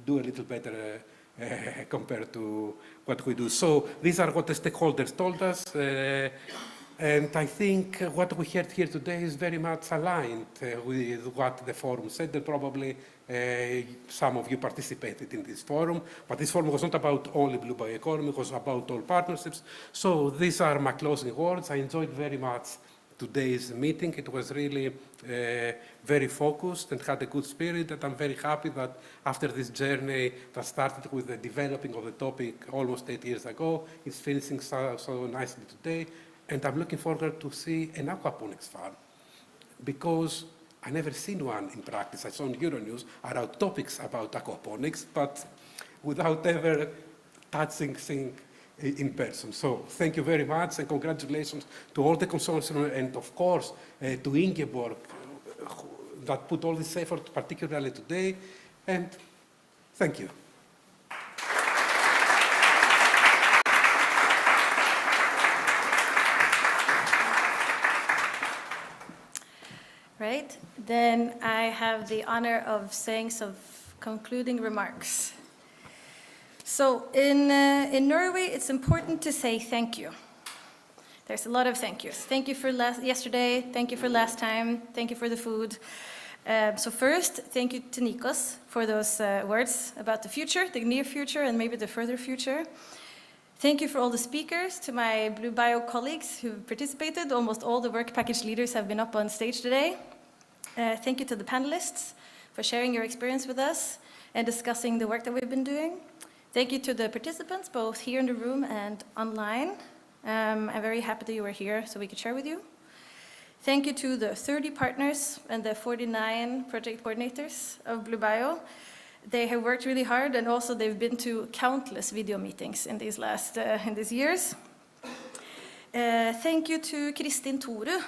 do a little better compared to what we do. So these are what the stakeholders told us. And I think what we heard here today is very much aligned with what the forum said, and probably some of you participated in this forum. But this forum was not about only blue bioeconomy, it was about all partnerships. So these are my closing words. I enjoyed very much today's meeting. It was really very focused and had a good spirit, and I'm very happy that after this journey that started with the developing of the topic almost 8 years ago, it's finishing so nicely today. And I'm looking forward to see an aquaponics farm, because I never seen one in practice. I saw on Euronews around topics about aquaponics, but without ever touching things in person. So thank you very much, and congratulations to all the consortium, and of course to Ingeborg, that put all this effort, particularly today, and thank you. Right, then I have the honor of saying some concluding remarks. So in Norway, it's important to say thank you. There's a lot of thank yous. Thank you for yesterday, thank you for last time, thank you for the food. So first, thank you to Nikos for those words about the future, the near future, and maybe the further future. Thank you for all the speakers, to my Blue Bio colleagues who participated. Almost all the work package leaders have been up on stage today. Thank you to the panelists for sharing your experience with us and discussing the work that we've been doing. Thank you to the participants, both here in the room and online. I'm very happy that you were here so we could share with you. Thank you to the 30 partners and the 49 project coordinators of Blue Bio. They have worked really hard, and also they've been to countless video meetings in these years. Thank you to Kristin Toru,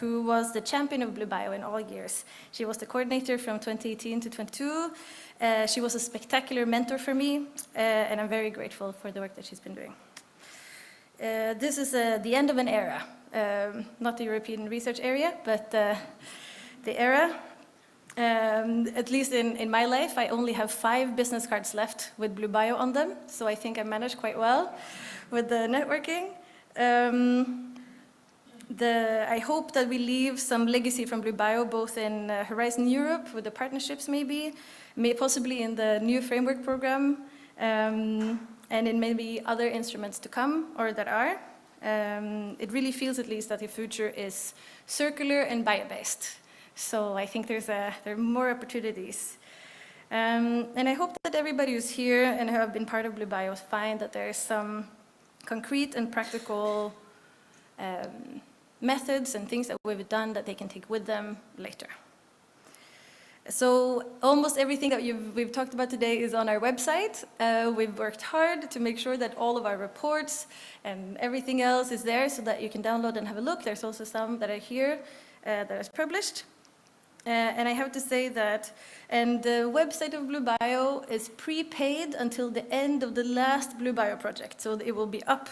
who was the champion of Blue Bio in all years. She was the coordinator from 2018 to 22. She was a spectacular mentor for me, and I'm very grateful for the work that she's been doing. This is the end of an era, not the European research area, but the era. At least in my life, I only have 5 business cards left with Blue Bio on them, so I think I managed quite well with the networking. I hope that we leave some legacy from Blue Bio, both in Horizon Europe, with the partnerships maybe possibly in the new framework program, and in maybe other instruments to come, or that are. It really feels, at least, that the future is circular and bio-based. So I think there are more opportunities. And I hope that everybody who's here and who have been part of Blue Bio find that there is some concrete and practical methods and things that we've done that they can take with them later. So almost everything that we've talked about today is on our website. We've worked hard to make sure that all of our reports and everything else is there so that you can download and have a look. There's also some that are here that is published. And I have to say that, and the website of Blue Bio is prepaid until the end of the last Blue Bio project. So it will be up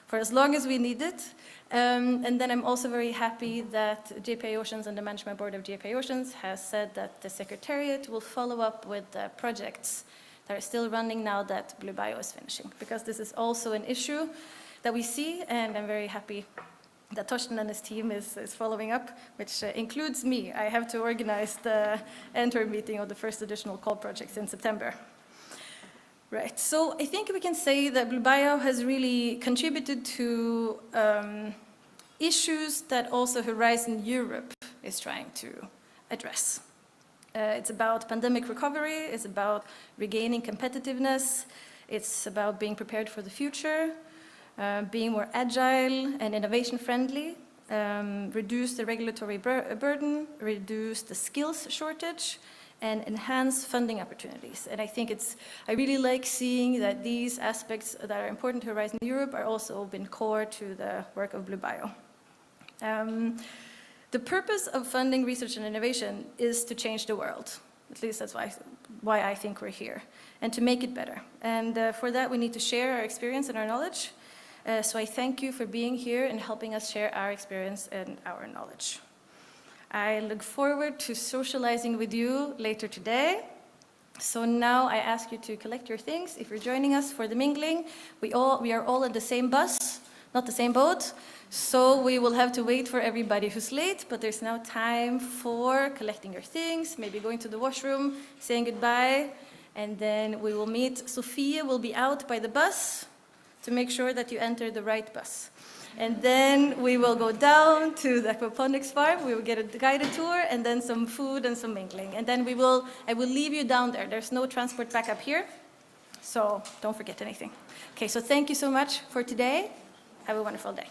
for as long as we need it. And then I'm also very happy that GPA Oceans and the Management Board of GPA Oceans has said that the Secretariat will follow up with the projects that are still running now that Blue Bio is finishing, because this is also an issue that we see, and I'm very happy that Torsten and his team is following up, which includes me. I have to organize the enter meeting of the first additional call projects in September. Right, so I think we can say that Blue Bio has really contributed to issues that also Horizon Europe is trying to address. It's about pandemic recovery, it's about regaining competitiveness, it's about being prepared for the future, being more agile and innovation friendly, reduce the regulatory burden, reduce the skills shortage, and enhance funding opportunities. And I think I really like seeing that these aspects that are important to Horizon Europe are also been core to the work of Blue Bio. The purpose of funding research and innovation is to change the world. At least that's why I think we're here, and to make it better. And for that, we need to share our experience and our knowledge. So I thank you for being here and helping us share our experience and our knowledge. I look forward to socializing with you later today. So now I ask you to collect your things. If you're joining us for the mingling, we are all in the same bus, not the same boat. So we will have to wait for everybody who's late, but there's now time for collecting your things, maybe going to the washroom, saying goodbye, and then we will meet. Sophia will be out by the bus to make sure that you enter the right bus. And then we will go down to the aquaponics farm, we will get a guided tour, and then some food and some mingling. And then I will leave you down there. There's no transport back up here, so don't forget anything. Okay, so thank you so much for today. Have a wonderful day.